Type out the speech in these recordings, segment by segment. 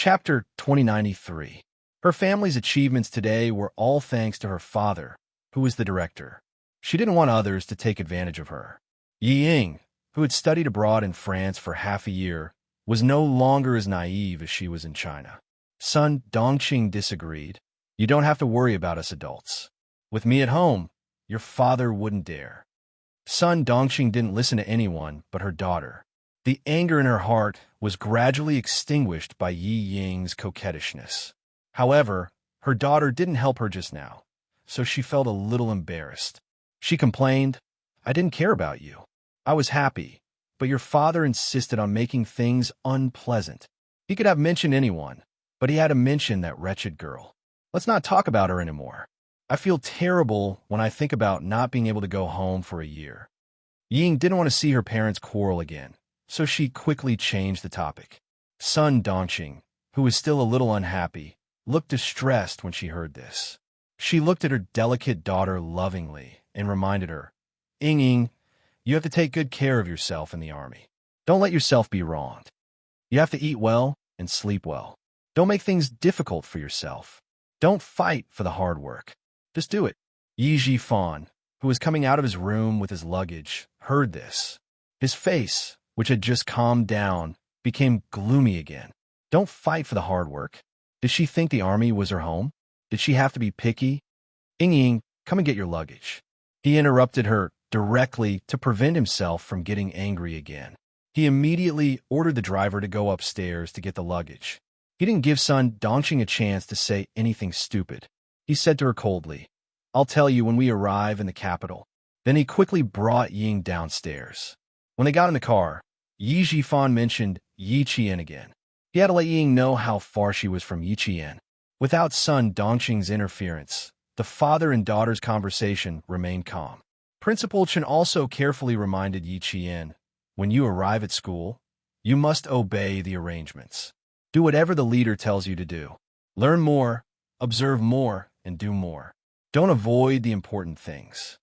Chapter 2093. Her family's achievements today were all thanks to her father, who was the director. She didn't want others to take advantage of her. Ying, who had studied abroad in France for half a year, was no longer as naive as she was in China. Son Dongqing disagreed. You don't have to worry about us adults. With me at home, your father wouldn't dare. Son Dongqing didn't listen to anyone but her daughter. The anger in her heart was gradually extinguished by Yi Ying's coquettishness. However, her daughter didn't help her just now, so she felt a little embarrassed. She complained, I didn't care about you. I was happy, but your father insisted on making things unpleasant. He could have mentioned anyone, but he had to mention that wretched girl. Let's not talk about her anymore. I feel terrible when I think about not being able to go home for a year. Ying didn't want to see her parents quarrel again, so she quickly changed the topic. Son Dongqing, who was still a little unhappy, looked distressed when she heard this. She looked at her delicate daughter lovingly and reminded her, Ying, you have to take good care of yourself in the army. Don't let yourself be wronged. You have to eat well and sleep well. Don't make things difficult for yourself. Don't fight for the hard work. Just do it. Yi Jifan, who was coming out of his room with his luggage, heard this. His face, which had just calmed down, became gloomy again. Don't fight for the hard work. Did she think the army was her home? Did she have to be picky? Ying, come and get your luggage. He interrupted her directly to prevent himself from getting angry again. He immediately ordered the driver to go upstairs to get the luggage. He didn't give Son Dongqing a chance to say anything stupid. He said to her coldly, I'll tell you when we arrive in the capital. Then he quickly brought Ying downstairs. When they got in the car, Yi Jifan mentioned Yi Qian again. He had to let Ying know how far she was from Yi Qian. Without Son Dongqing's interference, the father and daughter's conversation remained calm. Principal Chen also carefully reminded Yi Qian, when you arrive at school, you must obey the arrangements. Do whatever the leader tells you to do. Learn more, observe more, and do more. Don't avoid the important things.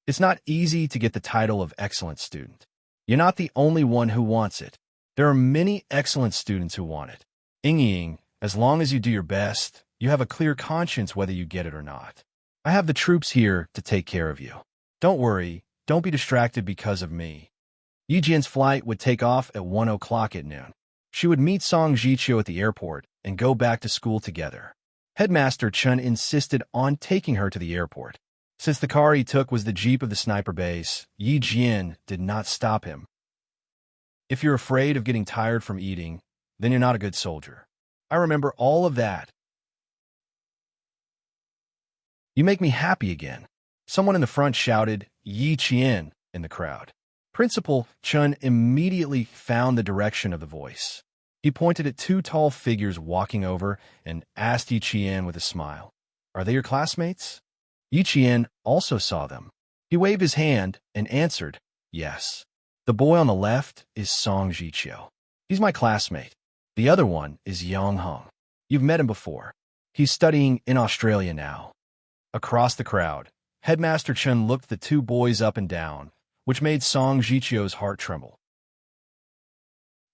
It's not easy to get the title of excellent student. You're not the only one who wants it. There are many excellent students who want it. Ying, as long as you do your best, you have a clear conscience whether you get it or not. I have the troops here to take care of you. Don't worry, don't be distracted because of me. Yi Jian's flight would take off at 1 o'clock at noon. She would meet Song Jiqiu at the airport and go back to school together. Headmaster Chen insisted on taking her to the airport. Since the car he took was the jeep of the sniper base, Yi Jian did not stop him. If you're afraid of getting tired from eating, then you're not a good soldier. I remember all of that. You make me happy again. Someone in the front shouted, Yi Qian, in the crowd. Principal Chen immediately found the direction of the voice. He pointed at two tall figures walking over and asked Yi Qian with a smile, Are they your classmates? Yi Qian also saw them. He waved his hand and answered, Yes. The boy on the left is Song Jiqiu. He's my classmate. The other one is Yang Heng. You've met him before. He's studying in Australia now. Across the crowd, Headmaster Chen looked the two boys up and down, which made Song Jiqiu's heart tremble.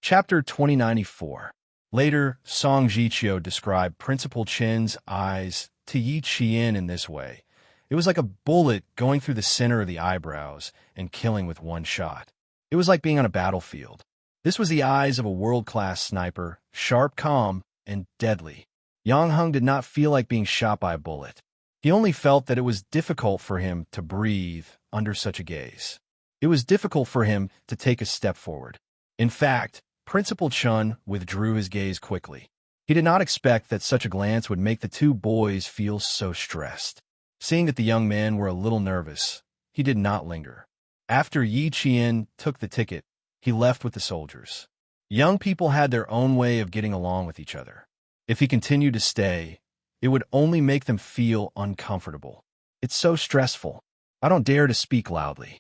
Chapter 2094. Later, Song Jiqiu described Principal Chen's eyes to Yi Qian in this way. It was like a bullet going through the center of the eyebrows and killing with one shot. It was like being on a battlefield. This was the eyes of a world-class sniper, sharp, calm, and deadly. Yang Heng did not feel like being shot by a bullet. He only felt that it was difficult for him to breathe under such a gaze. It was difficult for him to take a step forward. In fact, Principal Chen withdrew his gaze quickly. He did not expect that such a glance would make the two boys feel so stressed. Seeing that the young men were a little nervous, he did not linger. After Yi Qian took the ticket, he left with the soldiers. Young people had their own way of getting along with each other. If he continued to stay, it would only make them feel uncomfortable. It's so stressful. I don't dare to speak loudly.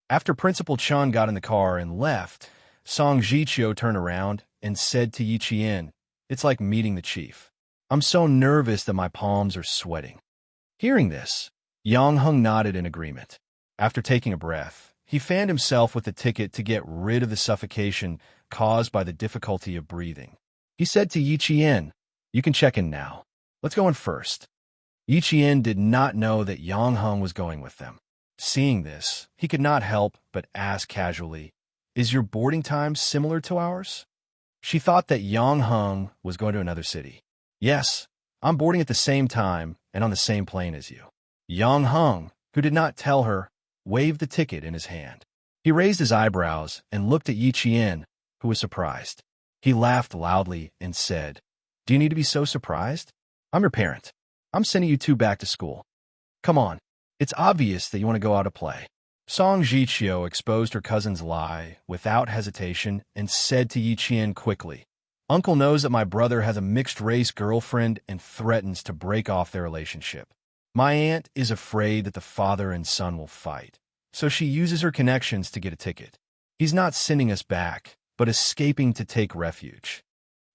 After Principal Chen got in the car and left, Song Jiqiu turned around and said to Yi Qian, It's like meeting the chief. I'm so nervous that my palms are sweating. Hearing this, Yang Heng nodded in agreement. After taking a breath, he fanned himself with the ticket to get rid of the suffocation caused by the difficulty of breathing. He said to Yi Qian, "You can check in now. Let's go in first." Yi Qian did not know that Yang Heng was going with them. Seeing this, he could not help but ask casually, "Is your boarding time similar to ours?" She thought that Yang Heng was going to another city. "Yes, I'm boarding at the same time and on the same plane as you." Yang Heng, who did not tell her, waved the ticket in his hand. He raised his eyebrows and looked at Yi Qian, who was surprised. He laughed loudly and said, "Do you need to be so surprised? I'm your parent. I'm sending you two back to school. Come on, it's obvious that you want to go out to play." Song Jiqiu exposed her cousin's lie without hesitation and said to Yi Qian quickly, "Uncle knows that my brother has a mixed-race girlfriend and threatens to break off their relationship. My aunt is afraid that the father and son will fight, so she uses her connections to get a ticket. He's not sending us back, but escaping to take refuge."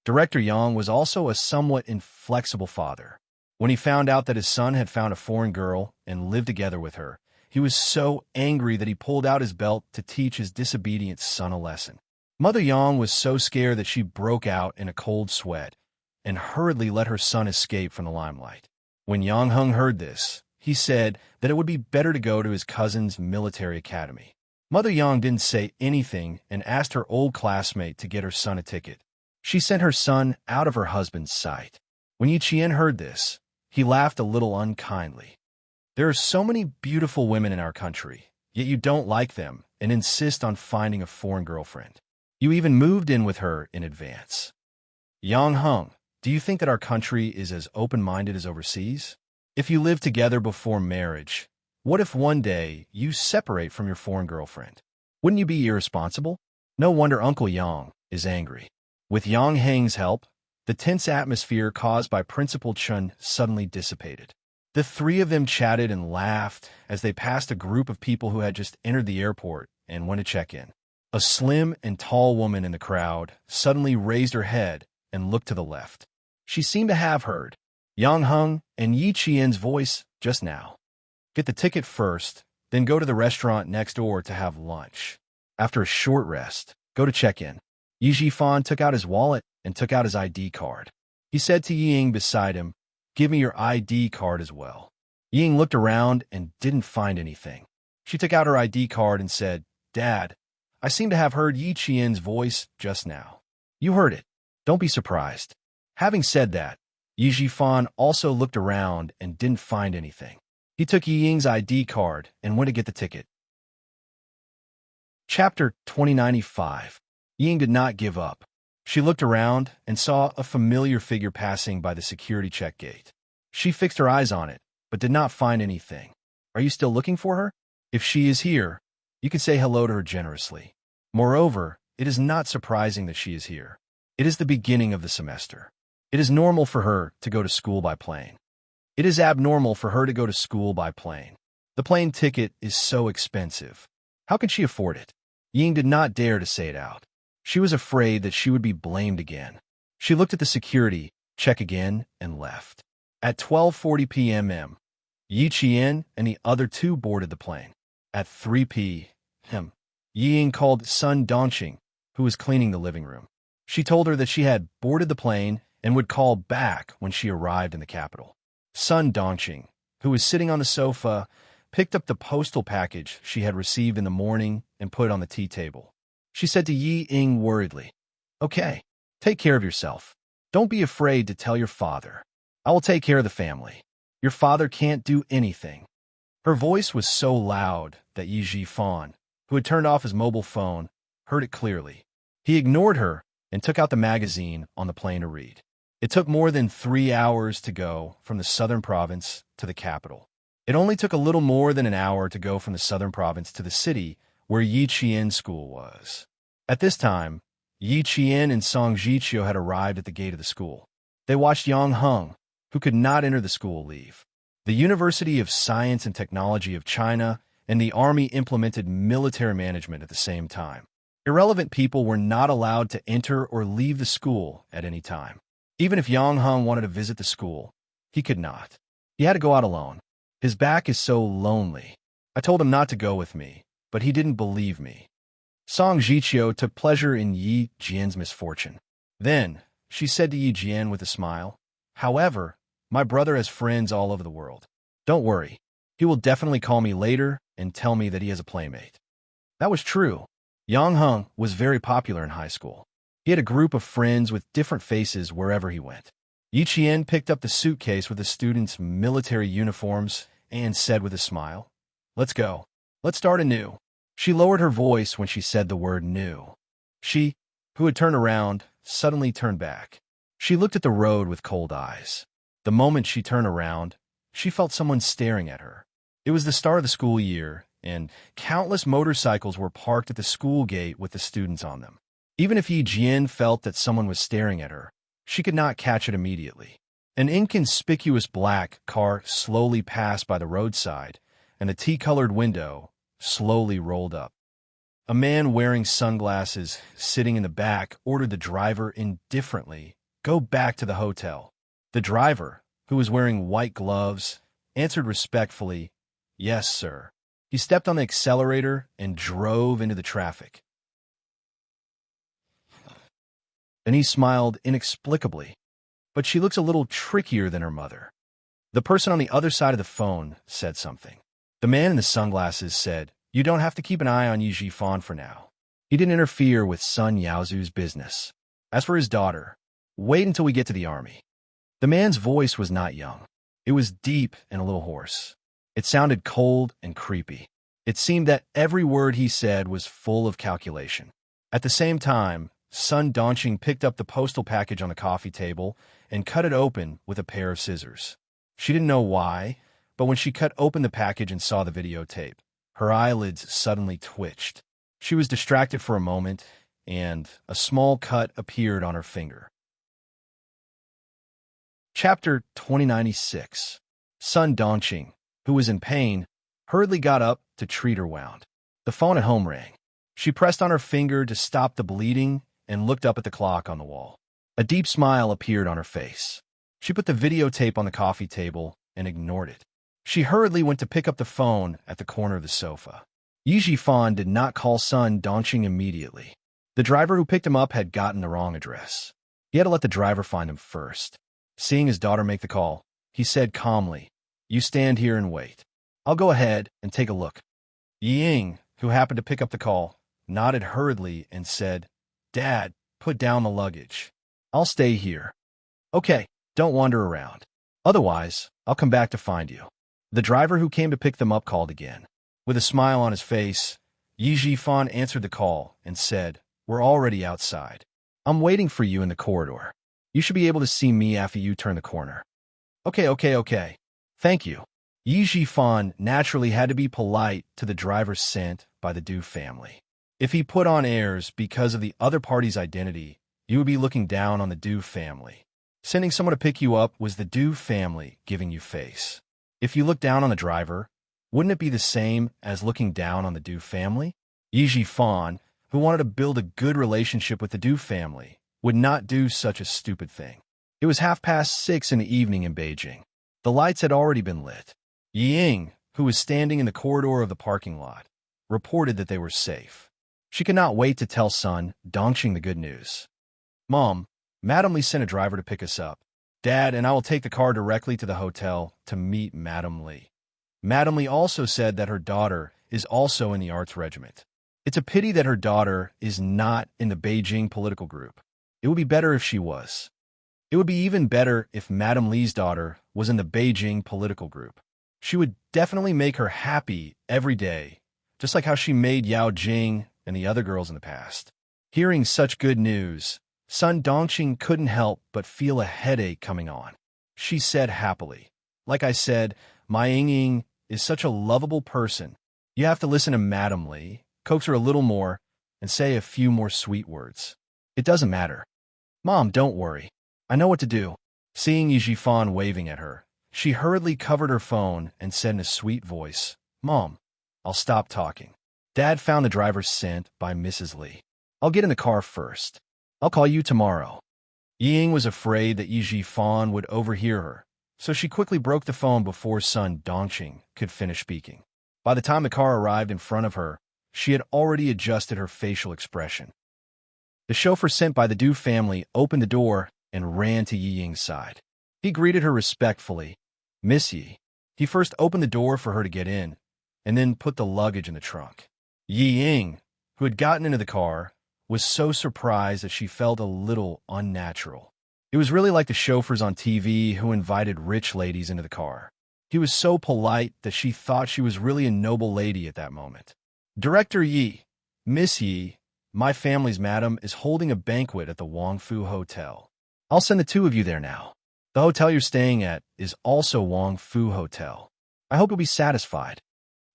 Director Yang was also a somewhat inflexible father. When he found out that his son had found a foreign girl and lived together with her, he was so angry that he pulled out his belt to teach his disobedient son a lesson. Mother Yang was so scared that she broke out in a cold sweat and hurriedly let her son escape from the limelight. When Yang Heng heard this, he said that it would be better to go to his cousin's military academy. Mother Yang didn't say anything and asked her old classmate to get her son a ticket. She sent her son out of her husband's sight. When Yi Qian heard this, he laughed a little unkindly. "There are so many beautiful women in our country, yet you don't like them and insist on finding a foreign girlfriend. You even moved in with her in advance. Yang Heng, do you think that our country is as open-minded as overseas? If you live together before marriage, what if one day you separate from your foreign girlfriend? Wouldn't you be irresponsible?" No wonder Uncle Yang is angry. With Yang Heng's help, the tense atmosphere caused by Principal Chun suddenly dissipated. The three of them chatted and laughed as they passed a group of people who had just entered the airport and went to check in. A slim and tall woman in the crowd suddenly raised her head and looked to the left. She seemed to have heard Yang Heng and Yi Qian's voice just now. "Get the ticket first, then go to the restaurant next door to have lunch. After a short rest, go to check in." Yi Jifan took out his wallet and took out his ID card. He said to Ying beside him, "Give me your ID card as well." Ying looked around and didn't find anything. She took out her ID card and said, "Dad, I seem to have heard Yi Qian's voice just now." "You heard it. Don't be surprised." Having said that, Yi Jifan also looked around and didn't find anything. He took Yi Ying's ID card and went to get the ticket. Chapter 2095. Ying did not give up. She looked around and saw a familiar figure passing by the security check gate. She fixed her eyes on it, but did not find anything. "Are you still looking for her? If she is here, you can say hello to her generously. Moreover, it is not surprising that she is here. It is the beginning of the semester. It is normal for her to go to school by plane. It is abnormal for her to go to school by plane. The plane ticket is so expensive. How can she afford it?" Ying did not dare to say it out. She was afraid that she would be blamed again. She looked at the security check again and left. At 12:40 p.m., Yi Qian and the other two boarded the plane. At 3 p.m., Ying called Sun Dongqing, who was cleaning the living room. She told her that she had boarded the plane and would call back when she arrived in the capital. Sun Dongqing, who was sitting on the sofa, picked up the postal package she had received in the morning and put it on the tea table. She said to Yi Ying worriedly, "Okay, take care of yourself. Don't be afraid to tell your father. I will take care of the family. Your father can't do anything." Her voice was so loud that Yi Jifan, who had turned off his mobile phone, heard it clearly. He ignored her and took out the magazine on the plane to read. It took more than 3 hours to go from the southern province to the capital. It only took a little more than an hour to go from the southern province to the city where Yi Qian's school was. At this time, Yi Qian and Song Jiqiu had arrived at the gate of the school. They watched Yang Heng, who could not enter the school, leave. The University of Science and Technology of China and the Army implemented military management at the same time. Irrelevant people were not allowed to enter or leave the school at any time. Even if Yang Heng wanted to visit the school, he could not. He had to go out alone. "His back is so lonely. I told him not to go with me, but he didn't believe me." Song Jiqiu took pleasure in Yi Jian's misfortune. Then, she said to Yi Jian with a smile. However, my brother has friends all over the world. Don't worry. He will definitely call me later and tell me that he has a playmate. That was true. Yang Heng was very popular in high school. He had a group of friends with different faces wherever he went. Yi Qian picked up the suitcase with the students' military uniforms and said with a smile, "Let's go. Let's start anew." She lowered her voice when she said the word new. She, who had turned around, suddenly turned back. She looked at the road with cold eyes. The moment she turned around, she felt someone staring at her. It was the start of the school year, and countless motorcycles were parked at the school gate with the students on them. Even if Yi Jian felt that someone was staring at her, she could not catch it immediately. An inconspicuous black car slowly passed by the roadside, and a tea-colored window slowly rolled up. A man wearing sunglasses sitting in the back ordered the driver indifferently, "Go back to the hotel." The driver, who was wearing white gloves, answered respectfully, "Yes, sir." He stepped on the accelerator and drove into the traffic. Then he smiled inexplicably. But she looks a little trickier than her mother. The person on the other side of the phone said something. The man in the sunglasses said, "You don't have to keep an eye on Yi Jifan for now. He didn't interfere with Sun Yaozu's business. As for his daughter, wait until we get to the army." The man's voice was not young. It was deep and a little hoarse. It sounded cold and creepy. It seemed that every word he said was full of calculation. At the same time, Sun Dongqing picked up the postal package on the coffee table and cut it open with a pair of scissors. She didn't know why, but when she cut open the package and saw the videotape, her eyelids suddenly twitched. She was distracted for a moment, and a small cut appeared on her finger. Chapter 2096. Sun Dongqing, who was in pain, hurriedly got up to treat her wound. The phone at home rang. She pressed on her finger to stop the bleeding and looked up at the clock on the wall. A deep smile appeared on her face. She put the videotape on the coffee table and ignored it. She hurriedly went to pick up the phone at the corner of the sofa. Yi Jifan did not call Sun Dongqing immediately. The driver who picked him up had gotten the wrong address. He had to let the driver find him first. Seeing his daughter make the call, he said calmly, "You stand here and wait. I'll go ahead and take a look." Ying, who happened to pick up the call, nodded hurriedly and said, "Dad, put down the luggage. I'll stay here." "Okay, don't wander around. Otherwise, I'll come back to find you." The driver who came to pick them up called again. With a smile on his face, Yi Jifan answered the call and said, "We're already outside. I'm waiting for you in the corridor. You should be able to see me after you turn the corner." Okay. Thank you." Yi Jifan naturally had to be polite to the driver sent by the Du family. If he put on airs because of the other party's identity, you would be looking down on the Du family. Sending someone to pick you up was the Du family giving you face. If you look down on the driver, wouldn't it be the same as looking down on the Du family? Yi Jifan, who wanted to build a good relationship with the Du family, would not do such a stupid thing. It was 6:30 in the evening in Beijing. The lights had already been lit. Ying, who was standing in the corridor of the parking lot, reported that they were safe. She could not wait to tell Sun Dongqing the good news. "Mom, Madam Li sent a driver to pick us up. Dad and I will take the car directly to the hotel to meet Madam Li. Madam Li also said that her daughter is also in the arts regiment. It's a pity that her daughter is not in the Beijing political group. It would be better if she was. It would be even better if Madam Li's daughter was in the Beijing political group. She would definitely make her happy every day, just like how she made Yao Jing and the other girls in the past." Hearing such good news, Sun Dongqing couldn't help but feel a headache coming on. She said happily, "Like I said, my Ying is such a lovable person. You have to listen to Madam Li, coax her a little more, and say a few more sweet words. It doesn't matter. Mom, don't worry. I know what to do." Seeing Yi Jifan waving at her, she hurriedly covered her phone and said in a sweet voice, "Mom, I'll stop talking. Dad found the driver sent by Mrs. Li. I'll get in the car first. I'll call you tomorrow." Ying was afraid that Yi Jifan would overhear her, so she quickly broke the phone before Sun Dongqing could finish speaking. By the time the car arrived in front of her, she had already adjusted her facial expression. The chauffeur sent by the Du family opened the door and ran to Yi Ying's side. He greeted her respectfully. "Miss Yi." He first opened the door for her to get in, and then put the luggage in the trunk. Yi Ying, who had gotten into the car, was so surprised that she felt a little unnatural. It was really like the chauffeurs on TV who invited rich ladies into the car. He was so polite that she thought she was really a noble lady at that moment. "Director Yi, Miss Yi, my family's madam is holding a banquet at the Wang Fu Hotel. I'll send the two of you there now. The hotel you're staying at is also Wang Fu Hotel. I hope you'll be satisfied."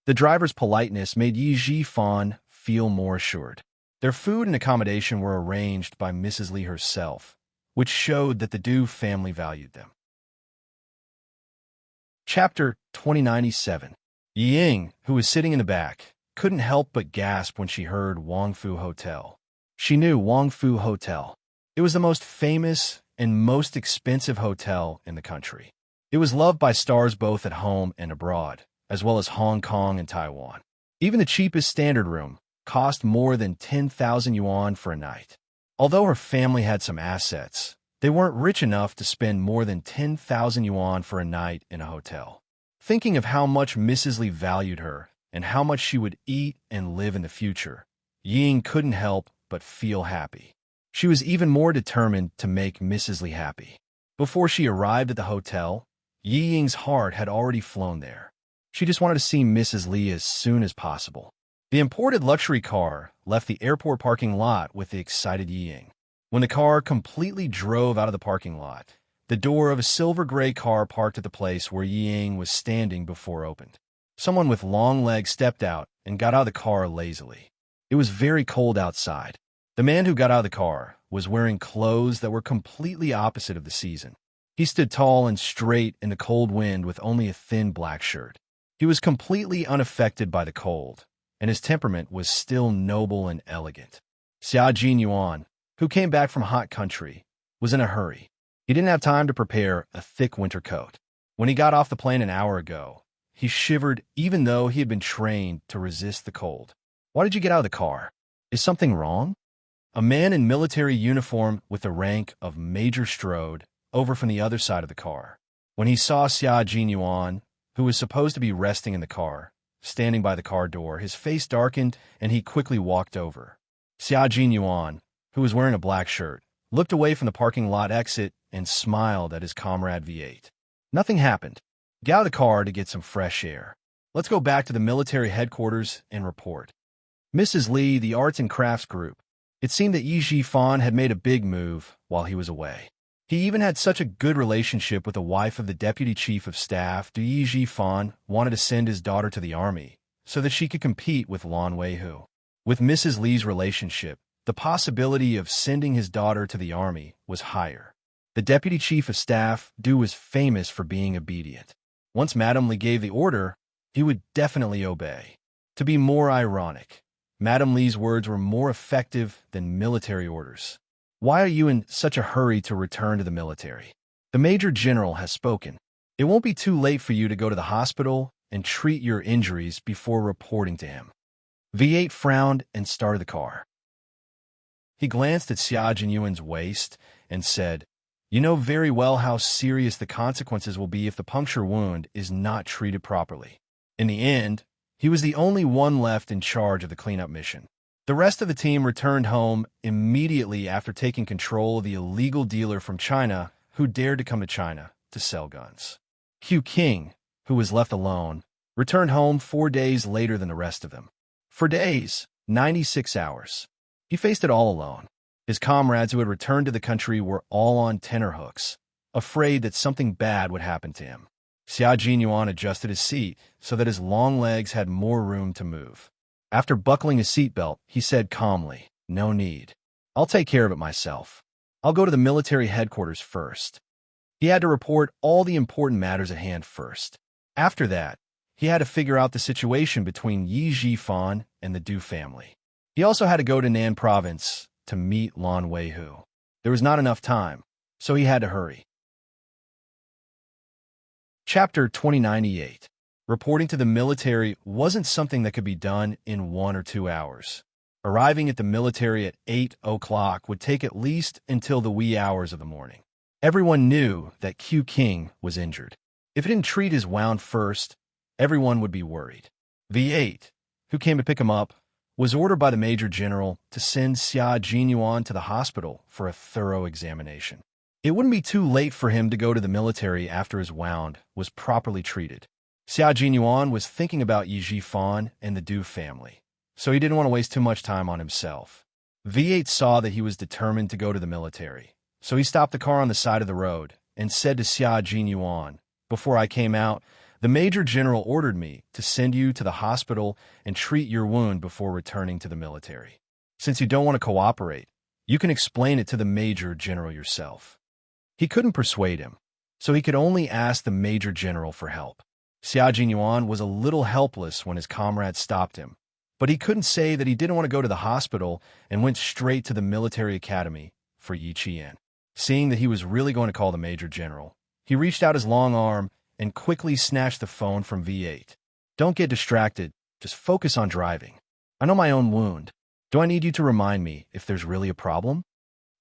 The driver's politeness made Yi Jifan feel more assured. Their food and accommodation were arranged by Mrs. Li herself, which showed that the Du family valued them. Chapter 2097. Yi Ying, who was sitting in the back, couldn't help but gasp when she heard Wang Fu Hotel. She knew Wang Fu Hotel. It was the most famous and most expensive hotel in the country. It was loved by stars both at home and abroad, as well as Hong Kong and Taiwan. Even the cheapest standard room cost more than 10,000 yuan for a night. Although her family had some assets, they weren't rich enough to spend more than 10,000 yuan for a night in a hotel. Thinking of how much Mrs. Li valued her and how much she would eat and live in the future, Yi Ying couldn't help but feel happy. She was even more determined to make Mrs. Li happy. Before she arrived at the hotel, Yi Ying's heart had already flown there. She just wanted to see Mrs. Li as soon as possible. The imported luxury car left the airport parking lot with the excited Yi Ying. When the car completely drove out of the parking lot, the door of a silver-gray car parked at the place where Yi Ying was standing before opened. Someone with long legs stepped out and got out of the car lazily. It was very cold outside. The man who got out of the car was wearing clothes that were completely opposite of the season. He stood tall and straight in the cold wind with only a thin black shirt. He was completely unaffected by the cold, and his temperament was still noble and elegant. Xia Jinyuan, who came back from hot country, was in a hurry. He didn't have time to prepare a thick winter coat. When he got off the plane an hour ago, he shivered even though he had been trained to resist the cold. "Why did you get out of the car? Is something wrong?" A man in military uniform with the rank of Major strode over from the other side of the car. When he saw Xia Jinyuan, who was supposed to be resting in the car, standing by the car door, his face darkened and he quickly walked over. Xia Jinyuan, who was wearing a black shirt, looked away from the parking lot exit and smiled at his comrade V8. "Nothing happened. Get out of the car to get some fresh air. Let's go back to the military headquarters and report." Mrs. Li, the Arts and Crafts Group. It seemed that Yi Jifan had made a big move while he was away. He even had such a good relationship with the wife of the deputy chief of staff. Yi Jifan wanted to send his daughter to the army so that she could compete with Lan Weihu. With Mrs. Li's relationship, the possibility of sending his daughter to the army was higher. The deputy chief of staff, Du, was famous for being obedient. Once Madame Li gave the order, he would definitely obey. To be more ironic, Madame Li's words were more effective than military orders. "Why are you in such a hurry to return to the military? The Major General has spoken. It won't be too late for you to go to the hospital and treat your injuries before reporting to him." V8 frowned and started the car. He glanced at Xia Jinyuan's waist and said, "You know very well how serious the consequences will be if the puncture wound is not treated properly." In the end, he was the only one left in charge of the cleanup mission. The rest of the team returned home immediately after taking control of the illegal dealer from China who dared to come to China to sell guns. Q King, who was left alone, returned home 4 days later than the rest of them. For days, 96 hours, he faced it all alone. His comrades who had returned to the country were all on tenterhooks, afraid that something bad would happen to him. Xia Jinyuan adjusted his seat so that his long legs had more room to move. After buckling his seatbelt, he said calmly, "No need. I'll take care of it myself. I'll go to the military headquarters first." He had to report all the important matters at hand first. After that, he had to figure out the situation between Yi Jifan and the Du family. He also had to go to Nan province to meet Lan Weihu. There was not enough time, so he had to hurry. Chapter 2098. Reporting to the military wasn't something that could be done in 1 or 2 hours. Arriving at the military at 8 o'clock would take at least until the wee hours of the morning. Everyone knew that Q King was injured. If he didn't treat his wound first, everyone would be worried. V8, who came to pick him up, was ordered by the Major General to send Xia Jinyuan to the hospital for a thorough examination. It wouldn't be too late for him to go to the military after his wound was properly treated. Xia Jinyuan was thinking about Yi Jifan and the Du family, so he didn't want to waste too much time on himself. V8 saw that he was determined to go to the military, so he stopped the car on the side of the road and said to Xia Jinyuan, "Before I came out, the Major General ordered me to send you to the hospital and treat your wound before returning to the military. Since you don't want to cooperate, you can explain it to the Major General yourself." He couldn't persuade him, so he could only ask the Major General for help. Xia Jinyuan was a little helpless when his comrades stopped him, but he couldn't say that he didn't want to go to the hospital and went straight to the military academy for Yi Qian. Seeing that he was really going to call the Major General, he reached out his long arm and quickly snatched the phone from V8. "Don't get distracted, just focus on driving. I know my own wound. Do I need you to remind me if there's really a problem?"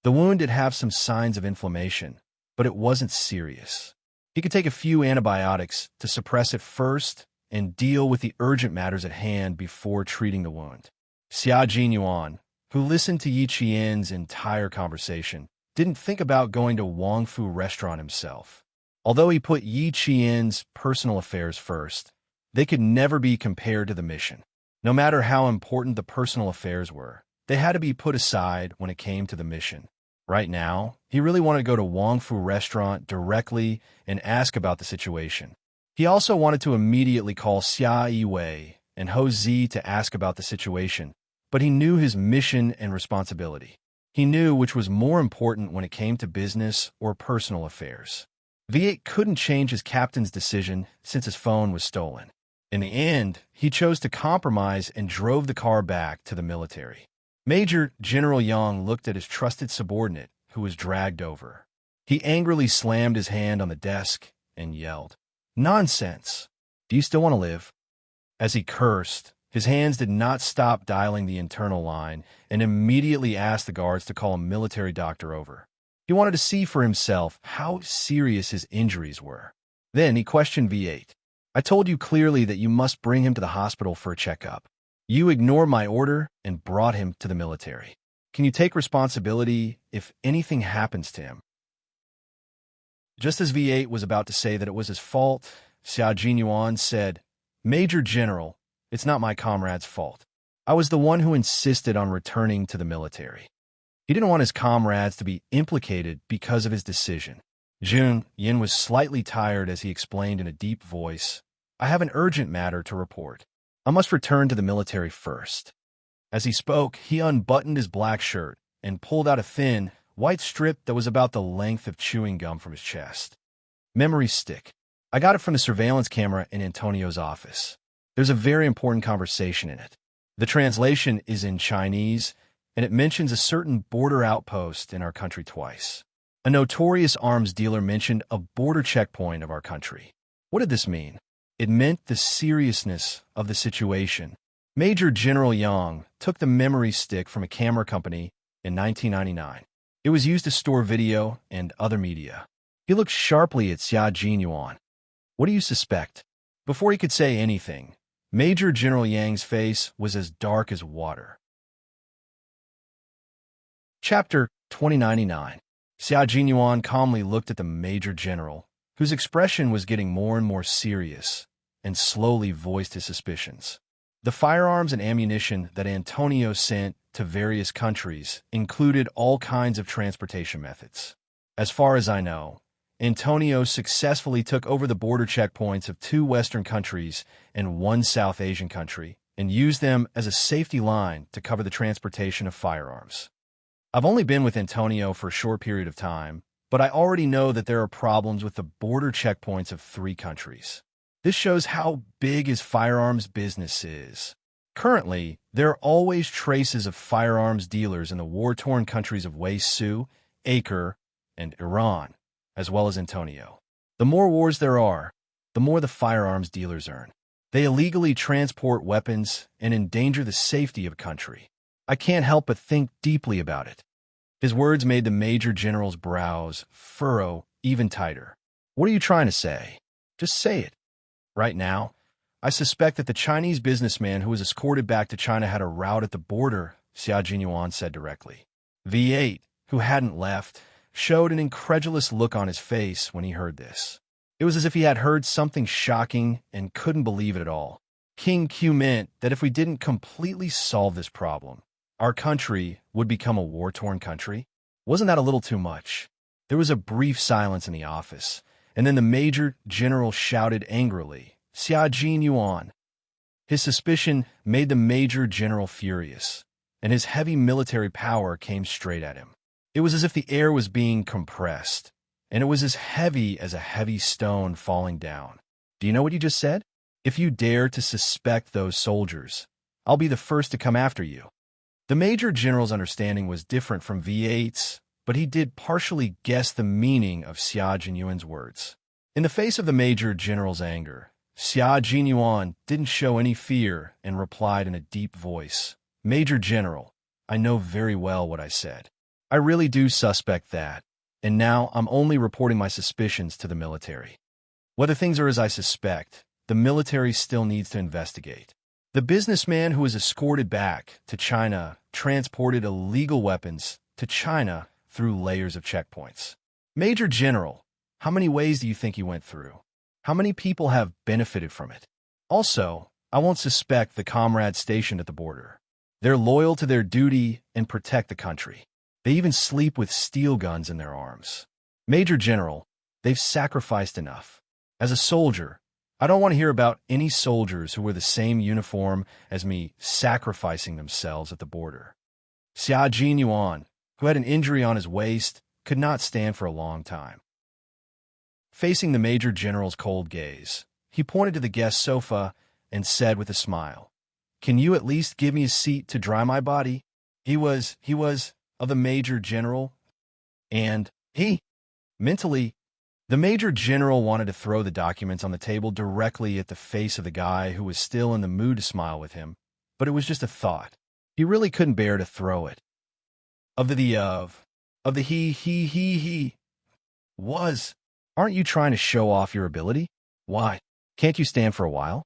The wound did have some signs of inflammation, but it wasn't serious. He could take a few antibiotics to suppress it first and deal with the urgent matters at hand before treating the wound. Xia Jinyuan, who listened to Yi Qian's entire conversation, didn't think about going to Wang Fu restaurant himself. Although he put Yi Qian's personal affairs first, they could never be compared to the mission. No matter how important the personal affairs were, they had to be put aside when it came to the mission. Right now, he really wanted to go to Wang Fu restaurant directly and ask about the situation. He also wanted to immediately call Xia Yiwei and Ho Zi to ask about the situation, but he knew his mission and responsibility. He knew which was more important when it came to business or personal affairs. V8 couldn't change his captain's decision since his phone was stolen. In the end, he chose to compromise and drove the car back to the military. Major General Yang looked at his trusted subordinate, who was dragged over. He angrily slammed his hand on the desk and yelled, "Nonsense! Do you still want to live?" As he cursed, his hands did not stop dialing the internal line and immediately asked the guards to call a military doctor over. He wanted to see for himself how serious his injuries were. Then he questioned V8. "I told you clearly that you must bring him to the hospital for a checkup. You ignored my order and brought him to the military. Can you take responsibility if anything happens to him?" Just as V8 was about to say that it was his fault, Xia Jinyuan said, "Major General, it's not my comrade's fault. I was the one who insisted on returning to the military." He didn't want his comrades to be implicated because of his decision. Jun Yin was slightly tired as he explained in a deep voice, "I have an urgent matter to report. I must return to the military first." As he spoke, he unbuttoned his black shirt and pulled out a thin, white strip that was about the length of chewing gum from his chest. "Memory stick. I got it from the surveillance camera in Antonio's office. There's a very important conversation in it. The translation is in Chinese, and it mentions a certain border outpost in our country twice. A notorious arms dealer mentioned a border checkpoint of our country. What did this mean? It meant the seriousness of the situation. Major General Yang took the memory stick from a camera company in 1999. It was used to store video and other media." He looked sharply at Xia Jinyuan. "What do you suspect?" Before he could say anything, Major General Yang's face was as dark as water. Chapter 2099. Xia Jinyuan calmly looked at the Major General, whose expression was getting more and more serious, and slowly voiced his suspicions. The firearms and ammunition that Antonio sent to various countries included all kinds of transportation methods. As far as I know, Antonio successfully took over the border checkpoints of 2 Western countries and 1 South Asian country and used them as a safety line to cover the transportation of firearms. I've only been with Antonio for a short period of time, but I already know that there are problems with the border checkpoints of 3 countries. This shows how big his firearms business is. Currently, there are always traces of firearms dealers in the war-torn countries of Wei-Su, Acre, and Iran, as well as Antonio. The more wars there are, the more the firearms dealers earn. They illegally transport weapons and endanger the safety of a country. I can't help but think deeply about it. His words made the Major General's brows furrow even tighter. What are you trying to say? Just say it. Right now, I suspect that the Chinese businessman who was escorted back to China had a route at the border, Xia Jinyuan said directly. V8, who hadn't left, showed an incredulous look on his face when he heard this. It was as if he had heard something shocking and couldn't believe it at all. King Q meant that if we didn't completely solve this problem, our country would become a war-torn country? Wasn't that a little too much? There was a brief silence in the office, and then the Major General shouted angrily, Xia Jinyuan. His suspicion made the Major General furious, and his heavy military power came straight at him. It was as if the air was being compressed, and it was as heavy as a heavy stone falling down. Do you know what you just said? If you dare to suspect those soldiers, I'll be the first to come after you. The Major General's understanding was different from V8's, but he did partially guess the meaning of Xia Jinyuan's words. In the face of the Major General's anger, Xia Jinyuan didn't show any fear and replied in a deep voice, Major General, I know very well what I said. I really do suspect that, and now I'm only reporting my suspicions to the military. Whether things are as I suspect, the military still needs to investigate. The businessman who was escorted back to China transported illegal weapons to China through layers of checkpoints. Major General, how many ways do you think he went through? How many people have benefited from it? Also, I won't suspect the comrades stationed at the border. They're loyal to their duty and protect the country. They even sleep with steel guns in their arms. Major General, they've sacrificed enough. As a soldier, I don't want to hear about any soldiers who wear the same uniform as me sacrificing themselves at the border. Xia Jinyuan, who had an injury on his waist, could not stand for a long time. Facing the Major General's cold gaze, he pointed to the guest sofa and said with a smile, Can you at least give me a seat to dry my body? He was, of the Major General, and mentally, the Major General wanted to throw the documents on the table directly at the face of the guy who was still in the mood to smile with him, but it was just a thought. He really couldn't bear to throw it. Aren't you trying to show off your ability? Why, can't you stand for a while?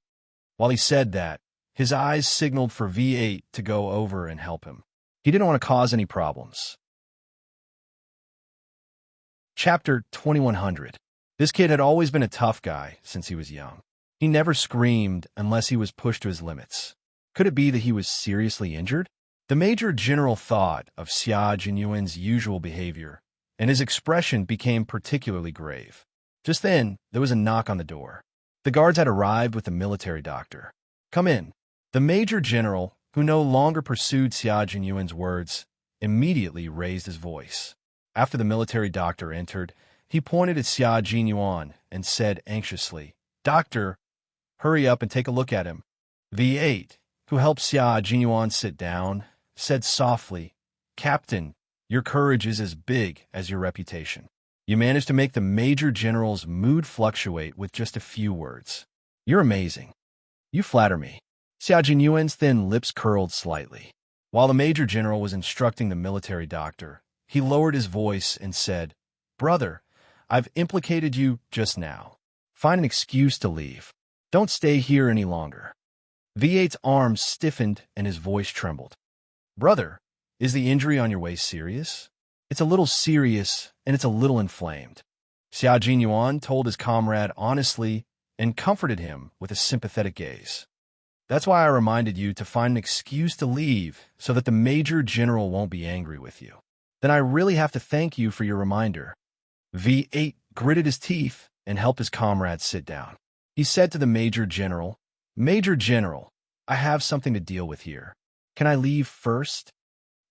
While he said that, his eyes signaled for V8 to go over and help him. He didn't want to cause any problems. Chapter 2100. This kid had always been a tough guy since he was young. He never screamed unless he was pushed to his limits. Could it be that he was seriously injured? The Major General thought of Xia Jinyuan's usual behavior, and his expression became particularly grave. Just then, there was a knock on the door. The guards had arrived with the military doctor. Come in. The Major General, who no longer pursued Xia Jinyuan's words, immediately raised his voice. After the military doctor entered, he pointed at Xia Jinyuan and said anxiously, Doctor, hurry up and take a look at him. V8, who helped Xia Jinyuan sit down, said softly, Captain, your courage is as big as your reputation. You managed to make the Major General's mood fluctuate with just a few words. You're amazing. You flatter me. Xia Jinyuan's thin lips curled slightly. While the Major General was instructing the military doctor, he lowered his voice and said, Brother, I've implicated you just now. Find an excuse to leave. Don't stay here any longer. V8's arms stiffened and his voice trembled. Brother, is the injury on your waist serious? It's a little serious and it's a little inflamed. Xia Jinyuan told his comrade honestly and comforted him with a sympathetic gaze. That's why I reminded you to find an excuse to leave so that the Major General won't be angry with you. Then I really have to thank you for your reminder. V8 gritted his teeth and helped his comrade sit down. He said to the Major General, Major General, I have something to deal with here. Can I leave first?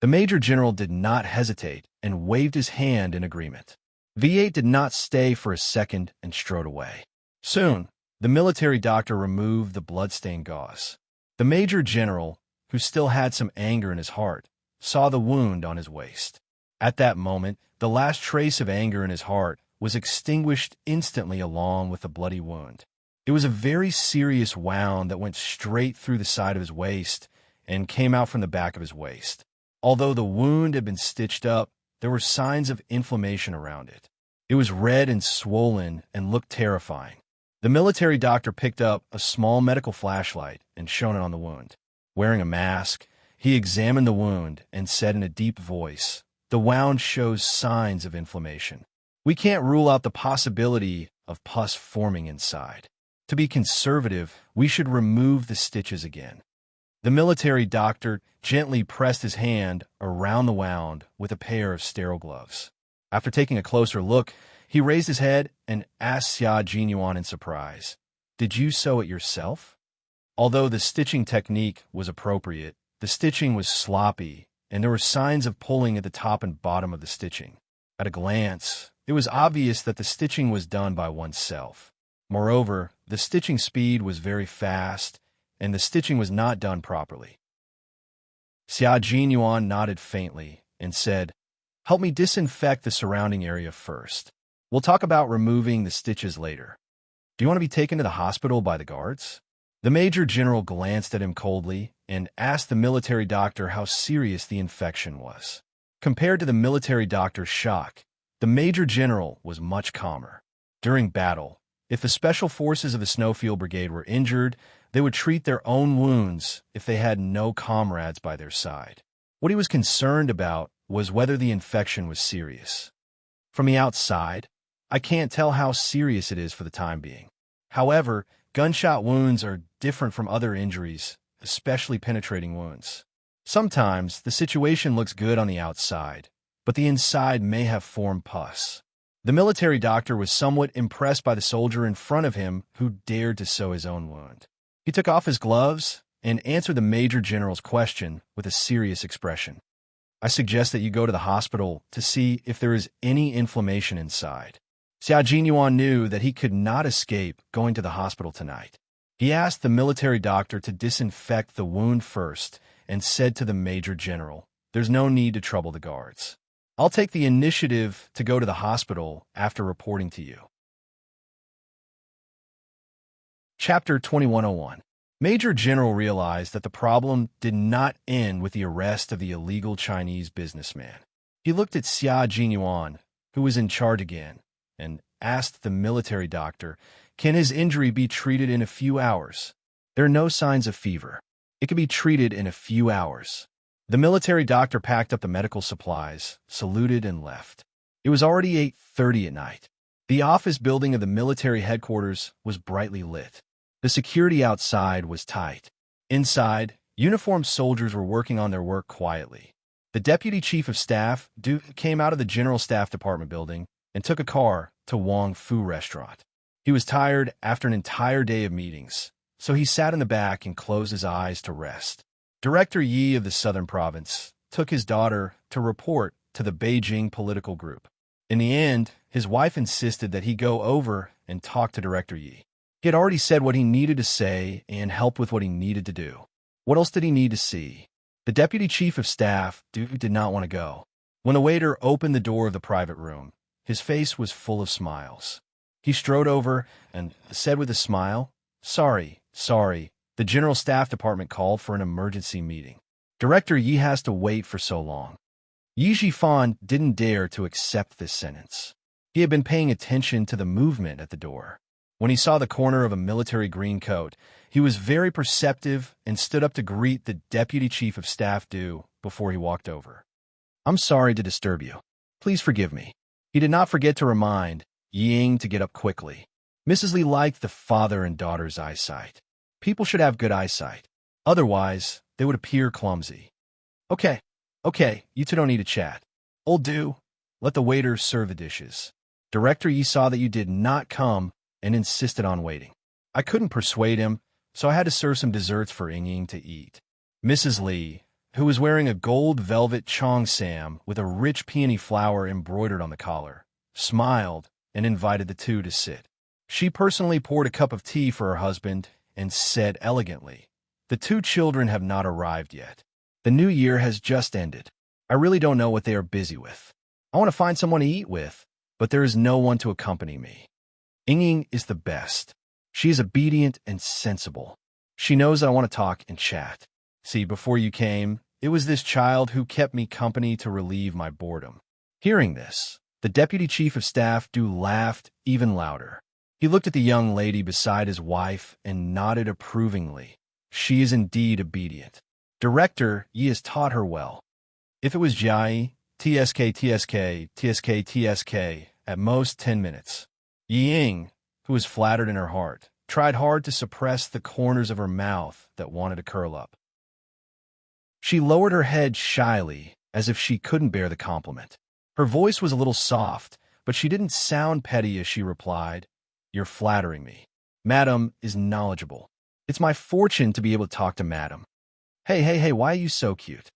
The Major General did not hesitate and waved his hand in agreement. V8 did not stay for a second and strode away. Soon, the military doctor removed the blood-stained gauze. The Major General, who still had some anger in his heart, saw the wound on his waist. At that moment, the last trace of anger in his heart was extinguished instantly along with the bloody wound. It was a very serious wound that went straight through the side of his waist and came out from the back of his waist. Although the wound had been stitched up, there were signs of inflammation around it. It was red and swollen and looked terrifying. The military doctor picked up a small medical flashlight and shone it on the wound. Wearing a mask, he examined the wound and said in a deep voice, "The wound shows signs of inflammation. We can't rule out the possibility of pus forming inside. To be conservative, we should remove the stitches again." The military doctor gently pressed his hand around the wound with a pair of sterile gloves. After taking a closer look, he raised his head and asked Xia Jinyuan in surprise, "Did you sew it yourself?" Although the stitching technique was appropriate, the stitching was sloppy, and there were signs of pulling at the top and bottom of the stitching. At a glance, it was obvious that the stitching was done by oneself. Moreover, the stitching speed was very fast, and the stitching was not done properly. Xia Jinyuan nodded faintly and said, "Help me disinfect the surrounding area first. We'll talk about removing the stitches later. Do you want to be taken to the hospital by the guards?" The Major General glanced at him coldly and asked the military doctor how serious the infection was. Compared to the military doctor's shock, the Major General was much calmer. During battle, if the Special Forces of the Snowfield Brigade were injured, they would treat their own wounds if they had no comrades by their side. What he was concerned about was whether the infection was serious. From the outside, I can't tell how serious it is for the time being. However, gunshot wounds are different from other injuries, especially penetrating wounds. Sometimes the situation looks good on the outside, but the inside may have formed pus. The military doctor was somewhat impressed by the soldier in front of him who dared to sew his own wound. He took off his gloves and answered the Major General's question with a serious expression. "I suggest that you go to the hospital to see if there is any inflammation inside." Xia Jinyuan knew that he could not escape going to the hospital tonight. He asked the military doctor to disinfect the wound first and said to the Major General, "There's no need to trouble the guards. I'll take the initiative to go to the hospital after reporting to you." Chapter 2101. Major General realized that the problem did not end with the arrest of the illegal Chinese businessman. He looked at Xia Jinyuan, who was in charge again, and asked the military doctor, "Can his injury be treated in a few hours?" "There are no signs of fever. It can be treated in a few hours." The military doctor packed up the medical supplies, saluted, and left. It was already 8:30 at night. The office building of the military headquarters was brightly lit. The security outside was tight. Inside, uniformed soldiers were working on their work quietly. The deputy chief of staff, came out of the general staff department building and took a car to Wong Fu restaurant. He was tired after an entire day of meetings, so he sat in the back and closed his eyes to rest. Director Yi of the Southern Province took his daughter to report to the Beijing political group. In the end, his wife insisted that he go over and talk to Director Yi. He had already said what he needed to say and helped with what he needed to do. What else did he need to see? The deputy chief of staff did not want to go. When the waiter opened the door of the private room, his face was full of smiles. He strode over and said with a smile, Sorry. The General Staff Department called for an emergency meeting. Director Yi has to wait for so long." Yi Zhifan didn't dare to accept this sentence. He had been paying attention to the movement at the door. When he saw the corner of a military green coat, he was very perceptive and stood up to greet the Deputy Chief of Staff before he walked over. "I'm sorry to disturb you. Please forgive me." He did not forget to remind Ying to get up quickly. Mrs. Li liked the father and daughter's eyesight. People should have good eyesight. Otherwise, they would appear clumsy. Okay, you two don't need to chat. Old Du, let the waiter serve the dishes. Director Yi saw that you did not come and insisted on waiting. I couldn't persuade him, so I had to serve some desserts for Ying to eat." Mrs. Li, who was wearing a gold velvet cheongsam with a rich peony flower embroidered on the collar, smiled and invited the two to sit. She personally poured a cup of tea for her husband and said elegantly, "The two children have not arrived yet. The new year has just ended. I really don't know what they are busy with. I want to find someone to eat with, but there is no one to accompany me. Ying is the best. She is obedient and sensible. She knows that I want to talk and chat. See, before you came, it was this child who kept me company to relieve my boredom. Hearing this, the deputy chief of staff laughed even louder. He looked at the young lady beside his wife and nodded approvingly. She is indeed obedient. Director, Yi has taught her well. If it was Jai, TSK, at most 10 minutes. Ying, who was flattered in her heart, tried hard to suppress the corners of her mouth that wanted to curl up. She lowered her head shyly, as if she couldn't bear the compliment. Her voice was a little soft, but she didn't sound petty as she replied, "You're flattering me. Madam is knowledgeable. It's my fortune to be able to talk to Madam. Hey, why are you so cute?"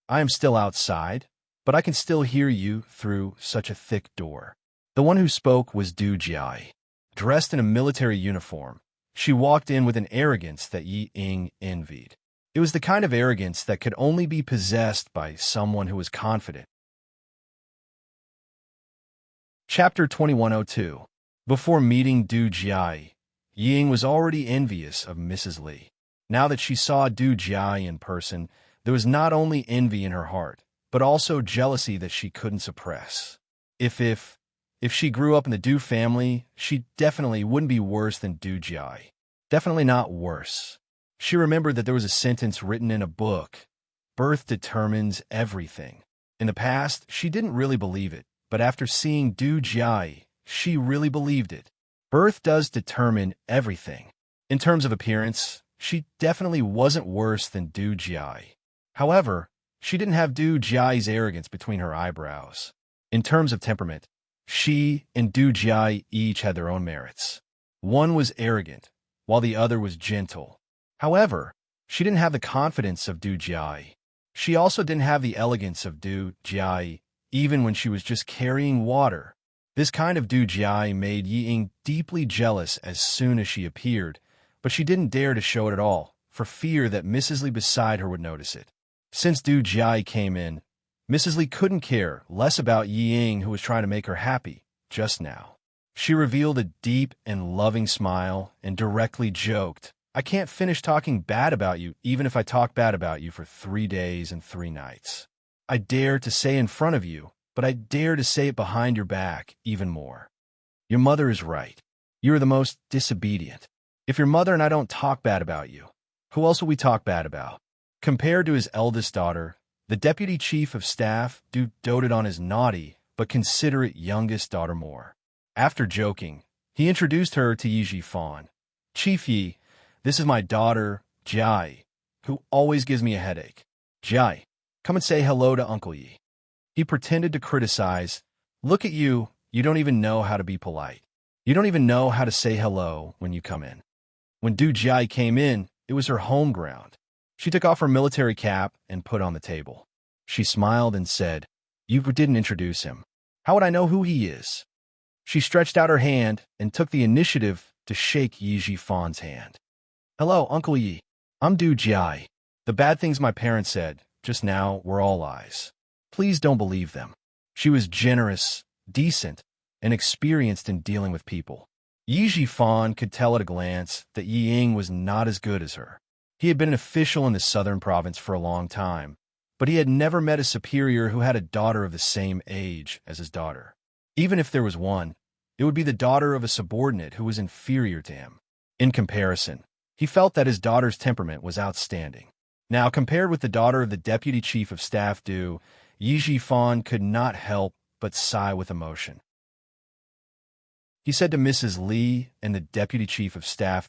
I am still outside, but I can still hear you through such a thick door. The one who spoke was Du Jai. Dressed in a military uniform, she walked in with an arrogance that Yi Ying envied. It was the kind of arrogance that could only be possessed by someone who was confident. Chapter 2102. Before meeting Du Jai, Ying was already envious of Mrs. Li. Now that she saw Du Jai in person, there was not only envy in her heart, but also jealousy that she couldn't suppress. If she grew up in the Du family, she definitely wouldn't be worse than Du Jai. Definitely not worse. She remembered that there was a sentence written in a book, "Birth determines everything." In the past, she didn't really believe it, but after seeing Du Jai, she really believed it. Birth does determine everything. In terms of appearance, she definitely wasn't worse than Du Jai. However, she didn't have Du Jai's arrogance between her eyebrows. In terms of temperament, she and Du Jai each had their own merits. One was arrogant, while the other was gentle. However, she didn't have the confidence of Du Jai. She also didn't have the elegance of Du Jai, even when she was just carrying water. This kind of Du Jai made Yi Ying deeply jealous as soon as she appeared, but she didn't dare to show it at all, for fear that Mrs. Li beside her would notice it. Since Du Jai came in, Mrs. Li couldn't care less about Yi Ying, who was trying to make her happy just now. She revealed a deep and loving smile and directly joked, "I can't finish talking bad about you even if I talk bad about you for 3 days and 3 nights. I dare to say in front of you, but I dare to say it behind your back even more. Your mother is right. You are the most disobedient. If your mother and I don't talk bad about you, who else will we talk bad about?" Compared to his eldest daughter, the deputy chief of staff doted on his naughty but considerate youngest daughter more. After joking, he introduced her to Yi Fan. "Chief Yi, this is my daughter, Jai, who always gives me a headache. Jai, come and say hello to Uncle Yi." He pretended to criticize, "Look at you, you don't even know how to be polite. You don't even know how to say hello when you come in." When Du Jai came in, it was her home ground. She took off her military cap and put on the table. She smiled and said, "You didn't introduce him. How would I know who he is?" She stretched out her hand and took the initiative to shake Yi Fan's hand. "Hello, Uncle Yi. I'm Du Jai. The bad things my parents said just now were all lies. Please don't believe them." She was generous, decent, and experienced in dealing with people. Yi Fan could tell at a glance that Yi Ying was not as good as her. He had been an official in the southern province for a long time, but he had never met a superior who had a daughter of the same age as his daughter. Even if there was one, it would be the daughter of a subordinate who was inferior to him. In comparison, he felt that his daughter's temperament was outstanding. Now, compared with the daughter of the deputy chief of staff Yi Fan could not help but sigh with emotion. He said to Mrs. Li and the deputy chief of staff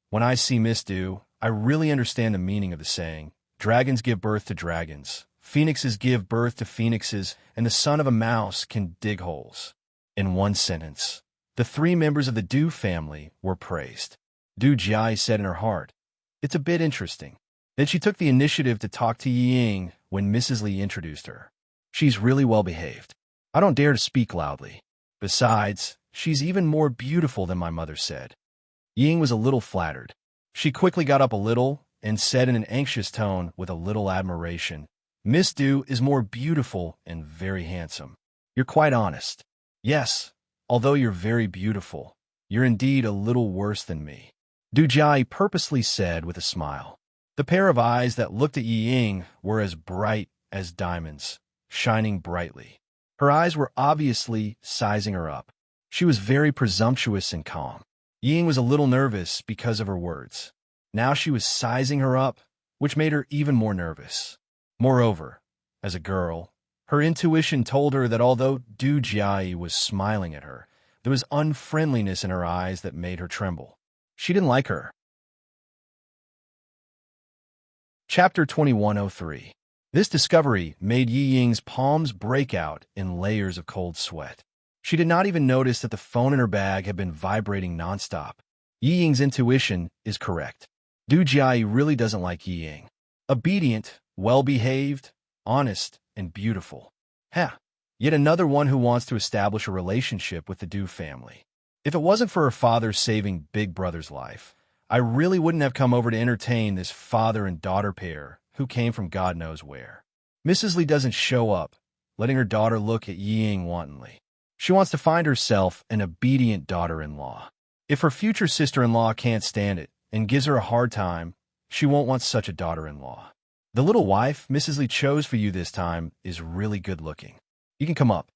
"When I see Miss Du, I really understand the meaning of the saying, 'Dragons give birth to dragons, phoenixes give birth to phoenixes, and the son of a mouse can dig holes.'" In one sentence, the 3 members of the Du family were praised. Du Jai said in her heart, "It's a bit interesting." Then she took the initiative to talk to Yi Ying when Mrs. Li introduced her. "She's really well behaved. I don't dare to speak loudly. Besides, she's even more beautiful than my mother said." Yi Ying was a little flattered. She quickly got up a little and said in an anxious tone with a little admiration, "Miss Du is more beautiful and very handsome. You're quite honest. Yes, although you're very beautiful, you're indeed a little worse than me." Du Jia purposely said with a smile. The pair of eyes that looked at Yi Ying were as bright as diamonds, shining brightly. Her eyes were obviously sizing her up. She was very presumptuous and calm. Yi Ying was a little nervous because of her words. Now she was sizing her up, which made her even more nervous. Moreover, as a girl, her intuition told her that although Du Jia was smiling at her, there was unfriendliness in her eyes that made her tremble. She didn't like her. Chapter 2103. This discovery made Yi Ying's palms break out in layers of cold sweat. She did not even notice that the phone in her bag had been vibrating nonstop. Yi Ying's intuition is correct. Du Jia really doesn't like Yi Ying. Obedient, well-behaved, honest, and beautiful. Yet another one who wants to establish a relationship with the Du family. If it wasn't for her father saving Big Brother's life, I really wouldn't have come over to entertain this father and daughter pair who came from God knows where. Mrs. Li doesn't show up, letting her daughter look at Yi Ying wantonly. She wants to find herself an obedient daughter-in-law. If her future sister-in-law can't stand it and gives her a hard time, she won't want such a daughter-in-law. The little wife Mrs. Li chose for you this time is really good-looking. You can come up.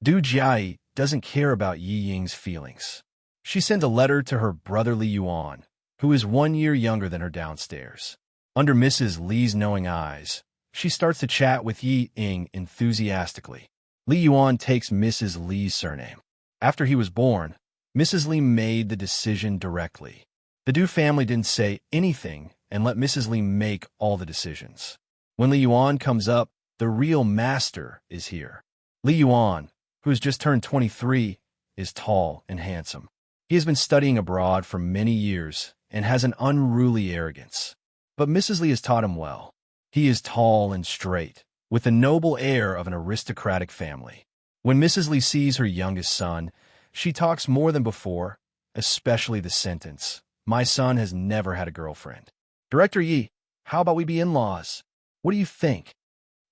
Du Jia doesn't care about Yi Ying's feelings. She sends a letter to her brother Li Yuan, who is 1 year younger than her downstairs. Under Mrs. Li's knowing eyes, she starts to chat with Yi Ying enthusiastically. Li Yuan takes Mrs. Li's surname. After he was born, Mrs. Li made the decision directly. The Du family didn't say anything and let Mrs. Li make all the decisions. When Li Yuan comes up, the real master is here. Li Yuan, who has just turned 23, is tall and handsome. He has been studying abroad for many years and has an unruly arrogance. But Mrs. Li has taught him well. He is tall and straight, with the noble air of an aristocratic family. When Mrs. Li sees her youngest son, she talks more than before, especially the sentence, "My son has never had a girlfriend." "Director Yi, how about we be in-laws? What do you think?"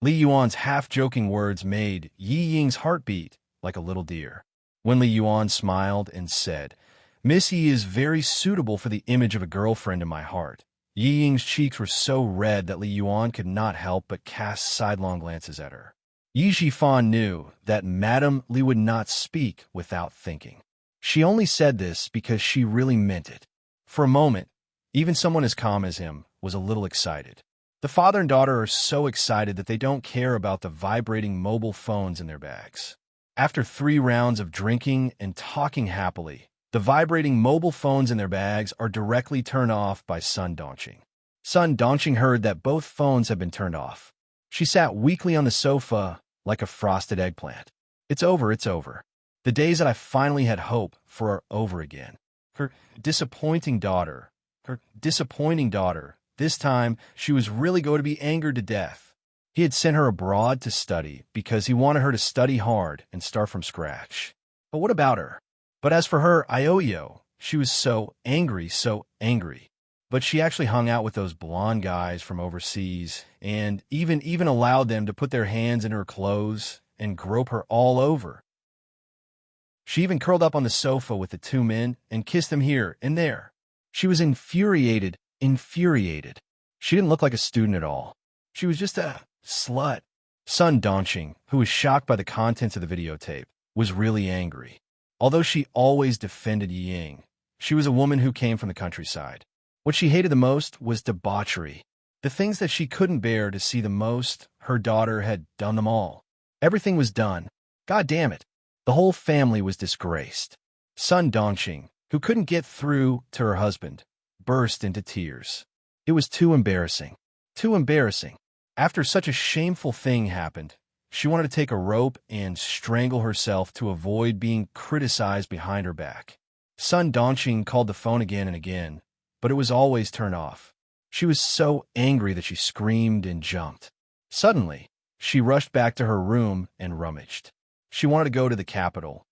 Li Yuan's half-joking words made Yi Ying's heart beat like a little deer. When Li Yuan smiled and said, "Miss Yi is very suitable for the image of a girlfriend in my heart," Yi Ying's cheeks were so red that Li Yuan could not help but cast sidelong glances at her. Yi Zhifan knew that Madame Li would not speak without thinking. She only said this because she really meant it. For a moment, even someone as calm as him was a little excited. The father and daughter are so excited that they don't care about the vibrating mobile phones in their bags. After 3 rounds of drinking and talking happily, the vibrating mobile phones in their bags are directly turned off by Sun Dongqing. Sun Dongqing heard that both phones had been turned off. She sat weakly on the sofa like a frosted eggplant. It's over, it's over. The days that I finally had hope for are over again. Her disappointing daughter. This time, she was really going to be angered to death. He had sent her abroad to study because he wanted her to study hard and start from scratch. But what about her? But as for her, Ioyo, she was so angry. But she actually hung out with those blonde guys from overseas and even allowed them to put their hands in her clothes and grope her all over. She even curled up on the sofa with the 2 men and kissed them here and there. She was infuriated. She didn't look like a student at all. She was just a slut. Sun Dongqing, who was shocked by the contents of the videotape, was really angry. Although she always defended Yi Ying, she was a woman who came from the countryside. What she hated the most was debauchery. The things that she couldn't bear to see the most, her daughter had done them all. Everything was done. God damn it. The whole family was disgraced. Sun Dongqing, who couldn't get through to her husband, burst into tears. It was too embarrassing. After such a shameful thing happened, she wanted to take a rope and strangle herself to avoid being criticized behind her back. Sun Dongqing called the phone again and again, but it was always turned off. She was so angry that she screamed and jumped. Suddenly, she rushed back to her room and rummaged. She wanted to go to the capital.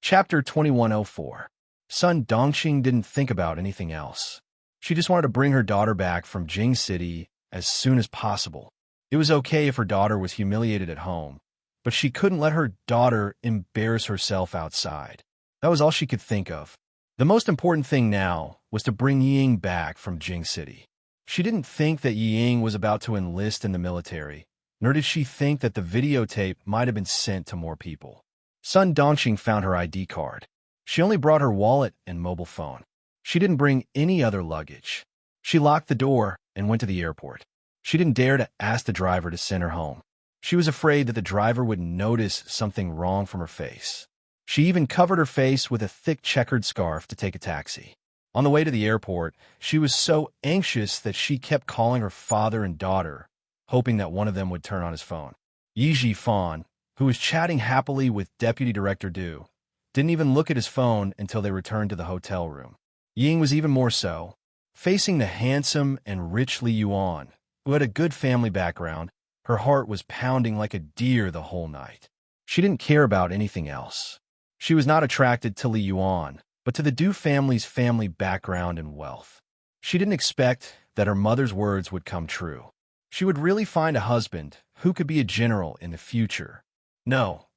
Chapter 2104. Sun Dongqing didn't think about anything else. She just wanted to bring her daughter back from Jing City as soon as possible. It was okay if her daughter was humiliated at home, but but she couldn't let her daughter embarrass herself outside. That was all she could think of. The most important thing now was to bring Ying back from Jing City. She didn't think that Ying was about to enlist in the military, nor did she think that the videotape might have been sent to more people. Sun Dongxing found her ID card. She only brought her wallet and mobile phone. She didn't bring any other luggage. She locked the door and went to the airport. She didn't dare to ask the driver to send her home. She was afraid that the driver would notice something wrong from her face. She even covered her face with a thick checkered scarf to take a taxi. On the way to the airport, she was so anxious that she kept calling her father and daughter, hoping that one of them would turn on his phone. Yi Jifan, who was chatting happily with Deputy Director Du, didn't even look at his phone until they returned to the hotel room. Ying was even more so. Facing the handsome and rich Li Yuan, who had a good family background, her heart was pounding like a deer the whole night. She didn't care about anything else. She was not attracted to Li Yuan, but to the Du family's family background and wealth. She didn't expect that her mother's words would come true. She would really find a husband who could be a general in the future. No.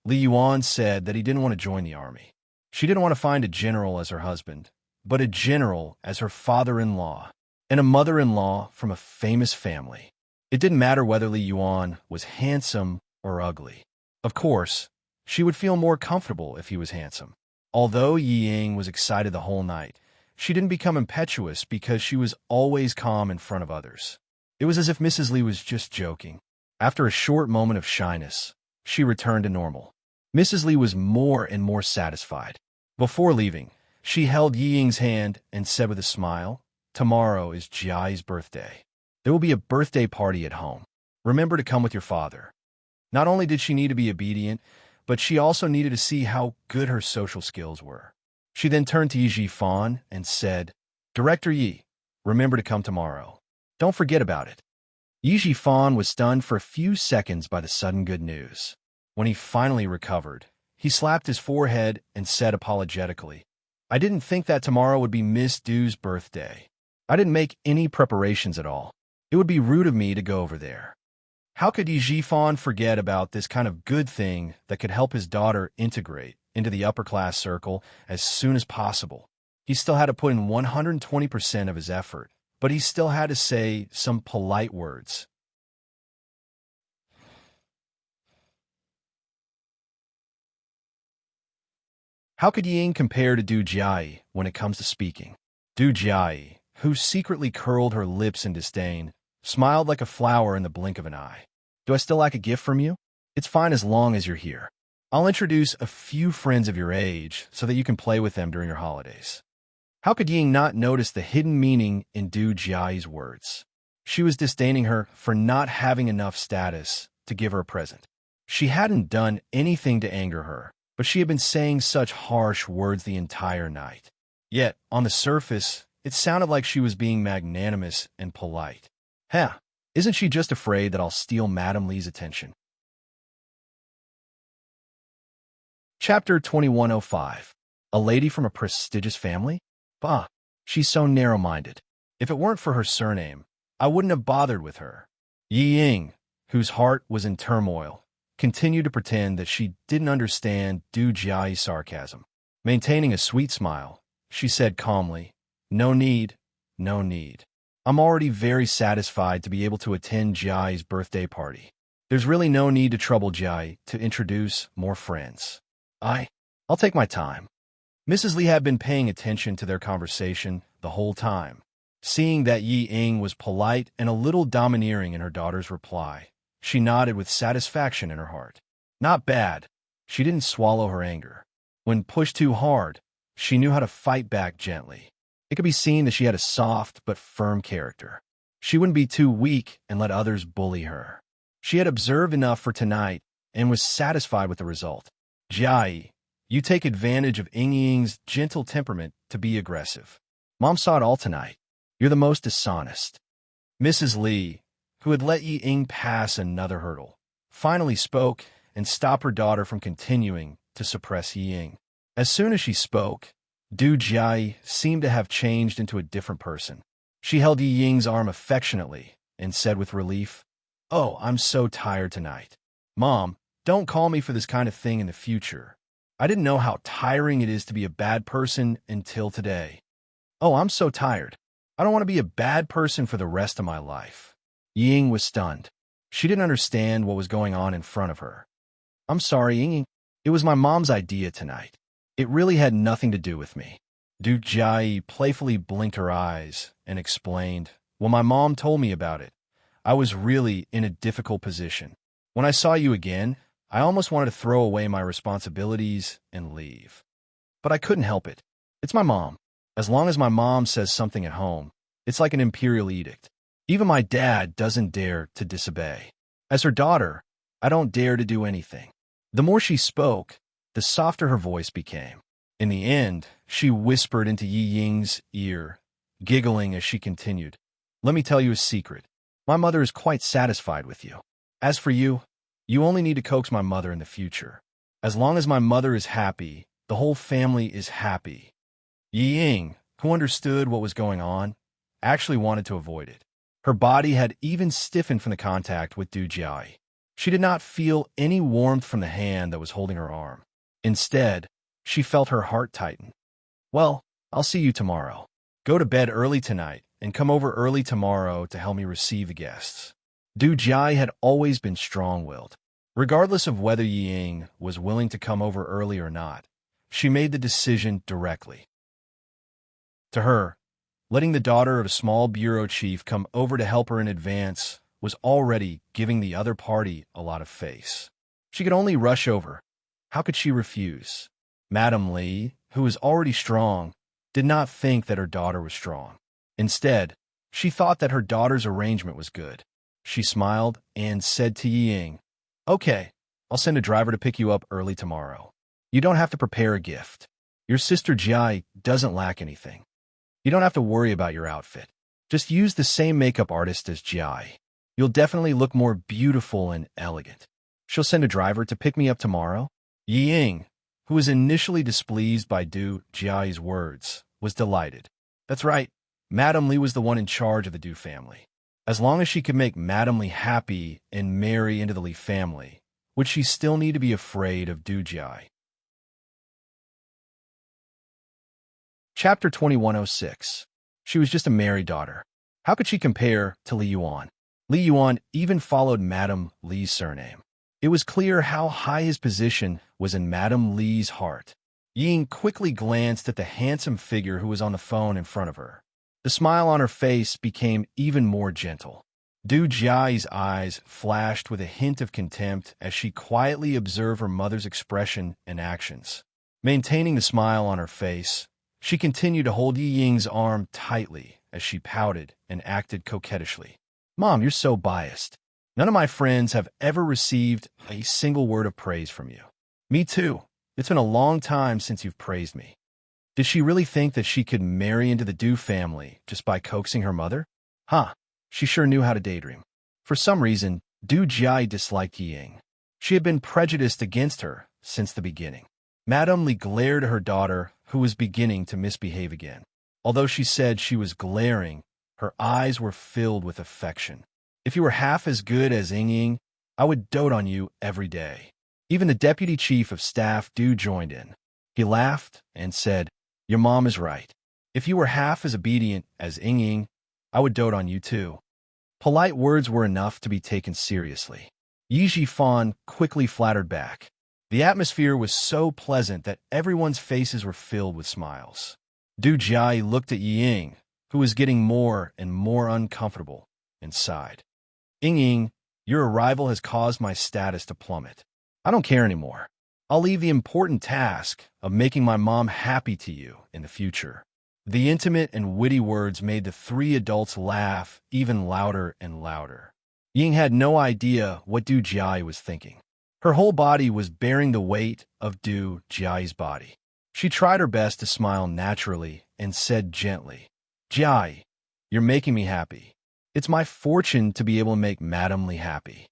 Li Yuan said that he didn't want to join the army. She didn't want to find a general as her husband, but a general as her father-in-law, and a mother-in-law from a famous family. It didn't matter whether Li Yuan was handsome or ugly. Of course, she would feel more comfortable if he was handsome. Although Yi Ying was excited the whole night, she didn't become impetuous because she was always calm in front of others. It was as if Mrs. Li was just joking. After a short moment of shyness, she returned to normal. Mrs. Li was more and more satisfied. Before leaving, she held Yi Ying's hand and said with a smile, "Tomorrow is Jiai's birthday. There will be a birthday party at home. Remember to come with your father." Not only did she need to be obedient, but she also needed to see how good her social skills were. She then turned to Yi Jifan and said, "Director Yi, remember to come tomorrow. Don't forget about it." Yi Jifan was stunned for a few seconds by the sudden good news. When he finally recovered, he slapped his forehead and said apologetically, "I didn't think that tomorrow would be Miss Du's birthday. I didn't make any preparations at all. It would be rude of me to go over there." How could Yi Jifan forget about this kind of good thing that could help his daughter integrate into the upper-class circle as soon as possible? He still had to put in 120% of his effort, but he still had to say some polite words. How could Ying compare to Du Jiai when it comes to speaking? Du Jiai, who secretly curled her lips in disdain, smiled like a flower in the blink of an eye. "Do I still lack a gift from you? It's fine as long as you're here. I'll introduce a few friends of your age so that you can play with them during your holidays." How could Ying not notice the hidden meaning in Du Jiai's words? She was disdaining her for not having enough status to give her a present. She hadn't done anything to anger her, but she had been saying such harsh words the entire night. Yet, on the surface, it sounded like she was being magnanimous and polite. Isn't she just afraid that I'll steal Madame Li's attention? Chapter 2105. A lady from a prestigious family? Bah, she's so narrow-minded. If it weren't for her surname, I wouldn't have bothered with her. Yi Ying, whose heart was in turmoil, continued to pretend that she didn't understand Du Jiai's sarcasm. Maintaining a sweet smile, she said calmly, No need. I'm already very satisfied to be able to attend Jiai's birthday party. There's really no need to trouble Jiai to introduce more friends. I'll take my time." Mrs. Li had been paying attention to their conversation the whole time. Seeing that Yi Ying was polite and a little domineering in her daughter's reply, she nodded with satisfaction in her heart. Not bad. She didn't swallow her anger. When pushed too hard, she knew how to fight back gently. It could be seen that she had a soft but firm character. She wouldn't be too weak and let others bully her. She had observed enough for tonight and was satisfied with the result. "Jiai, you take advantage of Ying's gentle temperament to be aggressive. Mom saw it all tonight. You're the most dishonest." Mrs. Li, who had let Yi Ying pass another hurdle, finally spoke and stopped her daughter from continuing to suppress Yi Ying. As soon as she spoke, Du Jiai seemed to have changed into a different person. She held Yi Ying's arm affectionately and said with relief, "Oh, I'm so tired tonight. Mom, don't call me for this kind of thing in the future. I didn't know how tiring it is to be a bad person until today. Oh, I'm so tired. I don't want to be a bad person for the rest of my life. Ying was stunned. She didn't understand what was going on in front of her. I'm sorry, Ying. It was my mom's idea tonight. It really had nothing to do with me. Du Jai playfully blinked her eyes and explained, Well, my mom told me about it. I was really in a difficult position. When I saw you again, I almost wanted to throw away my responsibilities and leave. But I couldn't help it. It's my mom. As long as my mom says something at home, it's like an imperial edict. Even my dad doesn't dare to disobey. As her daughter, I don't dare to do anything. The more she spoke, the softer her voice became. In the end, she whispered into Yi Ying's ear, giggling as she continued, Let me tell you a secret. My mother is quite satisfied with you. As for you, you only need to coax my mother in the future. As long as my mother is happy, the whole family is happy. Yi Ying, who understood what was going on, actually wanted to avoid it. Her body had even stiffened from the contact with Du Jai. She did not feel any warmth from the hand that was holding her arm. Instead, she felt her heart tighten. Well, I'll see you tomorrow. Go to bed early tonight and come over early tomorrow to help me receive the guests. Du Jai had always been strong-willed. Regardless of whether Yi Ying was willing to come over early or not, she made the decision directly. To her, letting the daughter of a small bureau chief come over to help her in advance was already giving the other party a lot of face. She could only rush over. How could she refuse? Madame Li, who was already strong, did not think that her daughter was strong. Instead, she thought that her daughter's arrangement was good. She smiled and said to Yi Ying, Okay, I'll send a driver to pick you up early tomorrow. You don't have to prepare a gift. Your sister Jai doesn't lack anything. You don't have to worry about your outfit. Just use the same makeup artist as Jai. You'll definitely look more beautiful and elegant. She'll send a driver to pick me up tomorrow. Yi Ying, who was initially displeased by Du Jai's words, was delighted. That's right, Madame Li was the one in charge of the Du family. As long as she could make Madame Li happy and marry into the Li family, would she still need to be afraid of Du Jai? Chapter 2106. She was just a married daughter. How could she compare to Li Yuan? Li Yuan even followed Madame Li's surname. It was clear how high his position was in Madame Li's heart. Ying quickly glanced at the handsome figure who was on the phone in front of her. The smile on her face became even more gentle. Du Jai's eyes flashed with a hint of contempt as she quietly observed her mother's expression and actions. Maintaining the smile on her face, she continued to hold Yi Ying's arm tightly as she pouted and acted coquettishly. Mom, you're so biased. None of my friends have ever received a single word of praise from you. Me too. It's been a long time since you've praised me. Did she really think that she could marry into the Du family just by coaxing her mother? Huh, she sure knew how to daydream. For some reason, Du Jai disliked Yi Ying. She had been prejudiced against her since the beginning. Madame Li glared at her daughter, who was beginning to misbehave again. Although she said she was glaring, her eyes were filled with affection. If you were half as good as Ying, I would dote on you every day. Even the deputy chief of staff Du joined in. He laughed and said, Your mom is right. If you were half as obedient as Ying, I would dote on you too. Polite words were enough to be taken seriously. Yi Jifan quickly flattered back. The atmosphere was so pleasant that everyone's faces were filled with smiles. Du Jai looked at Yi Ying, who was getting more and more uncomfortable, and sighed. Ying, your arrival has caused my status to plummet. I don't care anymore. I'll leave the important task of making my mom happy to you in the future. The intimate and witty words made the three adults laugh even louder and louder. Ying had no idea what Du Jai was thinking. Her whole body was bearing the weight of Du Jai's body. She tried her best to smile naturally and said gently, Jai, you're making me happy. It's my fortune to be able to make Madame Li happy.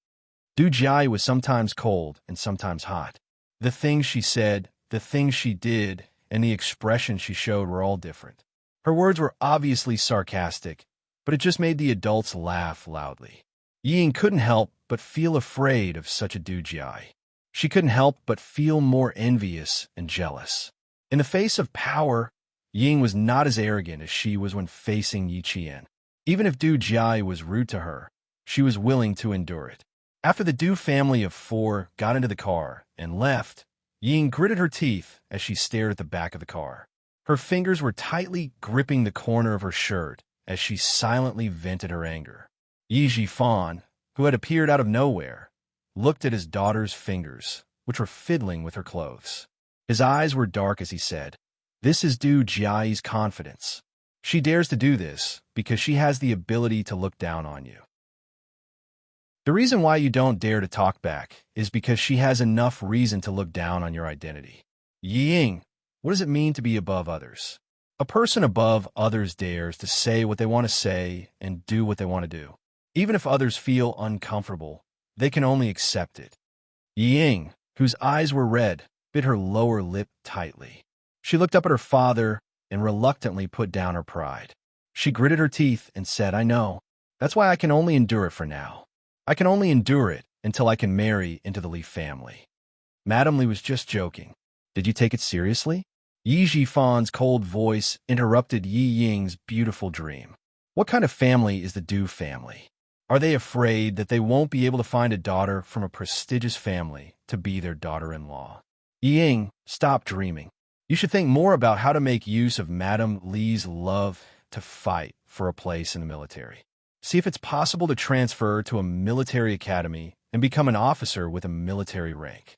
Du Jai was sometimes cold and sometimes hot. The things she said, the things she did, and the expression she showed were all different. Her words were obviously sarcastic, but it just made the adults laugh loudly. Ying couldn't help but feel afraid of such a Dujai. She couldn't help but feel more envious and jealous. In the face of power, Ying was not as arrogant as she was when facing Yi Qian. Even if Du Jia was rude to her, she was willing to endure it. After the Du family of 4 got into the car and left, Ying gritted her teeth as she stared at the back of the car. Her fingers were tightly gripping the corner of her shirt as she silently vented her anger. Yi Jifan, who had appeared out of nowhere, looked at his daughter's fingers, which were fiddling with her clothes. His eyes were dark as he said, "This is Du Jia's confidence. She dares to do this because she has the ability to look down on you. The reason why you don't dare to talk back is because she has enough reason to look down on your identity." Ying, what does it mean to be above others? A person above others dares to say what they want to say and do what they want to do. Even if others feel uncomfortable, they can only accept it. Ying, whose eyes were red, bit her lower lip tightly. She looked up at her father and reluctantly put down her pride. She gritted her teeth and said, "I know. That's why I can only endure it for now. I can only endure it until I can marry into the Li family." Madame Li was just joking. Did you take it seriously? Yi Jifan's cold voice interrupted Yi Ying's beautiful dream. What kind of family is the Du family? Are they afraid that they won't be able to find a daughter from a prestigious family to be their daughter-in-law? Ying, stop dreaming. You should think more about how to make use of Madame Li's love to fight for a place in the military. See if it's possible to transfer to a military academy and become an officer with a military rank.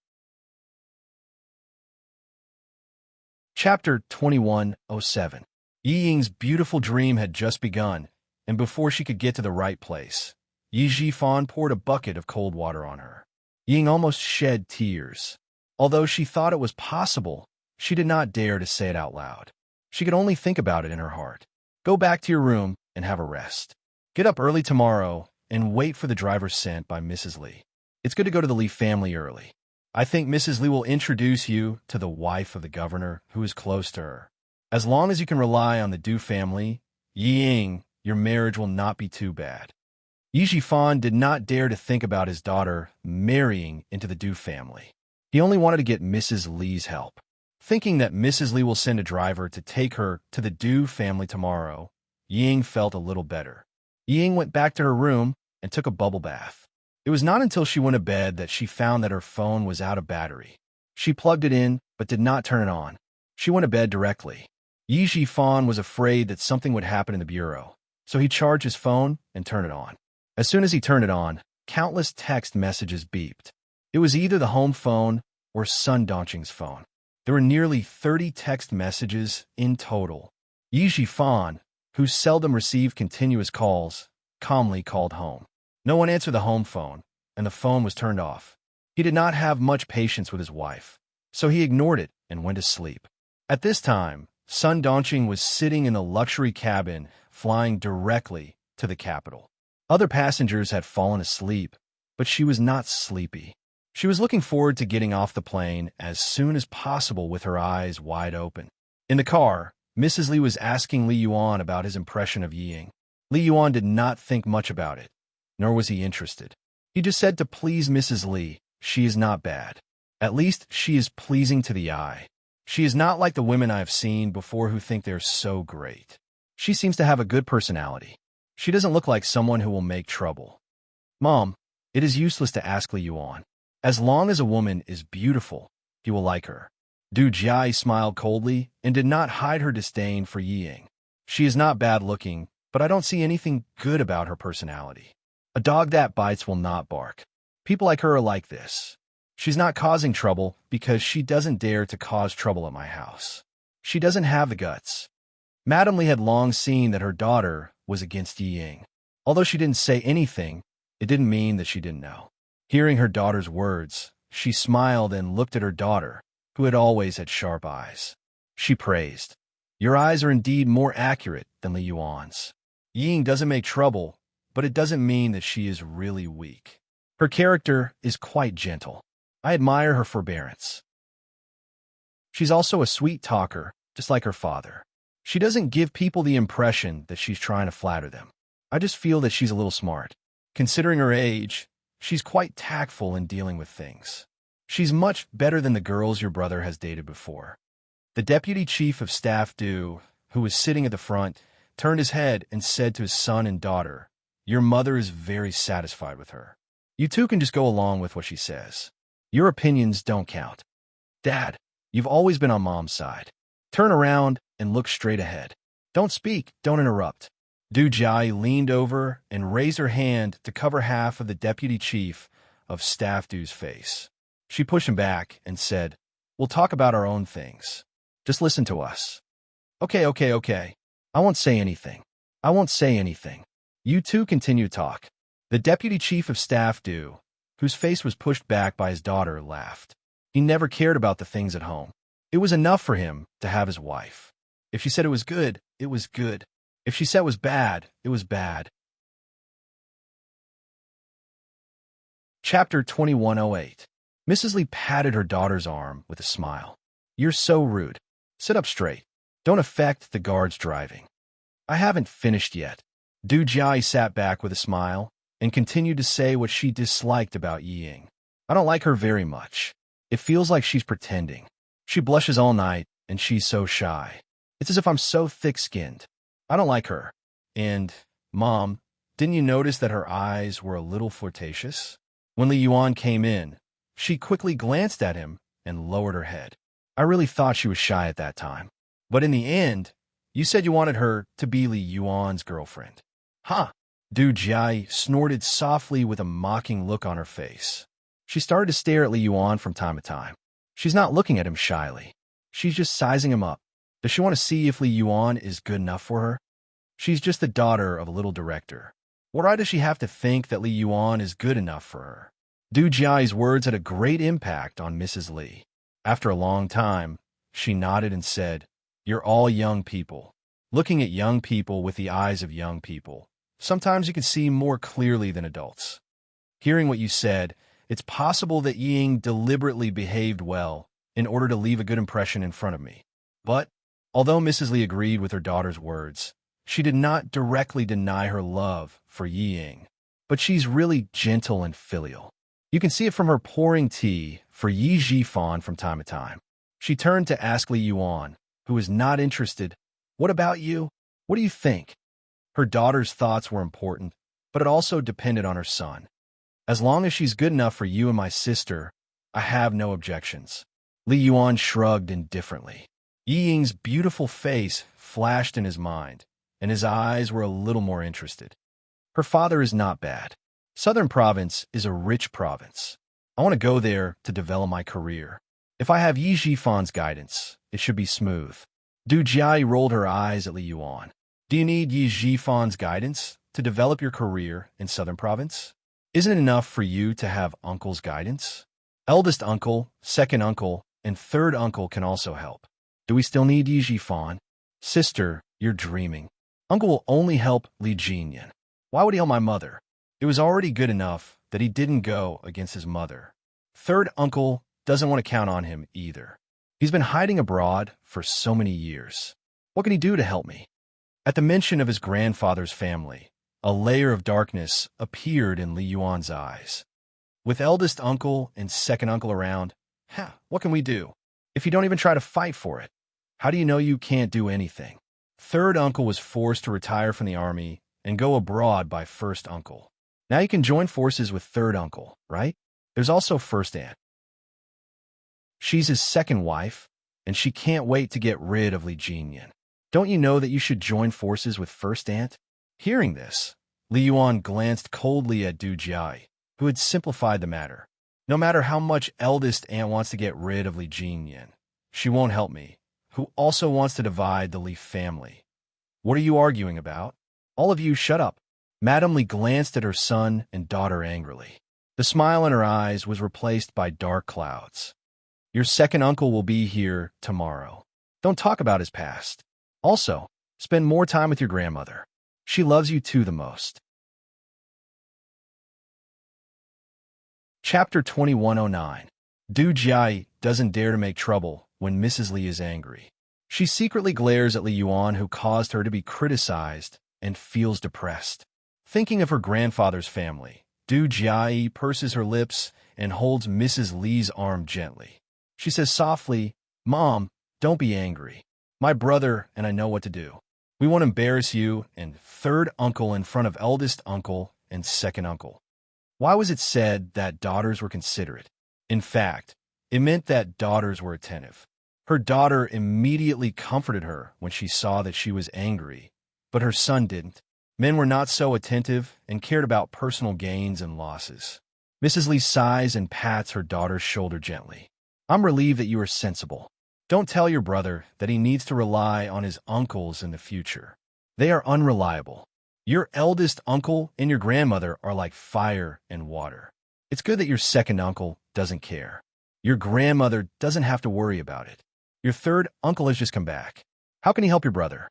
Chapter 2107. Yi Ying's beautiful dream had just begun, and before she could get to the right place, Yi Jifan poured a bucket of cold water on her. Ying almost shed tears. Although she thought it was possible, she did not dare to say it out loud. She could only think about it in her heart. Go back to your room and have a rest. Get up early tomorrow and wait for the driver sent by Mrs. Li. It's good to go to the Li family early. I think Mrs. Li will introduce you to the wife of the governor who is close to her. As long as you can rely on the Du family, Yi Ying, your marriage will not be too bad. Yi Jifan did not dare to think about his daughter marrying into the Du family. He only wanted to get Mrs. Li's help. Thinking that Mrs. Li will send a driver to take her to the Du family tomorrow, Ying felt a little better. Ying went back to her room and took a bubble bath. It was not until she went to bed that she found that her phone was out of battery. She plugged it in, but did not turn it on. She went to bed directly. Yi Jifan was afraid that something would happen in the bureau, so he charged his phone and turned it on. As soon as he turned it on, countless text messages beeped. It was either the home phone or Sun Dongqing's phone. There were nearly 30 text messages in total. Yi Jifan, who seldom received continuous calls, calmly called home. No one answered the home phone, and the phone was turned off. He did not have much patience with his wife, so he ignored it and went to sleep. At this time, Sun Dongqing was sitting in a luxury cabin flying directly to the capital. Other passengers had fallen asleep, but she was not sleepy. She was looking forward to getting off the plane as soon as possible with her eyes wide open. In the car, Mrs. Li was asking Li Yuan about his impression of Ying. Li Yuan did not think much about it, nor was he interested. He just said to please Mrs. Li, she is not bad. At least she is pleasing to the eye. She is not like the women I have seen before who think they're so great. She seems to have a good personality. She doesn't look like someone who will make trouble. Mom, it is useless to ask Li Yuan. As long as a woman is beautiful, he will like her. Du Jia smiled coldly and did not hide her disdain for Ying. She is not bad-looking, but I don't see anything good about her personality. A dog that bites will not bark. People like her are like this. She's not causing trouble because she doesn't dare to cause trouble at my house. She doesn't have the guts. Madame Li had long seen that her daughter was against Ying. Although she didn't say anything, it didn't mean that she didn't know. Hearing her daughter's words, she smiled and looked at her daughter, who had always had sharp eyes. She praised, "Your eyes are indeed more accurate than Li Yuan's. Ying doesn't make trouble, but it doesn't mean that she is really weak. Her character is quite gentle. I admire her forbearance. She's also a sweet talker, just like her father. She doesn't give people the impression that she's trying to flatter them. I just feel that she's a little smart. Considering her age, she's quite tactful in dealing with things. She's much better than the girls your brother has dated before. The deputy chief of staff, who was sitting at the front, turned his head and said to his son and daughter, "Your mother is very satisfied with her. You two can just go along with what she says. Your opinions don't count. Dad, you've always been on Mom's side. Turn around and look straight ahead. Don't speak, don't interrupt." Du Jai leaned over and raised her hand to cover half of the deputy chief of staff Du's face. She pushed him back and said, "We'll talk about our own things. Just listen to us." Okay. I won't say anything. I won't say anything. You two continue to talk." The deputy chief of staff, whose face was pushed back by his daughter, laughed. He never cared about the things at home. It was enough for him to have his wife. If she said it was good, it was good. If she said it was bad, it was bad. Chapter 2108. Mrs. Lee patted her daughter's arm with a smile. "You're so rude. Sit up straight. Don't affect the guards driving." "I haven't finished yet." Du Jai sat back with a smile and continued to say what she disliked about Ying. "I don't like her very much. It feels like she's pretending. She blushes all night, and she's so shy. It's as if I'm so thick-skinned. I don't like her. And, Mom, didn't you notice that her eyes were a little flirtatious?" When Li Yuan came in, she quickly glanced at him and lowered her head. "I really thought she was shy at that time. But in the end, you said you wanted her to be Li Yuan's girlfriend." "Huh?" Du Jai snorted softly with a mocking look on her face. She started to stare at Li Yuan from time to time. She's not looking at him shyly. She's just sizing him up. Does she want to see if Li Yuan is good enough for her? She's just the daughter of a little director. What right does she have to think that Li Yuan is good enough for her? Du Jai's words had a great impact on Mrs. Li. After a long time, she nodded and said, "You're all young people. Looking at young people with the eyes of young people, sometimes you can see more clearly than adults. Hearing what you said, it's possible that Ying deliberately behaved well in order to leave a good impression in front of me. But, although Mrs. Li agreed with her daughter's words, she did not directly deny her love for Ying. But she's really gentle and filial. You can see it from her pouring tea for Yi Jifan from time to time." She turned to ask Li Yuan, who was not interested, "What about you? What do you think?" Her daughter's thoughts were important, but it also depended on her son. "As long as she's good enough for you and my sister, I have no objections." Li Yuan shrugged indifferently. Yi Ying's beautiful face flashed in his mind, and his eyes were a little more interested. "Her father is not bad. Southern Province is a rich province. I want to go there to develop my career. If I have Yi Jifan's guidance, it should be smooth." Du Jia rolled her eyes at Li Yuan. "Do you need Yi Jifan's guidance to develop your career in Southern Province? Isn't it enough for you to have uncle's guidance? Eldest uncle, second uncle, and third uncle can also help. Do we still need Yi Jifan?" "Sister, you're dreaming. Uncle will only help Li Jinyan. Why would he help my mother? It was already good enough that he didn't go against his mother. Third uncle doesn't want to count on him either. He's been hiding abroad for so many years. What can he do to help me?" At the mention of his grandfather's family, a layer of darkness appeared in Li Yuan's eyes. "With eldest uncle and second uncle around, what can we do? If you don't even try to fight for it, how do you know you can't do anything? Third uncle was forced to retire from the army and go abroad by first uncle. Now you can join forces with third uncle, right? There's also first aunt. She's his second wife, and she can't wait to get rid of Li Jinyan. Don't you know that you should join forces with first aunt?" Hearing this, Li Yuan glanced coldly at Du Jia, who had simplified the matter. "No matter how much eldest aunt wants to get rid of Li Jinyan, she won't help me, who also wants to divide the Li family. What are you arguing about? All of you shut up." Madame Li glanced at her son and daughter angrily. The smile in her eyes was replaced by dark clouds. "Your second uncle will be here tomorrow. Don't talk about his past. Also, spend more time with your grandmother. She loves you too the most." Chapter 2109. Du Jia doesn't dare to make trouble when Mrs. Li is angry. She secretly glares at Li Yuan, who caused her to be criticized, and feels depressed. Thinking of her grandfather's family, Du Jiayi purses her lips and holds Mrs. Li's arm gently. She says softly, "Mom, don't be angry. My brother and I know what to do. We won't embarrass you and third uncle in front of eldest uncle and second uncle." Why was it said that daughters were considerate? In fact, it meant that daughters were attentive. Her daughter immediately comforted her when she saw that she was angry, but her son didn't. Men were not so attentive and cared about personal gains and losses. Mrs. Li sighs and pats her daughter's shoulder gently. "I'm relieved that you are sensible. Don't tell your brother that he needs to rely on his uncles in the future. They are unreliable. Your eldest uncle and your grandmother are like fire and water. It's good that your second uncle doesn't care. Your grandmother doesn't have to worry about it. Your third uncle has just come back. How can he help your brother?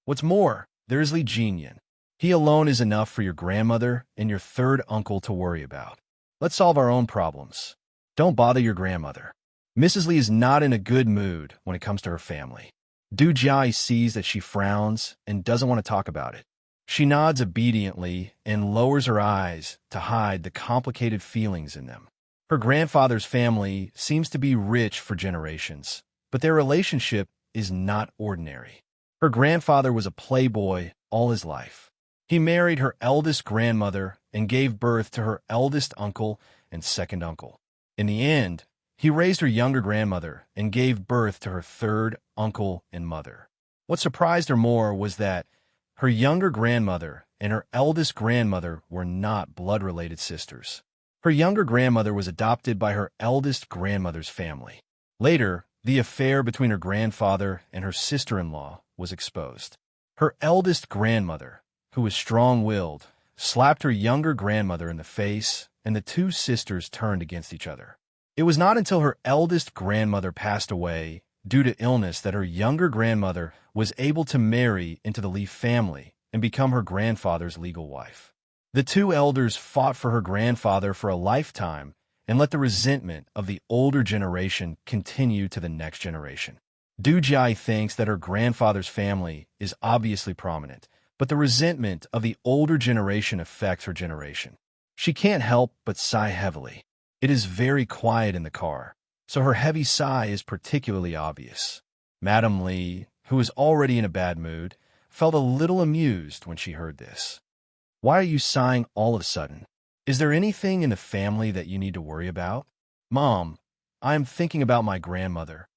What's more, there is Li Jinyan. He alone is enough for your grandmother and your third uncle to worry about. Let's solve our own problems. Don't bother your grandmother." Mrs. Li is not in a good mood when it comes to her family. Du Jiayi sees that she frowns and doesn't want to talk about it. She nods obediently and lowers her eyes to hide the complicated feelings in them. Her grandfather's family seems to be rich for generations, but their relationship is not ordinary. Her grandfather was a playboy all his life. He married her eldest grandmother and gave birth to her eldest uncle and second uncle. In the end, he raised her younger grandmother and gave birth to her third uncle and mother. What surprised her more was that her younger grandmother and her eldest grandmother were not blood-related sisters. Her younger grandmother was adopted by her eldest grandmother's family. Later, the affair between her grandfather and her sister-in-law was exposed. Her eldest grandmother, who was strong-willed, slapped her younger grandmother in the face, and the two sisters turned against each other. It was not until her eldest grandmother passed away due to illness that her younger grandmother was able to marry into the Li family and become her grandfather's legal wife. The two elders fought for her grandfather for a lifetime and let the resentment of the older generation continue to the next generation. Du Jiayi thinks that her grandfather's family is obviously prominent, but the resentment of the older generation affects her generation. She can't help but sigh heavily. It is very quiet in the car, so her heavy sigh is particularly obvious. Madame Li, who was already in a bad mood, felt a little amused when she heard this. "Why are you sighing all of a sudden? Is there anything in the family that you need to worry about?" "Mom, I am thinking about my grandmother."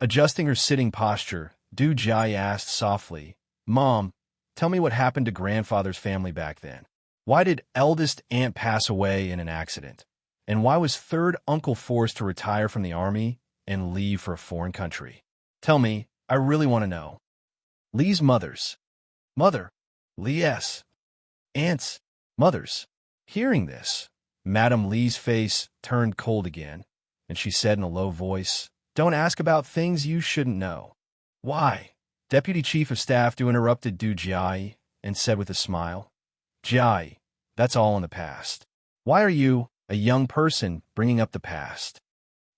Adjusting her sitting posture, Du Jiayi asked softly, "Mom, tell me what happened to grandfather's family back then. Why did eldest aunt pass away in an accident? And why was third uncle forced to retire from the army and leave for a foreign country? Tell me, I really want to know." Li's mothers. Mother. Li's. Aunts. Mothers. Hearing this, Madame Li's face turned cold again, and she said in a low voice, "Don't ask about things you shouldn't know." "Why?" Deputy Chief of Staff Du interrupted Du Jiayi and said with a smile, "Jiayi, that's all in the past. Why are you, a young person, bringing up the past?"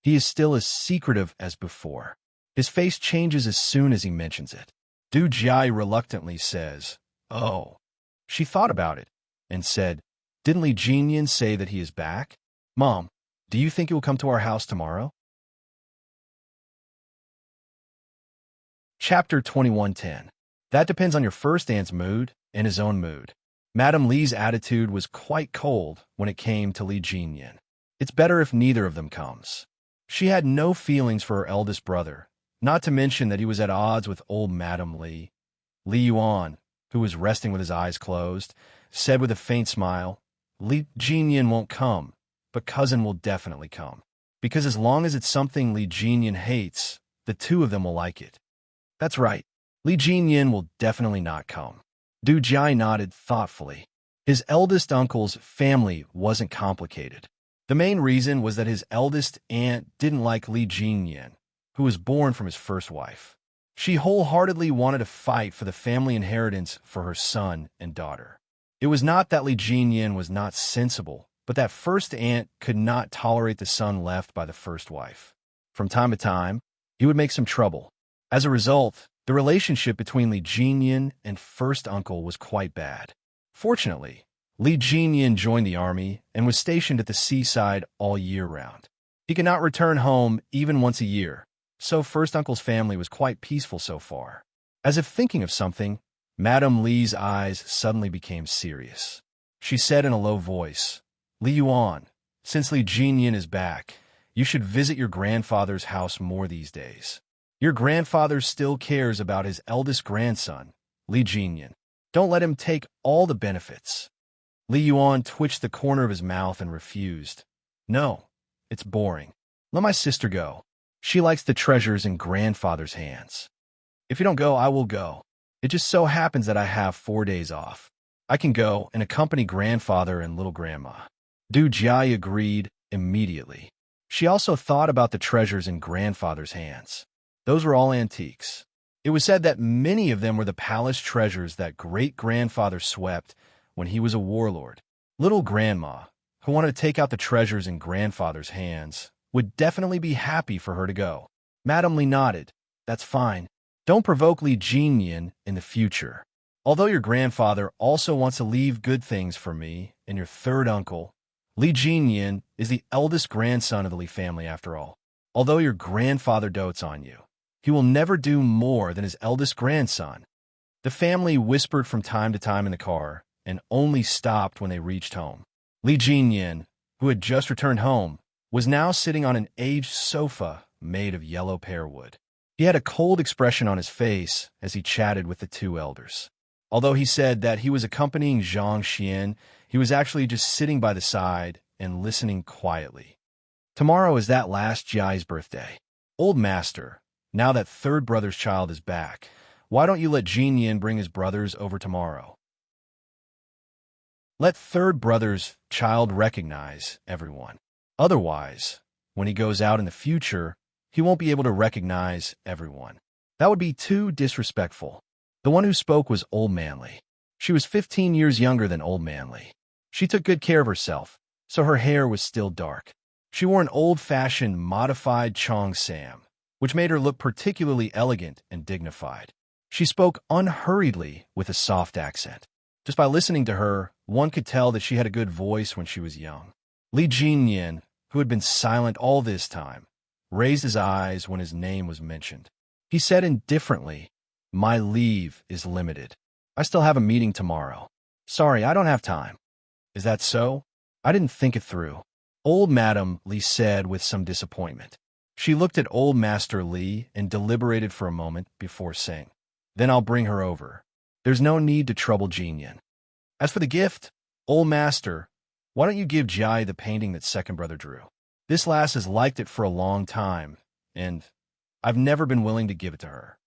He is still as secretive as before. His face changes as soon as he mentions it. Du Jiayi reluctantly says, "Oh." She thought about it and said, "Didn't Li Jinyan say that he is back? Mom, do you think he will come to our house tomorrow?" Chapter 21:10. That depends on your first aunt's mood and his own mood. Madame Li's attitude was quite cold when it came to Li Jinyan. It's better if neither of them comes. She had no feelings for her eldest brother, not to mention that he was at odds with old Madame Li. Li Yuan, who was resting with his eyes closed, said with a faint smile, "Li Jinyan won't come, but cousin will definitely come. Because as long as it's something Li Jinyan hates, the two of them will like it." "That's right. Li Jinyan will definitely not come." Du Jiayi nodded thoughtfully. His eldest uncle's family wasn't complicated. The main reason was that his eldest aunt didn't like Li Jinyan, who was born from his first wife. She wholeheartedly wanted to fight for the family inheritance for her son and daughter. It was not that Li Jinyan was not sensible, but that first aunt could not tolerate the son left by the first wife. From time to time, he would make some trouble. As a result, the relationship between Li Jinyan and first uncle was quite bad. Fortunately, Li Jinyin joined the army and was stationed at the seaside all year round. He could not return home even once a year, so First Uncle's family was quite peaceful so far. As if thinking of something, Madame Li's eyes suddenly became serious. She said in a low voice, "Li Yuan, since Li Jinyin is back, you should visit your grandfather's house more these days. Your grandfather still cares about his eldest grandson, Li Jinyin. Don't let him take all the benefits." Li Yuan twitched the corner of his mouth and refused. "No, it's boring. Let my sister go. She likes the treasures in grandfather's hands. If you don't go, I will go. It just so happens that I have 4 days off. I can go and accompany grandfather and little grandma." Du Jiai agreed immediately. She also thought about the treasures in grandfather's hands. Those were all antiques. It was said that many of them were the palace treasures that great-grandfather swept when he was a warlord. Little grandma, who wanted to take out the treasures in grandfather's hands, would definitely be happy for her to go. Madame Li nodded. "That's fine. Don't provoke Li Jinyin in the future. Although your grandfather also wants to leave good things for me and your third uncle, Li Jinyin is the eldest grandson of the Li family after all. Although your grandfather dotes on you, he will never do more than his eldest grandson." The family whispered from time to time in the car and only stopped when they reached home. Li Jinyin, who had just returned home, was now sitting on an aged sofa made of yellow pear wood. He had a cold expression on his face as he chatted with the two elders. Although he said that he was accompanying Zhang Xian, he was actually just sitting by the side and listening quietly. "Tomorrow is that last Jiai's birthday. Old master, now that third brother's child is back, why don't you let Jinyin bring his brothers over tomorrow? Let third brother's child recognize everyone. Otherwise, when he goes out in the future, he won't be able to recognize everyone. That would be too disrespectful." The one who spoke was Old Manly. She was 15 years younger than Old Manly. She took good care of herself, so her hair was still dark. She wore an old-fashioned modified cheongsam, which made her look particularly elegant and dignified. She spoke unhurriedly with a soft accent. Just by listening to her, one could tell that she had a good voice when she was young. Li Jinyin, who had been silent all this time, raised his eyes when his name was mentioned. He said indifferently, "My leave is limited. I still have a meeting tomorrow. Sorry, I don't have time." "Is that so? I didn't think it through," Old Madam Li said with some disappointment. She looked at Old Master Li and deliberated for a moment before saying, "Then I'll bring her over. There's no need to trouble Jinyin. As for the gift, Old Master, why don't you give Jiai the painting that second brother drew? This lass has liked it for a long time, and I've never been willing to give it to her."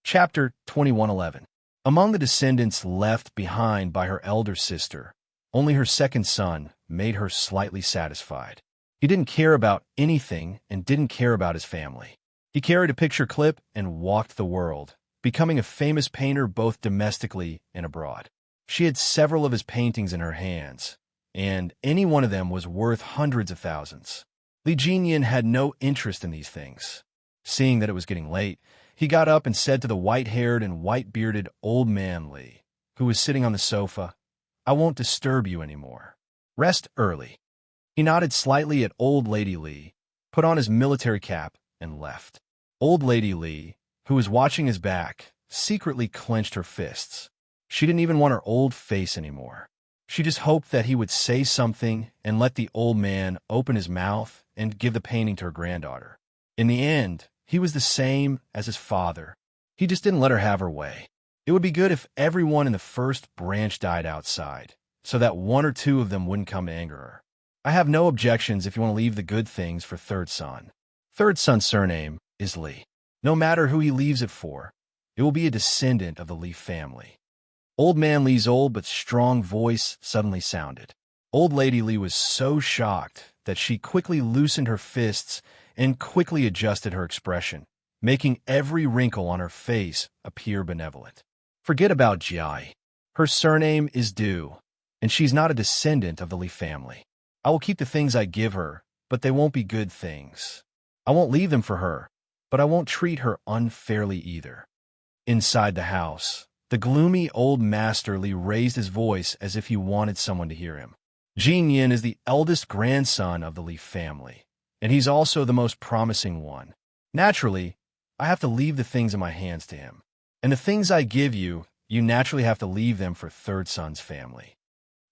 Chapter 2111. Among the descendants left behind by her elder sister, only her second son made her slightly satisfied. He didn't care about anything and didn't care about his family. He carried a picture clip and walked the world, becoming a famous painter both domestically and abroad. She had several of his paintings in her hands, and any one of them was worth hundreds of thousands. Li Jinyin had no interest in these things. Seeing that it was getting late, he got up and said to the white-haired and white-bearded Old Man Li, who was sitting on the sofa, "I won't disturb you anymore. Rest early." He nodded slightly at Old Lady Li, put on his military cap, and left. Old Lady Li, who was watching his back, secretly clenched her fists. She didn't even want her old face anymore. She just hoped that he would say something and let the old man open his mouth and give the painting to her granddaughter. In the end, he was the same as his father. He just didn't let her have her way. It would be good if everyone in the first branch died outside, so that one or two of them wouldn't come to anger her. I have no objections if you want to leave the good things for third son. Third son's surname is Li. No matter who he leaves it for, it will be a descendant of the Li family. Old Man Li's old but strong voice suddenly sounded. Old Lady Li was so shocked that she quickly loosened her fists and quickly adjusted her expression, making every wrinkle on her face appear benevolent. Forget about Jiai. Her surname is Du, and she's not a descendant of the Li family. I will keep the things I give her, but they won't be good things. I won't leave them for her, but I won't treat her unfairly either. Inside the house, the gloomy old master Li raised his voice as if he wanted someone to hear him. Jin Yin is the eldest grandson of the Li family, and he's also the most promising one. Naturally, I have to leave the things in my hands to him. And the things I give you, you naturally have to leave them for third son's family.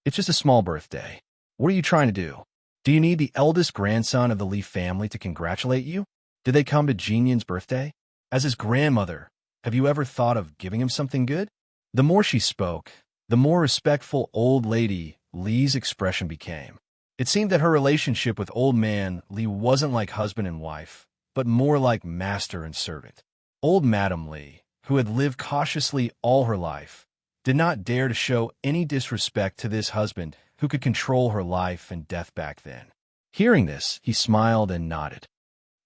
It's just a small birthday. What are you trying to do? Do you need the eldest grandson of the Li family to congratulate you? Did they come to Jin Yin's birthday? As his grandmother, have you ever thought of giving him something good? The more she spoke, the more respectful old lady Li's expression became. It seemed that her relationship with old man Li wasn't like husband and wife, but more like master and servant. Old Madam Li, who had lived cautiously all her life, did not dare to show any disrespect to this husband who could control her life and death back then. Hearing this, he smiled and nodded.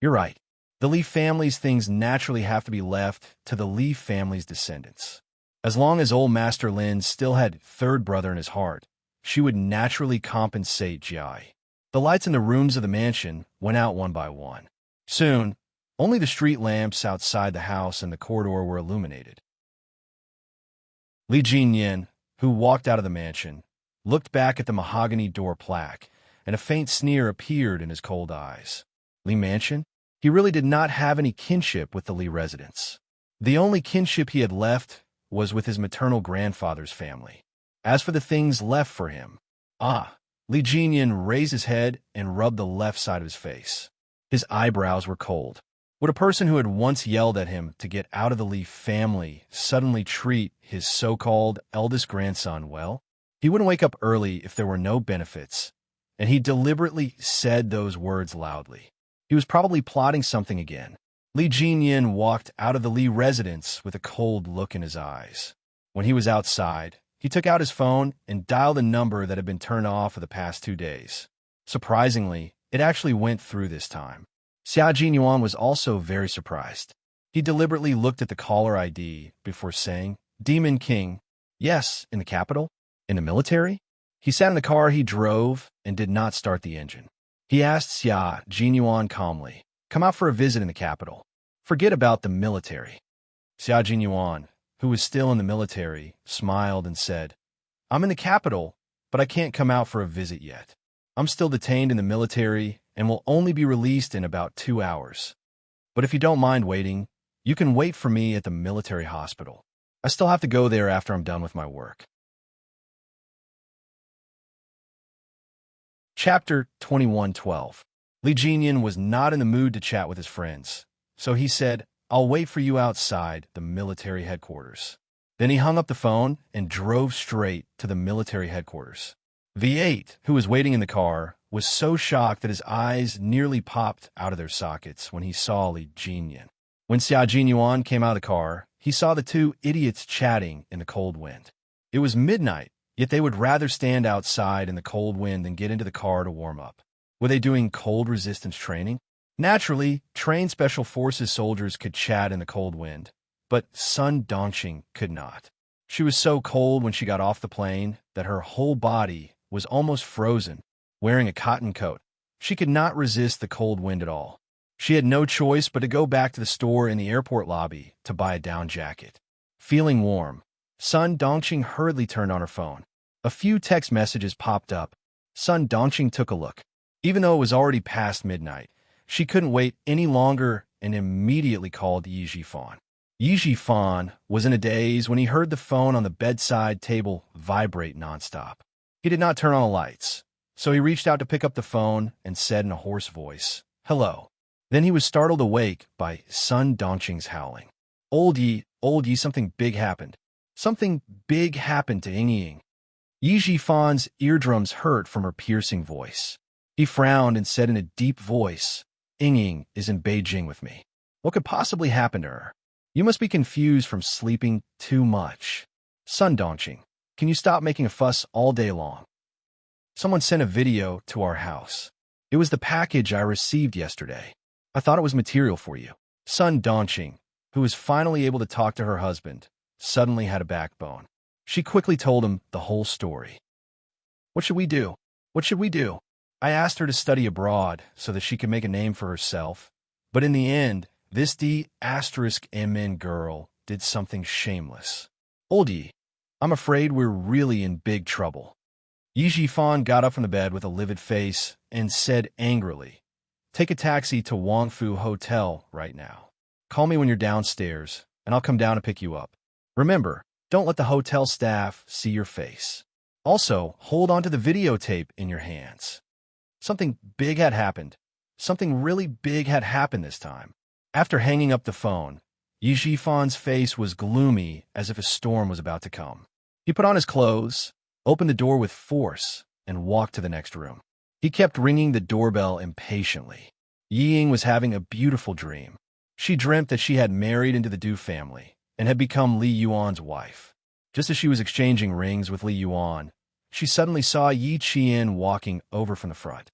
You're right. The Li family's things naturally have to be left to the Li family's descendants. As long as old Master Lin still had third brother in his heart, she would naturally compensate Jiai. The lights in the rooms of the mansion went out one by one. Soon, only the street lamps outside the house and the corridor were illuminated. Li Jinyin, who walked out of the mansion, looked back at the mahogany door plaque, and a faint sneer appeared in his cold eyes. Li Mansion? He really did not have any kinship with the Li residents. The only kinship he had left was with his maternal grandfather's family. As for the things left for him, Li Jinyin raised his head and rubbed the left side of his face. His eyebrows were cold. Would a person who had once yelled at him to get out of the Li family suddenly treat his so-called eldest grandson well? He wouldn't wake up early if there were no benefits, and he deliberately said those words loudly. He was probably plotting something again. Li Jinyin walked out of the Li residence with a cold look in his eyes. When he was outside, he took out his phone and dialed a number that had been turned off for the past 2 days. Surprisingly, it actually went through this time. Xia Jinyuan was also very surprised. He deliberately looked at the caller ID before saying, Demon King. Yes, in the capital? In the military? He sat in the car he drove and did not start the engine. He asked Xia Jinyuan calmly, come out for a visit in the capital. Forget about the military. Xia Jinyuan, who was still in the military, smiled and said, I'm in the capital, but I can't come out for a visit yet. I'm still detained in the military and will only be released in about 2 hours. But if you don't mind waiting, you can wait for me at the military hospital. I still have to go there after I'm done with my work. Chapter 21:12. Li Jinyin was not in the mood to chat with his friends, so he said, I'll wait for you outside the military headquarters. Then he hung up the phone and drove straight to the military headquarters. V8, who was waiting in the car, was so shocked that his eyes nearly popped out of their sockets when he saw Li Jinyin. When Xia Jinyuan came out of the car, he saw the two idiots chatting in the cold wind. It was midnight, yet they would rather stand outside in the cold wind than get into the car to warm up. Were they doing cold resistance training? Naturally, trained Special Forces soldiers could chat in the cold wind, but Sun Dongqing could not. She was so cold when she got off the plane that her whole body was almost frozen, wearing a cotton coat. She could not resist the cold wind at all. She had no choice but to go back to the store in the airport lobby to buy a down jacket. Feeling warm, Sun Dongqing hurriedly turned on her phone. A few text messages popped up. Sun Dongqing took a look. Even though it was already past midnight, she couldn't wait any longer and immediately called Yi Jifan. Yi Jifan was in a daze when he heard the phone on the bedside table vibrate nonstop. He did not turn on the lights, so he reached out to pick up the phone and said in a hoarse voice, Hello. Then he was startled awake by Sun Dongqing's howling. Old Yi, something big happened. Something big happened to Ying. Yi Jifan's eardrums hurt from her piercing voice. He frowned and said in a deep voice, Ying is in Beijing with me. What could possibly happen to her? You must be confused from sleeping too much. Sun Dongqing, can you stop making a fuss all day long? Someone sent a video to our house. It was the package I received yesterday. I thought it was material for you. Sun Dongqing, who was finally able to talk to her husband, suddenly had a backbone. She quickly told him the whole story. What should we do? What should we do? I asked her to study abroad so that she could make a name for herself. But in the end, this D***MN girl did something shameless. Old Yi, I'm afraid we're really in big trouble. Yi Jifan got up from the bed with a livid face and said angrily, "Take a taxi to Wangfu Hotel right now. Call me when you're downstairs, and I'll come down to pick you up. Remember, don't let the hotel staff see your face. Also, hold on to the videotape in your hands." Something big had happened. Something really big had happened this time. After hanging up the phone, Yi Jifan's face was gloomy as if a storm was about to come. He put on his clothes, opened the door with force, and walked to the next room. He kept ringing the doorbell impatiently. Yi Ying was having a beautiful dream. She dreamt that she had married into the Du family and had become Li Yuan's wife. Just as she was exchanging rings with Li Yuan, she suddenly saw Yi Qian walking over from the front.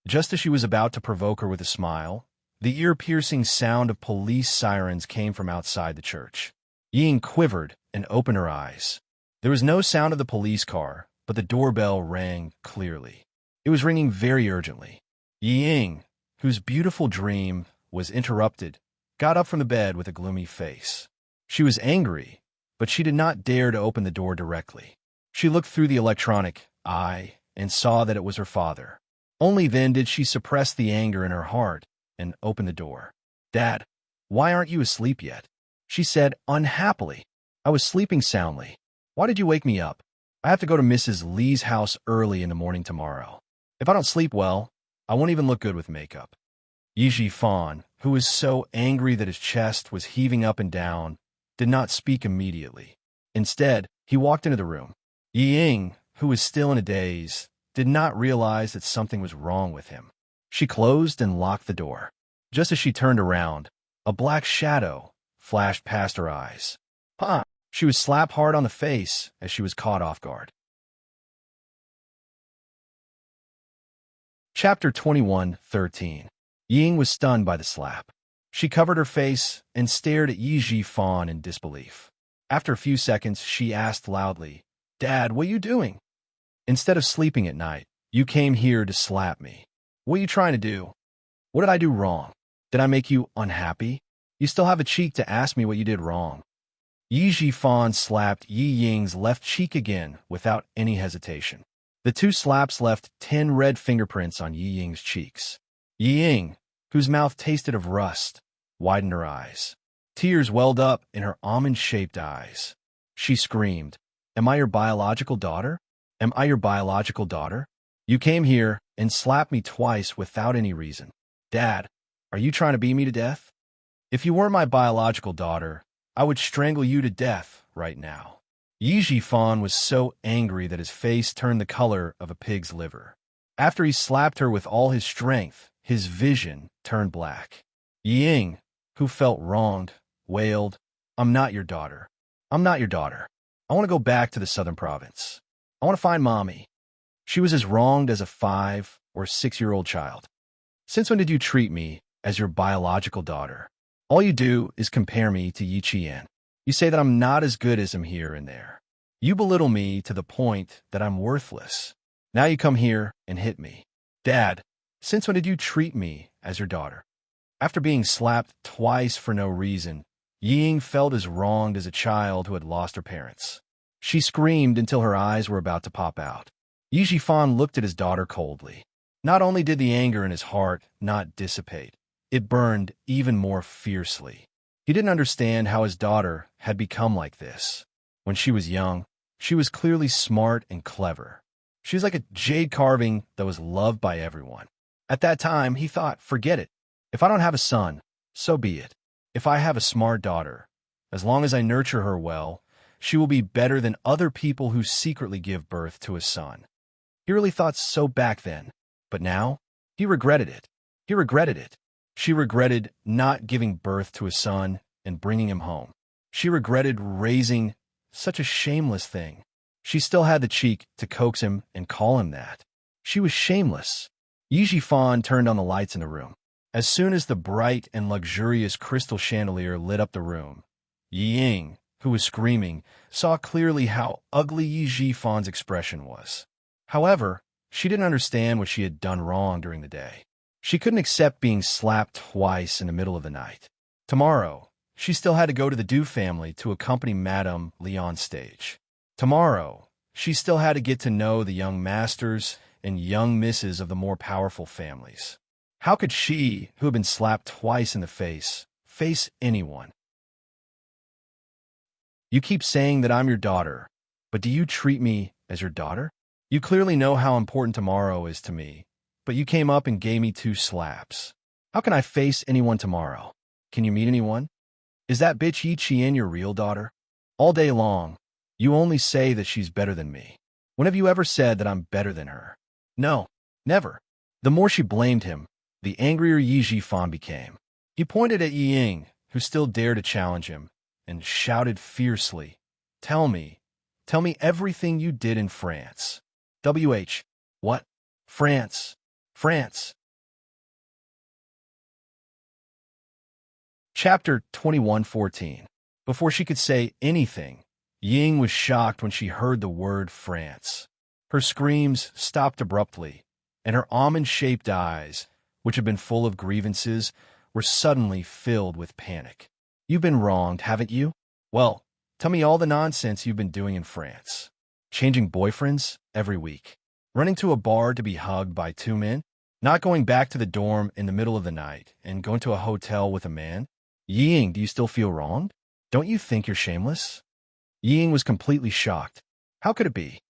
Just as she was about to provoke her with a smile, the ear-piercing sound of police sirens came from outside the church. Yi Ying quivered and opened her eyes. There was no sound of the police car, but the doorbell rang clearly. It was ringing very urgently. Yi Ying, whose beautiful dream was interrupted, got up from the bed with a gloomy face. She was angry, but she did not dare to open the door directly. She looked through the electronic eye and saw that it was her father. Only then did she suppress the anger in her heart and open the door. "Dad, why aren't you asleep yet?" she said unhappily. "I was sleeping soundly. Why did you wake me up? I have to go to Mrs. Lee's house early in the morning tomorrow. If I don't sleep well, I won't even look good with makeup." Yi Jifan, who was so angry that his chest was heaving up and down, did not speak immediately. Instead, he walked into the room. Yi Ying, who was still in a daze, did not realize that something was wrong with him. She closed and locked the door. Just as she turned around, a black shadow flashed past her eyes. "Huh!" She was slapped hard on the face as she was caught off guard. Chapter 21:13. Ying was stunned by the slap. She covered her face and stared at Yi Jifan in disbelief. After a few seconds, she asked loudly, "Dad, what are you doing? Instead of sleeping at night, you came here to slap me. What are you trying to do? What did I do wrong? Did I make you unhappy? You still have a cheek to ask me what you did wrong." Yi Jifan slapped Yi Ying's left cheek again without any hesitation. The two slaps left 10 red fingerprints on Yi Ying's cheeks. Yi Ying, whose mouth tasted of rust, widened her eyes. Tears welled up in her almond-shaped eyes. She screamed, "Am I your biological daughter? Am I your biological daughter? You came here and slapped me twice without any reason. Dad, are you trying to beat me to death? If you weren't my biological daughter, I would strangle you to death right now." Yi Jifan was so angry that his face turned the color of a pig's liver. After he slapped her with all his strength, his vision turned black. Yi Ying, who felt wronged, wailed, "I'm not your daughter. I'm not your daughter. I want to go back to the southern province. I want to find Mommy." She was as wronged as a 5- or 6-year-old child. "Since when did you treat me as your biological daughter? All you do is compare me to Yi Qian. You say that I'm not as good as him here and there. You belittle me to the point that I'm worthless. Now you come here and hit me. Dad, since when did you treat me as your daughter?" After being slapped twice for no reason, Yi Ying felt as wronged as a child who had lost her parents. She screamed until her eyes were about to pop out. Yi Jifan looked at his daughter coldly. Not only did the anger in his heart not dissipate, it burned even more fiercely. He didn't understand how his daughter had become like this. When she was young, she was clearly smart and clever. She was like a jade carving that was loved by everyone. At that time, he thought, forget it. If I don't have a son, so be it. If I have a smart daughter, as long as I nurture her well, she will be better than other people who secretly give birth to a son. He really thought so back then, but now he regretted it. He regretted it. She regretted not giving birth to a son and bringing him home. She regretted raising such a shameless thing. She still had the cheek to coax him and call him that. She was shameless. Yi Jifan turned on the lights in the room. As soon as the bright and luxurious crystal chandelier lit up the room, Yi Ying, who was screaming, saw clearly how ugly Yi Jifan's expression was. However, she didn't understand what she had done wrong during the day. She couldn't accept being slapped twice in the middle of the night. Tomorrow, she still had to go to the Du family to accompany Madame Leon's stage. Tomorrow, she still had to get to know the young masters and young misses of the more powerful families. How could she, who had been slapped twice in the face anyone? You keep saying that I'm your daughter, but do you treat me as your daughter? You clearly know how important tomorrow is to me, but you came up and gave me 2 slaps. How can I face anyone tomorrow? Can you meet anyone? Is that bitch Yi Qian your real daughter? All day long, you only say that she's better than me. When have you ever said that I'm better than her? No, never. The more she blamed him, the angrier Yi Jifan became. He pointed at Yi Ying, who still dared to challenge him, and shouted fiercely, tell me everything you did in France. What? France. Chapter 21:14. Before she could say anything, Ying was shocked when she heard the word France. Her screams stopped abruptly, and her almond-shaped eyes, which had been full of grievances, were suddenly filled with panic. You've been wronged, haven't you? Well, tell me all the nonsense you've been doing in France. Changing boyfriends every week. Running to a bar to be hugged by 2 men. Not going back to the dorm in the middle of the night and going to a hotel with a man. Ying, do you still feel wronged? Don't you think you're shameless? Ying was completely shocked. How could it be?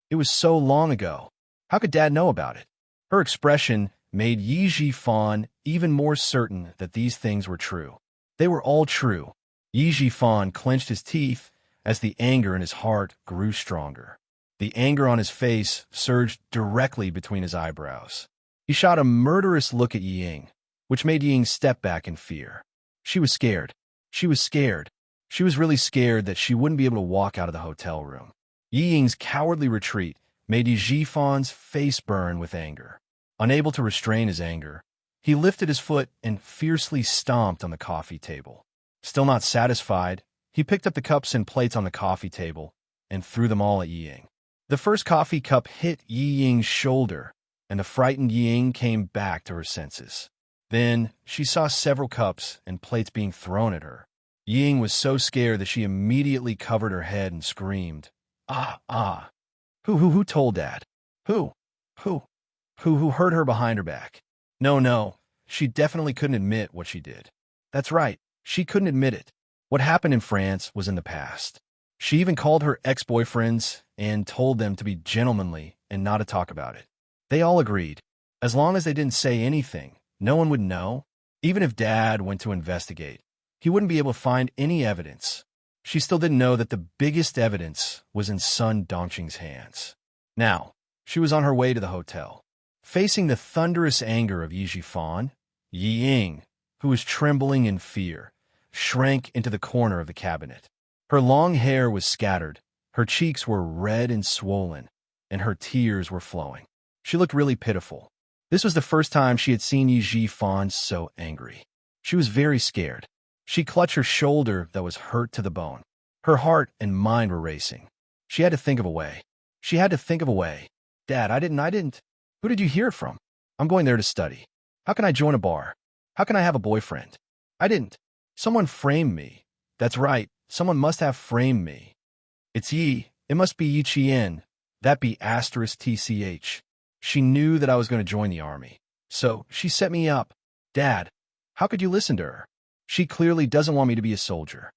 It was so long ago. How could Dad know about it? Her expression made Yi Jifan even more certain that these things were true. They were all true. Yi Jifan clenched his teeth as the anger in his heart grew stronger. The anger on his face surged directly between his eyebrows. He shot a murderous look at Ying, which made Ying step back in fear. She was scared. She was really scared that she wouldn't be able to walk out of the hotel room. Yi Ying's cowardly retreat made Yi Jifan's face burn with anger. Unable to restrain his anger, he lifted his foot and fiercely stomped on the coffee table. Still not satisfied, he picked up the cups and plates on the coffee table and threw them all at Yi Ying. The first coffee cup hit Yi Ying's shoulder, and the frightened Yi Ying came back to her senses. Then she saw several cups and plates being thrown at her. Yi Ying was so scared that she immediately covered her head and screamed, Ah. Who told Dad? Who hurt her behind her back? No, she definitely couldn't admit what she did. That's right, she couldn't admit it. What happened in France was in the past. She even called her ex-boyfriends and told them to be gentlemanly and not to talk about it. They all agreed. As long as they didn't say anything, no one would know. Even if Dad went to investigate, he wouldn't be able to find any evidence. She still didn't know that the biggest evidence was in Sun Dongqing's hands. Now, she was on her way to the hotel. Facing the thunderous anger of Yi Jifan, Yi Ying, who was trembling in fear, shrank into the corner of the cabinet. Her long hair was scattered, her cheeks were red and swollen, and her tears were flowing. She looked really pitiful. This was the first time she had seen Yi Jifan so angry. She was very scared. She clutched her shoulder that was hurt to the bone. Her heart and mind were racing. She had to think of a way. Dad, I didn't. Who did you hear it from? I'm going there to study. How can I join a bar? How can I have a boyfriend? I didn't. Someone framed me. That's right, someone must have framed me. It's Yi. It must be Yi Qian. That be *TCH. She knew that I was going to join the army. So, she set me up. Dad, how could you listen to her? She clearly doesn't want me to be a soldier.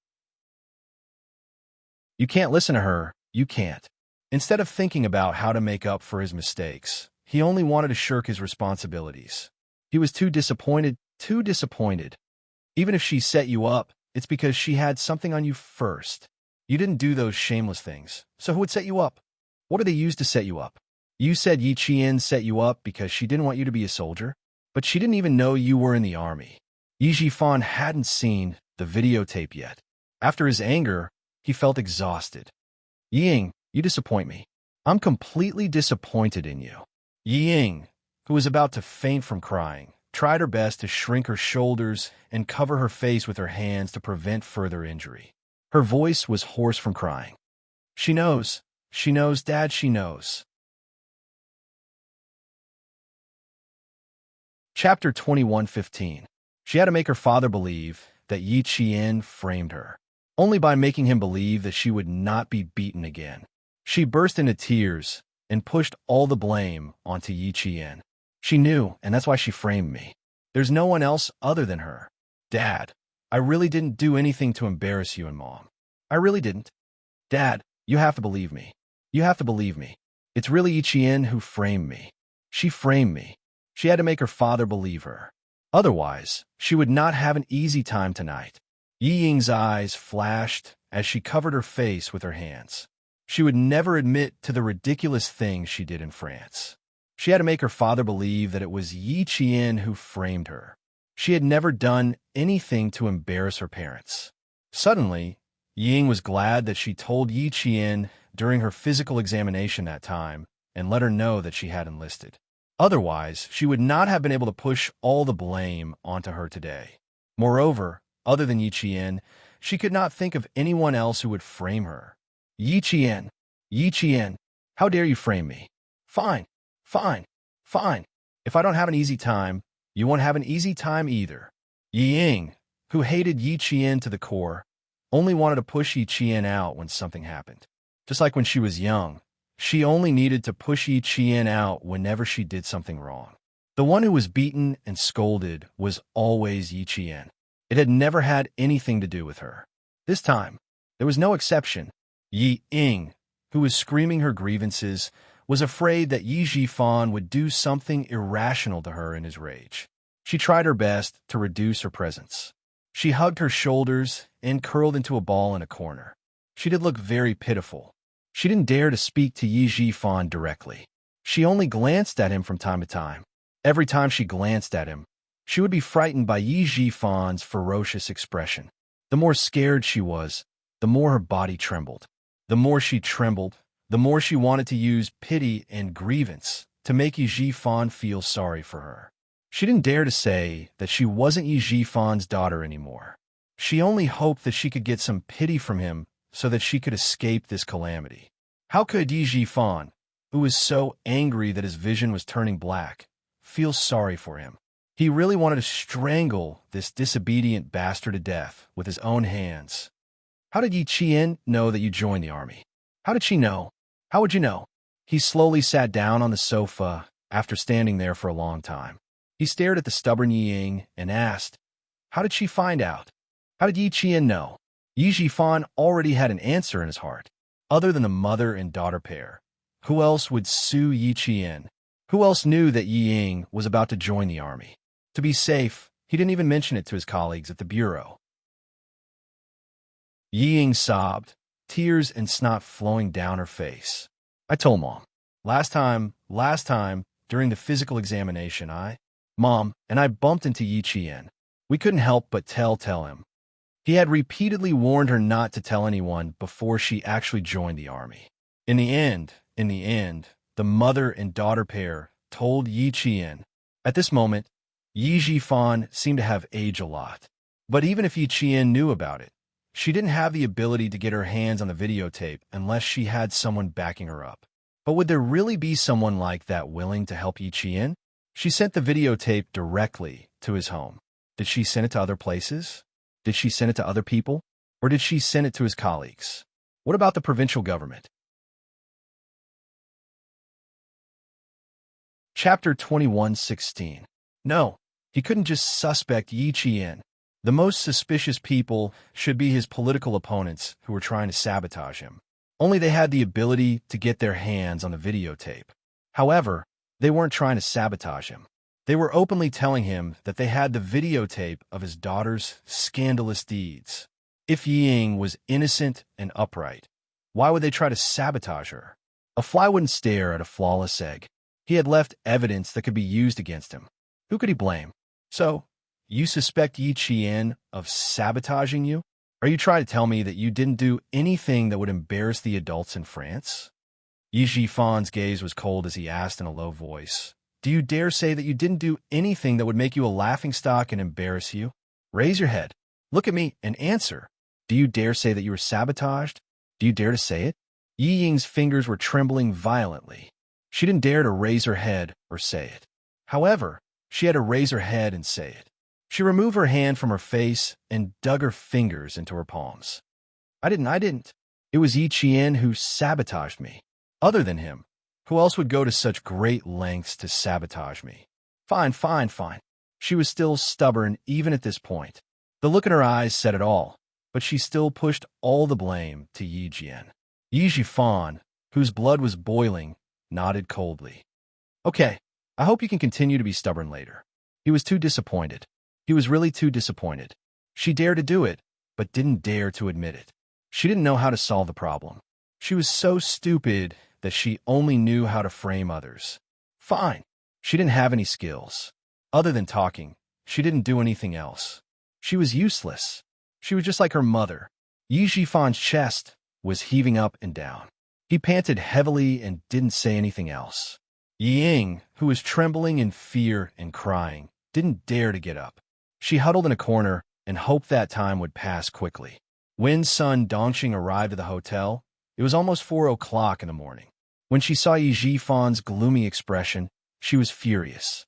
You can't listen to her. You can't. Instead of thinking about how to make up for his mistakes, he only wanted to shirk his responsibilities. He was too disappointed. Even if she set you up, it's because she had something on you first. You didn't do those shameless things, so who would set you up? What do they use to set you up? You said Yi Qian set you up because she didn't want you to be a soldier, but she didn't even know you were in the army. Yi Jifan hadn't seen the videotape yet. After his anger, he felt exhausted. Ying, you disappoint me. I'm completely disappointed in you. Ying, who was about to faint from crying, tried her best to shrink her shoulders and cover her face with her hands to prevent further injury. Her voice was hoarse from crying. She knows, Dad, she knows. Chapter 21:15. She had to make her father believe that Yi Qian framed her, only by making him believe that she would not be beaten again. She burst into tears and pushed all the blame onto Yi Qian. She knew, and that's why she framed me. There's no one else other than her. Dad, I really didn't do anything to embarrass you and Mom. I really didn't. Dad, you have to believe me. You have to believe me. It's really Yi Qian who framed me. She framed me. She had to make her father believe her. Otherwise, she would not have an easy time tonight. Yi Ying's eyes flashed as she covered her face with her hands. She would never admit to the ridiculous things she did in France. She had to make her father believe that it was Yi Qian who framed her. She had never done anything to embarrass her parents. Suddenly, Ying was glad that she told Yi Qian during her physical examination that time and let her know that she had enlisted. Otherwise, she would not have been able to push all the blame onto her today. Moreover, other than Yi Qian, she could not think of anyone else who would frame her. Yi Qian, Yi Qian, how dare you frame me? Fine, fine, fine. If I don't have an easy time, you won't have an easy time either. Yi Ying, who hated Yi Qian to the core, only wanted to push Yi Qian out when something happened. Just like when she was young, she only needed to push Yi Qian out whenever she did something wrong. The one who was beaten and scolded was always Yi Qian. It had never had anything to do with her. This time, there was no exception. Yi Ying, who was screaming her grievances, was afraid that Yi Zhifan would do something irrational to her in his rage. She tried her best to reduce her presence. She hugged her shoulders and curled into a ball in a corner. She did look very pitiful. She didn't dare to speak to Yi Zhifan directly. She only glanced at him from time to time. Every time she glanced at him, she would be frightened by Yi Zhifan's ferocious expression. The more scared she was, the more her body trembled. The more she trembled, the more she wanted to use pity and grievance to make Yi Zhifan feel sorry for her. She didn't dare to say that she wasn't Yi Zhifan's daughter anymore. She only hoped that she could get some pity from him so that she could escape this calamity. How could Yi Zhifan, who was so angry that his vision was turning black, feel sorry for him? He really wanted to strangle this disobedient bastard to death with his own hands. How did Yi Qian know that you joined the army? How did she know? How would you know? He slowly sat down on the sofa after standing there for a long time. He stared at the stubborn Yi Ying and asked, how did she find out? How did Yi Qian know? Yi Zhifan already had an answer in his heart. Other than the mother and daughter pair, who else would sue Yi Qian? Who else knew that Yi Ying was about to join the army? To be safe, he didn't even mention it to his colleagues at the bureau. Yi Ying sobbed, tears and snot flowing down her face. I told Mom. Last time, during the physical examination, Mom and I bumped into Yi Qian. We couldn't help but tell him. He had repeatedly warned her not to tell anyone before she actually joined the army. In the end, the mother and daughter pair told Yi Qian. At this moment, Yi Zhifan seemed to have aged a lot. But even if Yi Qian knew about it, she didn't have the ability to get her hands on the videotape unless she had someone backing her up. But would there really be someone like that willing to help Yi Qian? She sent the videotape directly to his home. Did she send it to other places? Did she send it to other people? Or did she send it to his colleagues? What about the provincial government? Chapter 21:16. No, he couldn't just suspect Yi Qian. The most suspicious people should be his political opponents who were trying to sabotage him. Only they had the ability to get their hands on the videotape. However, they weren't trying to sabotage him. They were openly telling him that they had the videotape of his daughter's scandalous deeds. If Yi Ying was innocent and upright, why would they try to sabotage her? A fly wouldn't stare at a flawless egg. He had left evidence that could be used against him. Who could he blame? So, you suspect Yi Qian of sabotaging you? Are you trying to tell me that you didn't do anything that would embarrass the adults in France? Yi Zhifan's gaze was cold as he asked in a low voice, do you dare say that you didn't do anything that would make you a laughingstock and embarrass you? Raise your head. Look at me and answer. Do you dare say that you were sabotaged? Do you dare to say it? Yi Ying's fingers were trembling violently. She didn't dare to raise her head or say it. However, she had to raise her head and say it. She removed her hand from her face and dug her fingers into her palms. I didn't. It was Yi Qian who sabotaged me. Other than him, who else would go to such great lengths to sabotage me? Fine. She was still stubborn even at this point. The look in her eyes said it all, but she still pushed all the blame to Yi Jian. Yi Jifan, whose blood was boiling, nodded coldly. Okay, I hope you can continue to be stubborn later. He was too disappointed. He was really too disappointed. She dared to do it, but didn't dare to admit it. She didn't know how to solve the problem. She was so stupid that she only knew how to frame others. Fine. She didn't have any skills. Other than talking, she didn't do anything else. She was useless. She was just like her mother. Yi Jifan's chest was heaving up and down. He panted heavily and didn't say anything else. Yi Ying, who was trembling in fear and crying, didn't dare to get up. She huddled in a corner and hoped that time would pass quickly. When Sun Dongqing arrived at the hotel, it was almost 4 o'clock in the morning. When she saw Yi Jifan's gloomy expression, she was furious.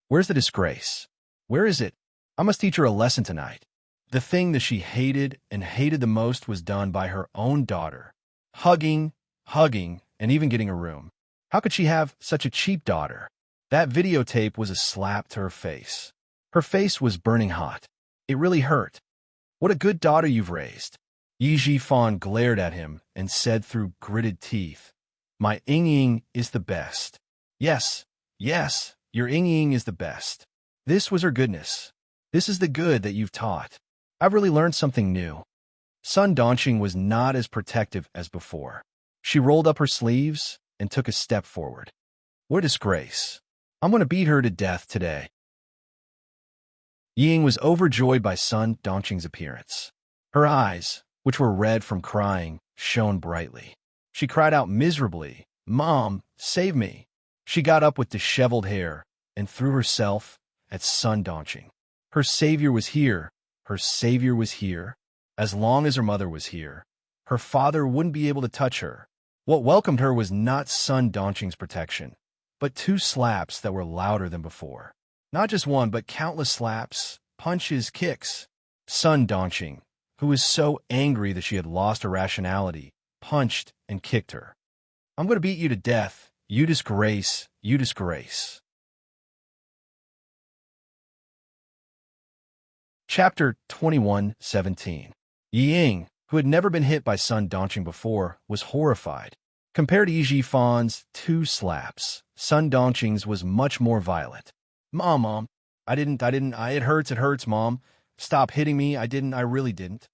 Where's the disgrace? Where is it? I must teach her a lesson tonight. The thing that she hated and hated the most was done by her own daughter. Hugging, and even getting a room. How could she have such a cheap daughter? That videotape was a slap to her face. Her face was burning hot. It really hurt. What a good daughter you've raised. Yi Jifan glared at him and said through gritted teeth, My Ying is the best. Yes, your Ying is the best. This was her goodness. This is the good that you've taught. I've really learned something new. Sun Dongqing was not as protective as before. She rolled up her sleeves and took a step forward. What a disgrace. I'm going to beat her to death today. Ying was overjoyed by Sun Dongqing's appearance. Her eyes, which were red from crying, shone brightly. She cried out miserably, Mom, save me. She got up with disheveled hair and threw herself at Sun Dongqing. Her savior was here. Her savior was here. As long as her mother was here, her father wouldn't be able to touch her. What welcomed her was not Sun Dongqing's protection, but 2 slaps that were louder than before. Not just one, but countless slaps, punches, kicks. Sun Dongqing, who was so angry that she had lost her rationality, punched and kicked her. I'm going to beat you to death. You disgrace. You disgrace. Chapter 21:17. Yi Ying, who had never been hit by Sun Dongqing before, was horrified. Compared to Yi Jifan's 2 slaps, Sun Dongqing's was much more violent. Mom, I didn't, it hurts, Mom. Stop hitting me, I really didn't.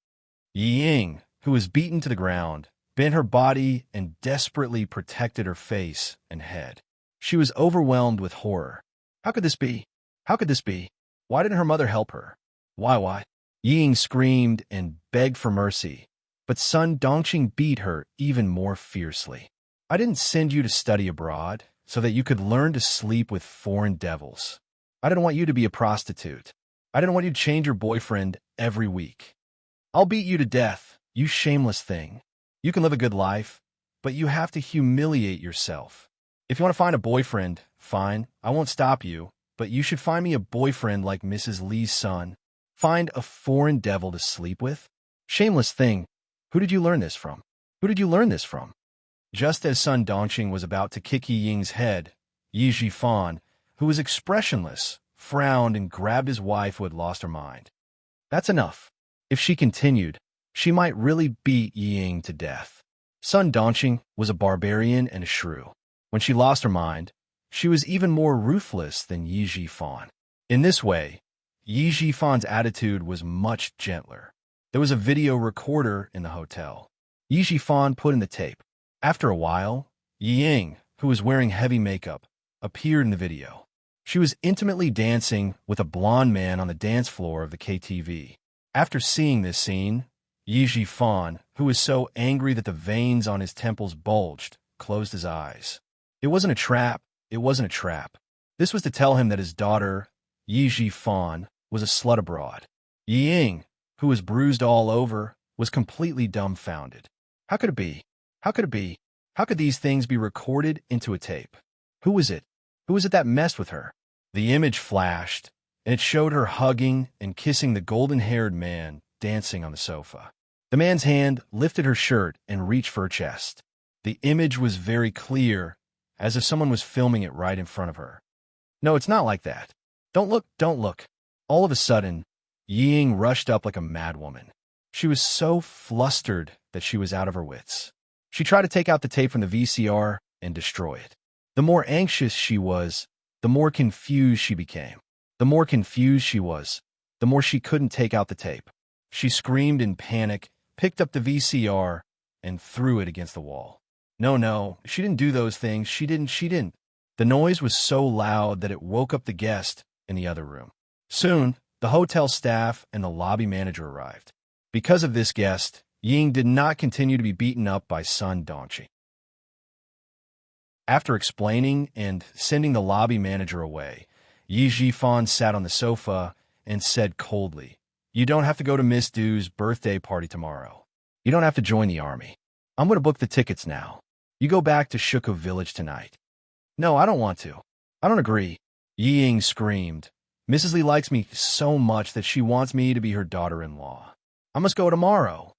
Yi Ying, who was beaten to the ground, bent her body and desperately protected her face and head. She was overwhelmed with horror. How could this be? Why didn't her mother help her? Why? Yi Ying screamed and begged for mercy, but Sun Dongqing beat her even more fiercely. I didn't send you to study abroad so that you could learn to sleep with foreign devils. I didn't want you to be a prostitute. I didn't want you to change your boyfriend every week. I'll beat you to death, you shameless thing. You can live a good life, but you have to humiliate yourself. If you want to find a boyfriend, fine, I won't stop you, but you should find me a boyfriend like Mrs. Li's son. Find a foreign devil to sleep with? Shameless thing. Who did you learn this from? Just as Sun Dongqing was about to kick Yi Ying's head, Yi Jifan, who was expressionless, frowned and grabbed his wife who had lost her mind. That's enough. If she continued, she might really beat Yi Ying to death. Sun Dongqing was a barbarian and a shrew. When she lost her mind, she was even more ruthless than Yi Jifan. In this way, Yi Jifan's attitude was much gentler. There was a video recorder in the hotel. Yi Jifan put in the tape. After a while, Yi Ying, who was wearing heavy makeup, appeared in the video. She was intimately dancing with a blonde man on the dance floor of the KTV. After seeing this scene, Yi Jifan, who was so angry that the veins on his temples bulged, closed his eyes. It wasn't a trap. This was to tell him that his daughter, Yi Jifan, was a slut abroad. Yi Ying, who was bruised all over, was completely dumbfounded. How could it be? How could these things be recorded into a tape? Who was it that messed with her? The image flashed, and it showed her hugging and kissing the golden-haired man dancing on the sofa. The man's hand lifted her shirt and reached for her chest. The image was very clear, as if someone was filming it right in front of her. No, it's not like that. Don't look, don't look. All of a sudden, Ying rushed up like a madwoman. She was so flustered that she was out of her wits. She tried to take out the tape from the VCR and destroy it. The more anxious she was, the more confused she became. The more confused she was, the more she couldn't take out the tape. She screamed in panic, picked up the VCR, and threw it against the wall. No, she didn't do those things. She didn't. The noise was so loud that it woke up the guest in the other room. Soon, the hotel staff and the lobby manager arrived. Because of this guest, Ying did not continue to be beaten up by Sun Dongqing. After explaining and sending the lobby manager away, Yi Jifan sat on the sofa and said coldly, "You don't have to go to Miss Du's birthday party tomorrow. You don't have to join the army. I'm going to book the tickets now. You go back to Shuko Village tonight." "No, I don't want to. I don't agree." Yi Ying screamed. "Mrs. Li likes me so much that she wants me to be her daughter-in-law. I must go tomorrow."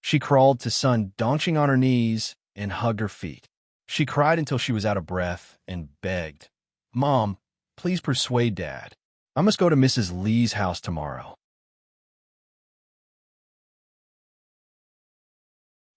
She crawled to Sun Dongqing on her knees and hugged her feet. She cried until she was out of breath and begged, "Mom, please persuade Dad. I must go to Mrs. Li's house tomorrow."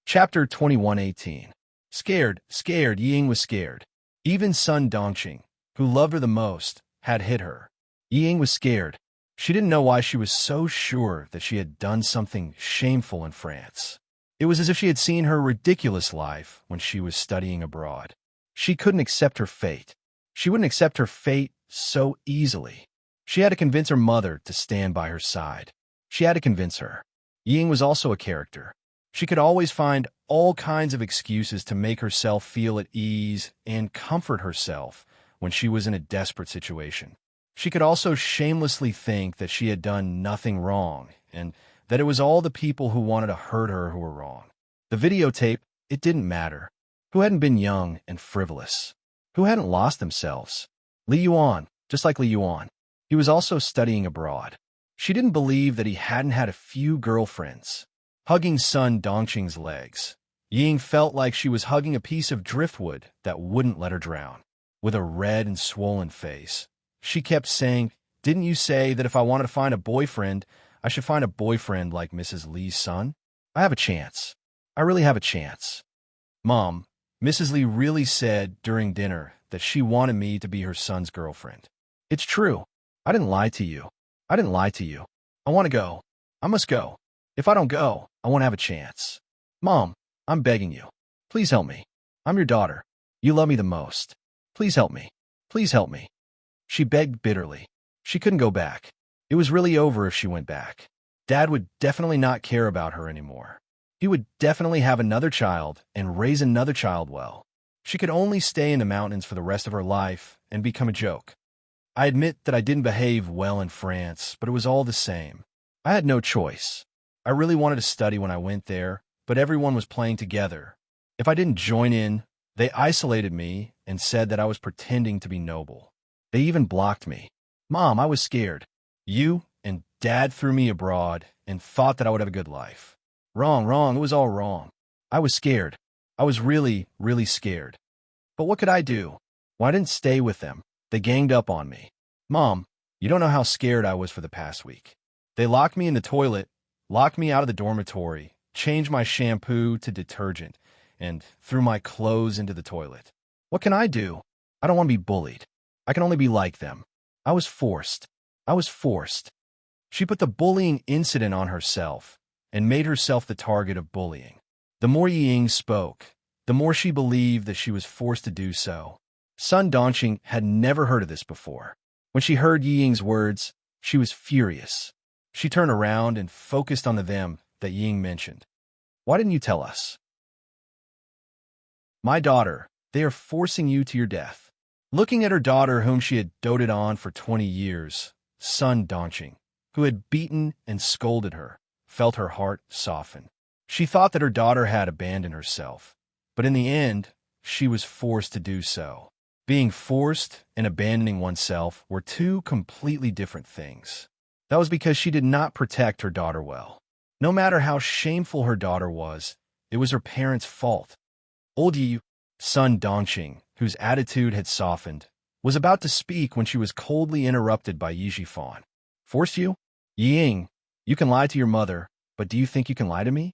Chapter 21:18. Scared, Ying was scared. Even Sun Dongqing, who loved her the most, had hit her. Ying was scared. She didn't know why she was so sure that she had done something shameful in France. It was as if she had seen her ridiculous life when she was studying abroad. She couldn't accept her fate. She wouldn't accept her fate so easily. She had to convince her mother to stand by her side. She had to convince her. Ying was also a character. She could always find all kinds of excuses to make herself feel at ease and comfort herself when she was in a desperate situation. She could also shamelessly think that she had done nothing wrong and that it was all the people who wanted to hurt her who were wrong. The videotape, it didn't matter. Who hadn't been young and frivolous? Who hadn't lost themselves? Li Yuan, just like Li Yuan. He was also studying abroad. She didn't believe that he hadn't had a few girlfriends. Hugging Sun Dongqing's legs, Ying felt like she was hugging a piece of driftwood that wouldn't let her drown. With a red and swollen face, she kept saying, "Didn't you say that if I wanted to find a boyfriend, I should find a boyfriend like Mrs. Li's son? I have a chance. I really have a chance." "Mom, Mrs. Li really said during dinner that she wanted me to be her son's girlfriend. It's true. I didn't lie to you. I didn't lie to you. I want to go. I must go. If I don't go, I won't have a chance. Mom, I'm begging you. Please help me. I'm your daughter. You love me the most. Please help me. Please help me." She begged bitterly. She couldn't go back. It was really over if she went back. Dad would definitely not care about her anymore. He would definitely have another child and raise another child well. She could only stay in the mountains for the rest of her life and become a joke. I admit that I didn't behave well in France, but it was all the same. I had no choice. I really wanted to study when I went there, but everyone was playing together. If I didn't join in, they isolated me and said that I was pretending to be noble. They even blocked me. Mom, I was scared. You and Dad threw me abroad and thought that I would have a good life. Wrong. It was all wrong. I was scared. I was really, really scared. But what could I do? Well, I didn't stay with them. They ganged up on me. Mom, you don't know how scared I was for the past week. They locked me in the toilet, locked me out of the dormitory, changed my shampoo to detergent, and threw my clothes into the toilet. What can I do? I don't want to be bullied. I can only be like them. I was forced. She put the bullying incident on herself and made herself the target of bullying. The more Ying spoke, the more she believed that she was forced to do so. Sun Dongqing had never heard of this before. When she heard Ying's words, she was furious. She turned around and focused on the them that Ying mentioned. "Why didn't you tell us?" "My daughter, they are forcing you to your death." Looking at her daughter whom she had doted on for 20 years, Sun Dongqing, who had beaten and scolded her, felt her heart soften. She thought that her daughter had abandoned herself, but in the end, she was forced to do so. Being forced and abandoning oneself were two completely different things. That was because she did not protect her daughter well. No matter how shameful her daughter was, it was her parents' fault. Old Yi, son Dongqing, whose attitude had softened, was about to speak when she was coldly interrupted by Yi Jifan. Force you? Ying, you can lie to your mother, but do you think you can lie to me?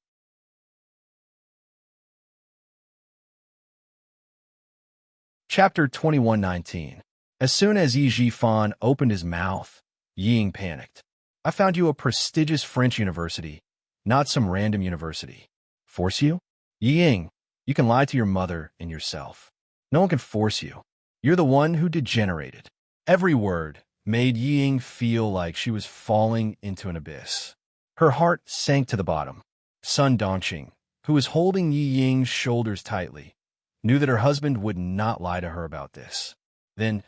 Chapter 21:19. As soon as Yi Jifan opened his mouth, Ying panicked. I found you a prestigious French university, not some random university. Force you? Ying, you can lie to your mother and yourself. No one can force you. You're the one who degenerated. Every word made Ying feel like she was falling into an abyss. Her heart sank to the bottom. Sun Dongqing, who was holding Yi Ying's shoulders tightly, knew that her husband would not lie to her about this. Then,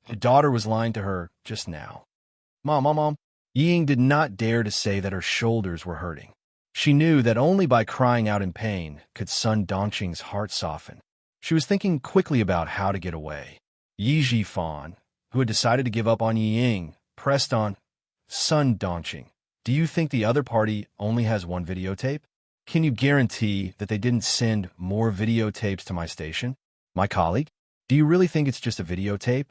her daughter was lying to her just now. Mom. Yi Ying did not dare to say that her shoulders were hurting. She knew that only by crying out in pain could Sun Dongqing's heart soften. She was thinking quickly about how to get away. Yi Jifan, who had decided to give up on Yi Ying, pressed on. Sun Dongqing, do you think the other party only has one videotape? Can you guarantee that they didn't send more videotapes to my station? My colleague? Do you really think it's just a videotape?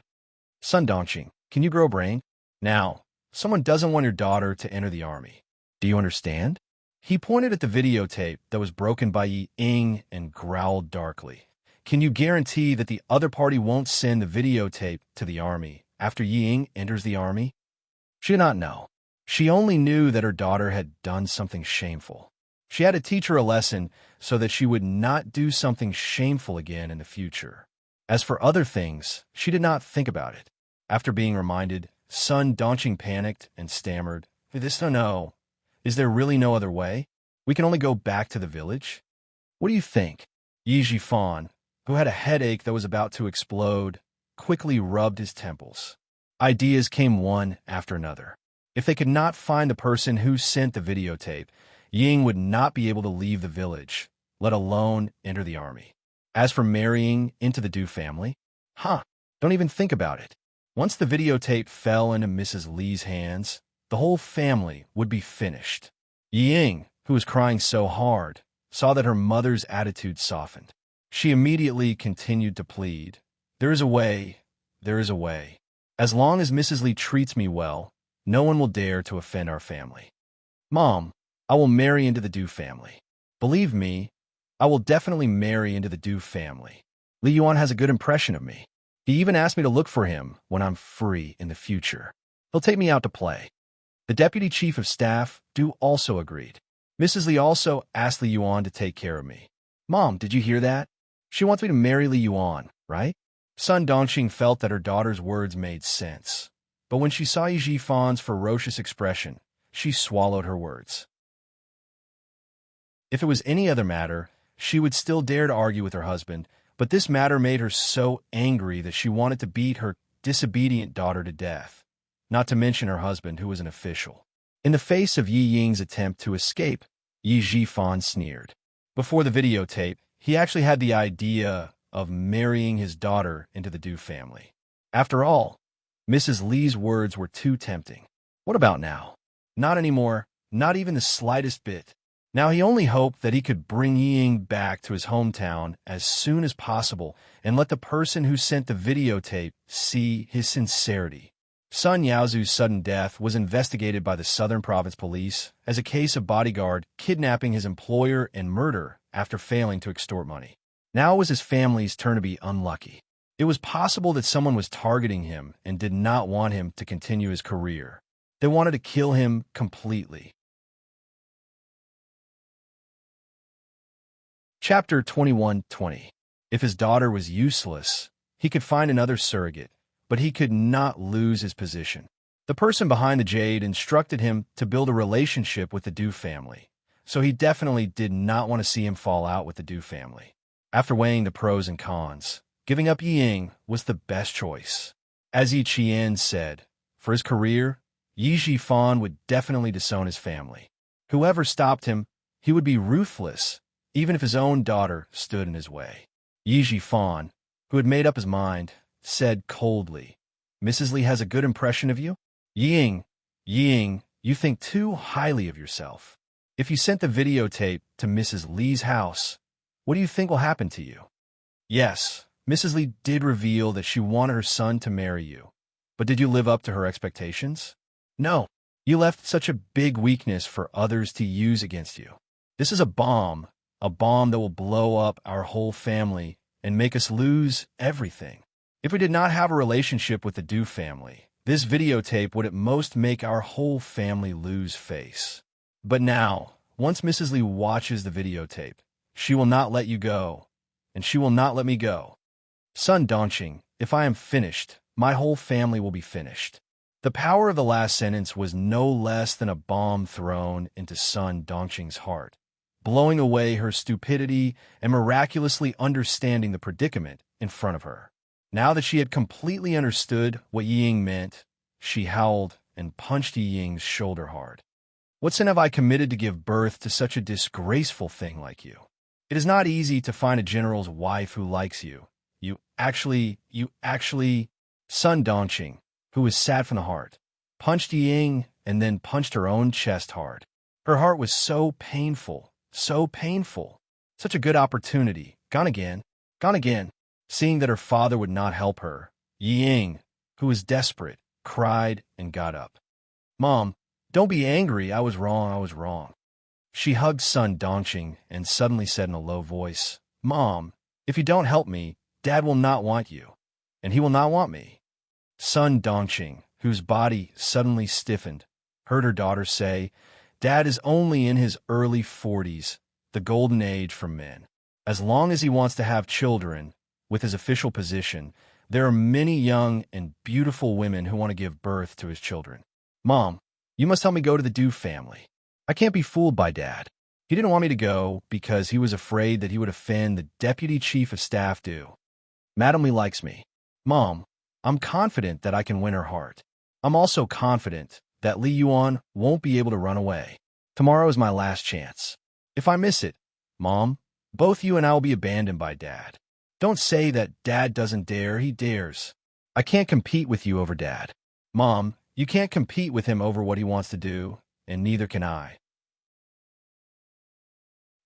Sun Dongqing, can you grow a brain? Now, someone doesn't want your daughter to enter the army. Do you understand? He pointed at the videotape that was broken by Yi Ying and growled darkly. Can you guarantee that the other party won't send the videotape to the army after Yi Ying enters the army? She did not know. She only knew that her daughter had done something shameful. She had to teach her a lesson so that she would not do something shameful again in the future. As for other things, she did not think about it. After being reminded, Sun Dongqing panicked and stammered, No. Is there really no other way? We can only go back to the village? What do you think? Yi Jifan, who had a headache that was about to explode, quickly rubbed his temples. Ideas came one after another. If they could not find the person who sent the videotape, Ying would not be able to leave the village, let alone enter the army. As for marrying into the Du family, don't even think about it. Once the videotape fell into Mrs. Li's hands, the whole family would be finished. Ying, who was crying so hard, saw that her mother's attitude softened. She immediately continued to plead, There is a way. As long as Mrs. Li treats me well, no one will dare to offend our family. Mom, I will marry into the Du family. Believe me, I will definitely marry into the Du family. Li Yuan has a good impression of me. He even asked me to look for him when I'm free in the future. He'll take me out to play. The deputy chief of staff, Du, also agreed. Mrs. Li also asked Li Yuan to take care of me. Mom, did you hear that? She wants me to marry Li Yuan, right? Sun Dongqing felt that her daughter's words made sense. But when she saw Yi Jifan's ferocious expression, she swallowed her words. If it was any other matter, she would still dare to argue with her husband, but this matter made her so angry that she wanted to beat her disobedient daughter to death, not to mention her husband, who was an official. In the face of Yi Ying's attempt to escape, Yi Jifan sneered. Before the videotape, he actually had the idea of marrying his daughter into the Du family. After all, Mrs. Li's words were too tempting. What about now? Not anymore, not even the slightest bit. Now he only hoped that he could bring Yi Ying back to his hometown as soon as possible and let the person who sent the videotape see his sincerity. Sun Yaozu's sudden death was investigated by the Southern Province Police as a case of bodyguard kidnapping his employer and murder after failing to extort money. Now it was his family's turn to be unlucky. It was possible that someone was targeting him and did not want him to continue his career. They wanted to kill him completely. Chapter 21:20. If his daughter was useless, he could find another surrogate, but he could not lose his position. The person behind the jade instructed him to build a relationship with the Du family, so he definitely did not want to see him fall out with the Du family. After weighing the pros and cons, giving up Yi Ying was the best choice. As Yi Qian said, for his career, Yi Jifan would definitely disown his family. Whoever stopped him, he would be ruthless, even if his own daughter stood in his way. Yi Jifan, who had made up his mind, said coldly, "Mrs. Lee has a good impression of you? Ying, you think too highly of yourself. If you sent the videotape to Mrs. Lee's house, what do you think will happen to you?" Yes, Mrs. Lee did reveal that she wanted her son to marry you. But did you live up to her expectations? No. You left such a big weakness for others to use against you. This is a bomb that will blow up our whole family and make us lose everything. If we did not have a relationship with the Du family, this videotape would at most make our whole family lose face. But now, once Mrs. Lee watches the videotape, she will not let you go, and she will not let me go. Sun Dongqing, if I am finished, my whole family will be finished. The power of the last sentence was no less than a bomb thrown into Sun Dongqing's heart, blowing away her stupidity and miraculously understanding the predicament in front of her. Now that she had completely understood what Ying meant, she howled and punched Ying's shoulder hard. What sin have I committed to give birth to such a disgraceful thing like you? It is not easy to find a general's wife who likes you. You actually, Sun Dongqing, who was sad from the heart, punched Ying and then punched her own chest hard. Her heart was so painful. Such a good opportunity. Gone again. Seeing that her father would not help her, Ying, who was desperate, cried and got up. "Mom, don't be angry. I was wrong. She hugged Sun Dongqing and suddenly said in a low voice, "Mom, if you don't help me, Dad will not want you, and he will not want me." Sun Dongqing, whose body suddenly stiffened, heard her daughter say, "Dad is only in his early 40s, the golden age for men. As long as he wants to have children, with his official position, there are many young and beautiful women who want to give birth to his children. Mom, you must help me go to the Du family. I can't be fooled by Dad. He didn't want me to go because he was afraid that he would offend the Deputy Chief of Staff Du. Madam Lee likes me. Mom, I'm confident that I can win her heart. I'm also confident that Li Yuan won't be able to run away. Tomorrow is my last chance. If I miss it, Mom, both you and I will be abandoned by Dad. Don't say that Dad doesn't dare, he dares. I can't compete with you over Dad. Mom, you can't compete with him over what he wants to do, and neither can I.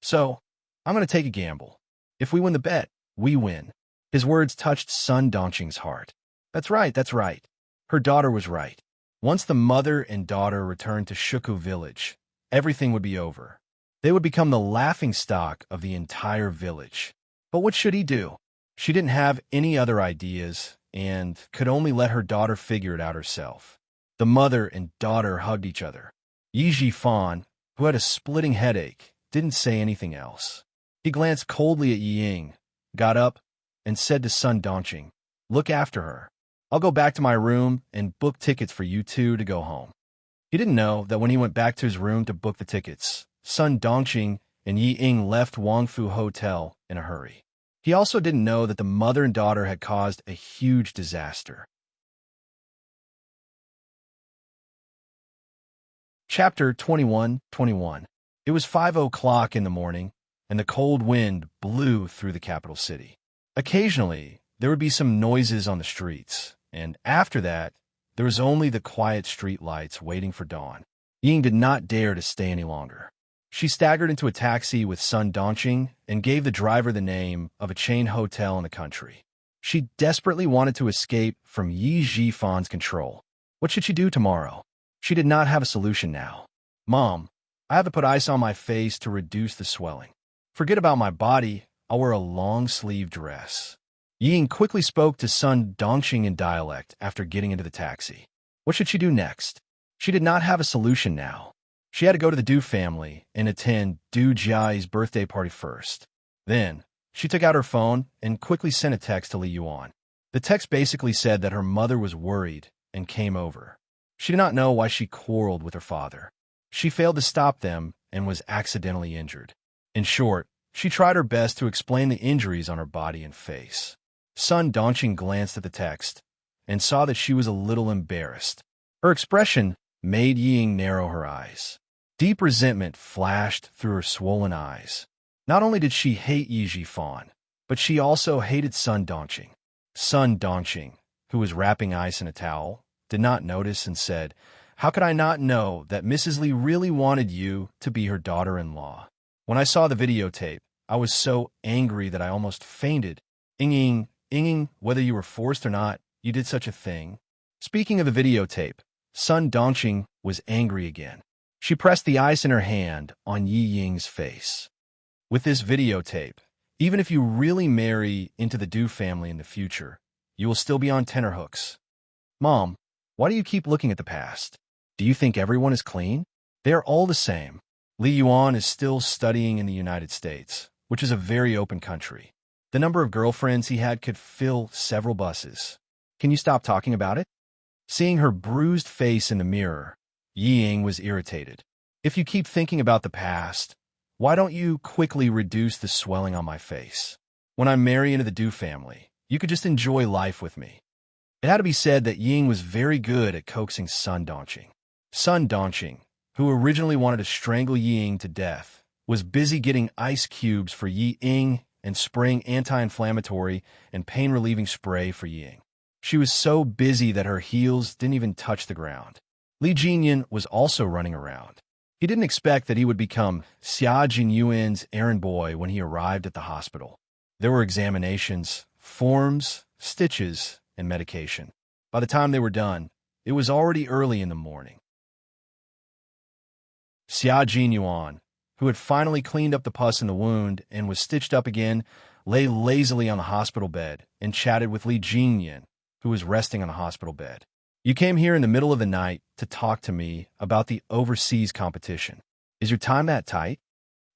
So, I'm going to take a gamble. If we win the bet, we win." His words touched Sun Dongqing's heart. That's right. Her daughter was right. Once the mother and daughter returned to Shuku village, everything would be over. They would become the laughingstock of the entire village. But what should he do? She didn't have any other ideas and could only let her daughter figure it out herself. The mother and daughter hugged each other. Yi Jifan, who had a splitting headache, didn't say anything else. He glanced coldly at Ying, got up, and said to Sun Dongqing, "Look after her. I'll go back to my room and book tickets for you two to go home." He didn't know that when he went back to his room to book the tickets, Sun Dongqing and Ying left Wangfu Hotel in a hurry. He also didn't know that the mother and daughter had caused a huge disaster. Chapter 21. It was 5 o'clock in the morning, and the cold wind blew through the capital city. Occasionally, there would be some noises on the streets, and after that, there was only the quiet street lights waiting for dawn. Ying did not dare to stay any longer. She staggered into a taxi with Sun Dongqing and gave the driver the name of a chain hotel in the country. She desperately wanted to escape from Yi Jifan's control. What should she do tomorrow? She did not have a solution now. "Mom, I have to put ice on my face to reduce the swelling. Forget about my body. I'll wear a long-sleeve dress." Ying quickly spoke to Sun Dongqing in dialect after getting into the taxi. What should she do next? She did not have a solution now. She had to go to the Du family and attend Du Jiai's birthday party first. Then, she took out her phone and quickly sent a text to Li Yuan. The text basically said that her mother was worried and came over. She did not know why she quarreled with her father. She failed to stop them and was accidentally injured. In short, she tried her best to explain the injuries on her body and face. Sun Dongqing glanced at the text and saw that she was a little embarrassed. Her expression made Ying narrow her eyes. Deep resentment flashed through her swollen eyes. Not only did she hate Yi Jifan, But she also hated Sun Dongqing. Sun Dongqing, who was wrapping ice in a towel, did not notice and said, "How could I not know that Mrs. Li really wanted you to be her daughter-in-law? When I saw the videotape, I was so angry that I almost fainted. Ying, whether you were forced or not, you did such a thing." Speaking of the videotape, Sun Dongqing was angry again. She pressed the ice in her hand on Yi Ying's face. "With this videotape, even if you really marry into the Du family in the future, you will still be on tenterhooks. Mom, why do you keep looking at the past? Do you think everyone is clean? They are all the same." Li Yuan is still studying in the United States, which is a very open country. The number of girlfriends he had could fill several buses. "Can you stop talking about it?" Seeing her bruised face in the mirror, Yi Ying was irritated. "If you keep thinking about the past, why don't you quickly reduce the swelling on my face? When I marry into the Du family, you could just enjoy life with me." It had to be said that Ying was very good at coaxing Sun Dongqing. Sun Dongqing, who originally wanted to strangle Ying to death, was busy getting ice cubes for Yi Ying and spraying anti-inflammatory and pain-relieving spray for Ying. She was so busy that her heels didn't even touch the ground. Li Jinyan was also running around. He didn't expect that he would become Xia Jinyuan's errand boy when he arrived at the hospital. There were examinations, forms, stitches, and medication. By the time they were done, it was already early in the morning. Xia Jinyuan, who had finally cleaned up the pus in the wound and was stitched up again, lay lazily on the hospital bed and chatted with Li Jinyan, who was resting on the hospital bed. "You came here in the middle of the night to talk to me about the overseas competition. Is your time that tight?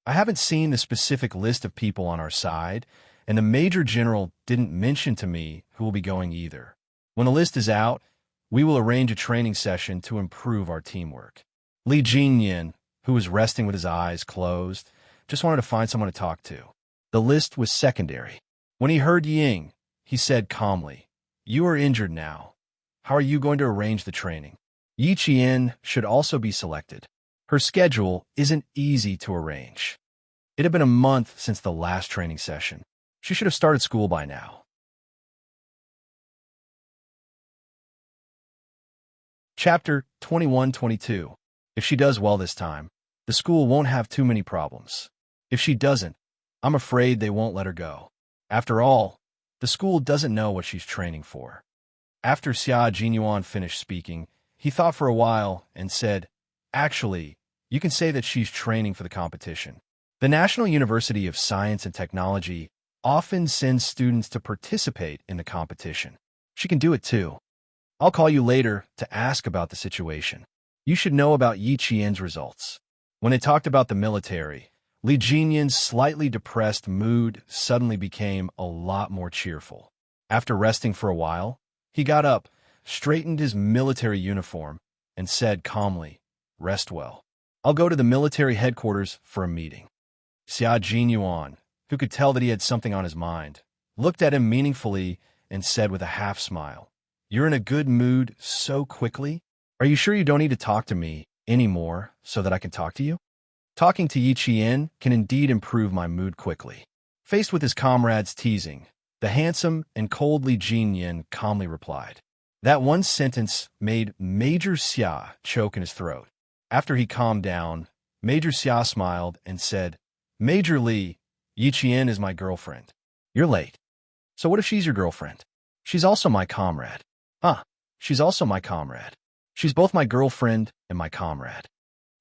I haven't seen the specific list of people on our side, and the Major General didn't mention to me who will be going either. When the list is out, we will arrange a training session to improve our teamwork." Li Jinyan, who was resting with his eyes closed, just wanted to find someone to talk to. The list was secondary. When he heard Ying, he said calmly, "You are injured now. How are you going to arrange the training? Yi Qian should also be selected. Her schedule isn't easy to arrange. It had been a month since the last training session. She should have started school by now." Chapter 21-22. If she does well this time, the school won't have too many problems. If she doesn't, I'm afraid they won't let her go. After all, the school doesn't know what she's training for. After Xia Jinyuan finished speaking, he thought for a while and said, "Actually, you can say that she's training for the competition. The National University of Science and Technology often sends students to participate in the competition. She can do it too. I'll call you later to ask about the situation. You should know about Yi Qian's results." When they talked about the military, Li Jinyan's slightly depressed mood suddenly became a lot more cheerful. After resting for a while, he got up, straightened his military uniform, and said calmly, "Rest well. I'll go to the military headquarters for a meeting." Xia Jinyuan, who could tell that he had something on his mind, looked at him meaningfully and said with a half-smile, "You're in a good mood so quickly? Are you sure you don't need to talk to me anymore so that I can talk to you?" Talking to Yi Qian can indeed improve my mood quickly. Faced with his comrade's teasing, the handsome and cold Li Jinyan calmly replied. That one sentence made Major Xia choke in his throat. After he calmed down, Major Xia smiled and said, "Major Li, Yi Qian is my girlfriend." "You're late. So what if she's your girlfriend?" "She's also my comrade." "Huh, she's also my comrade. She's both my girlfriend and my comrade."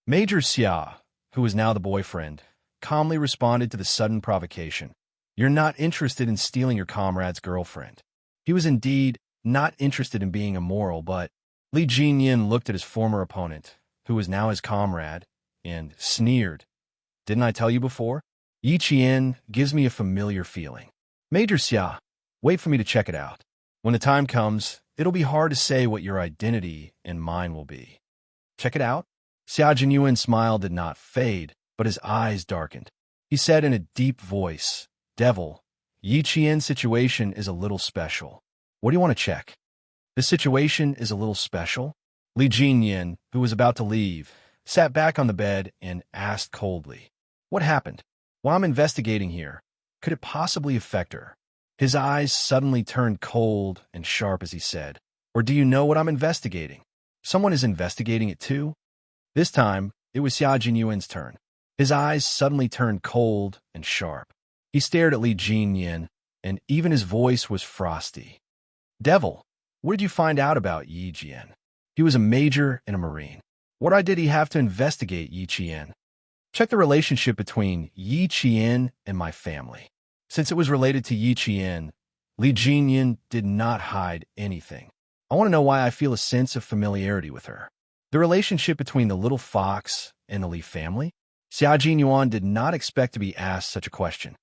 Major Xia, who was now the boyfriend, calmly responded to the sudden provocation. "You're not interested in stealing your comrade's girlfriend." He was indeed not interested in being immoral, but Li Jinyan looked at his former opponent, who was now his comrade, and sneered. "Didn't I tell you before? Yi Qian gives me a familiar feeling." "Major Xia, wait for me to check it out. When the time comes, it'll be hard to say what your identity and mine will be." "Check it out?" Xia Jinyuan's smile did not fade, but his eyes darkened. He said in a deep voice, "Devil, Yi Qian's situation is a little special." "What do you want to check?" "The situation is a little special?" Li Jinyan, who was about to leave, sat back on the bed and asked coldly, "What happened? Well, I'm investigating here. could it possibly affect her? His eyes suddenly turned cold and sharp as he said, "Or do you know what I'm investigating? Someone is investigating it too?" This time, it was Xia Jinyuan's turn. His eyes suddenly turned cold and sharp. He stared at Li Jinyan, and even his voice was frosty. "Devil, what did you find out about Yi Jian? He was a major and a marine. What did he have to investigate Yi Qian? Check the relationship between Yi Qian and my family." Since it was related to Yi Qian, Li Jinyan did not hide anything. "I want to know why I feel a sense of familiarity with her. The relationship between the little fox and the Li family?" Xia Jinyuan did not expect to be asked such a question.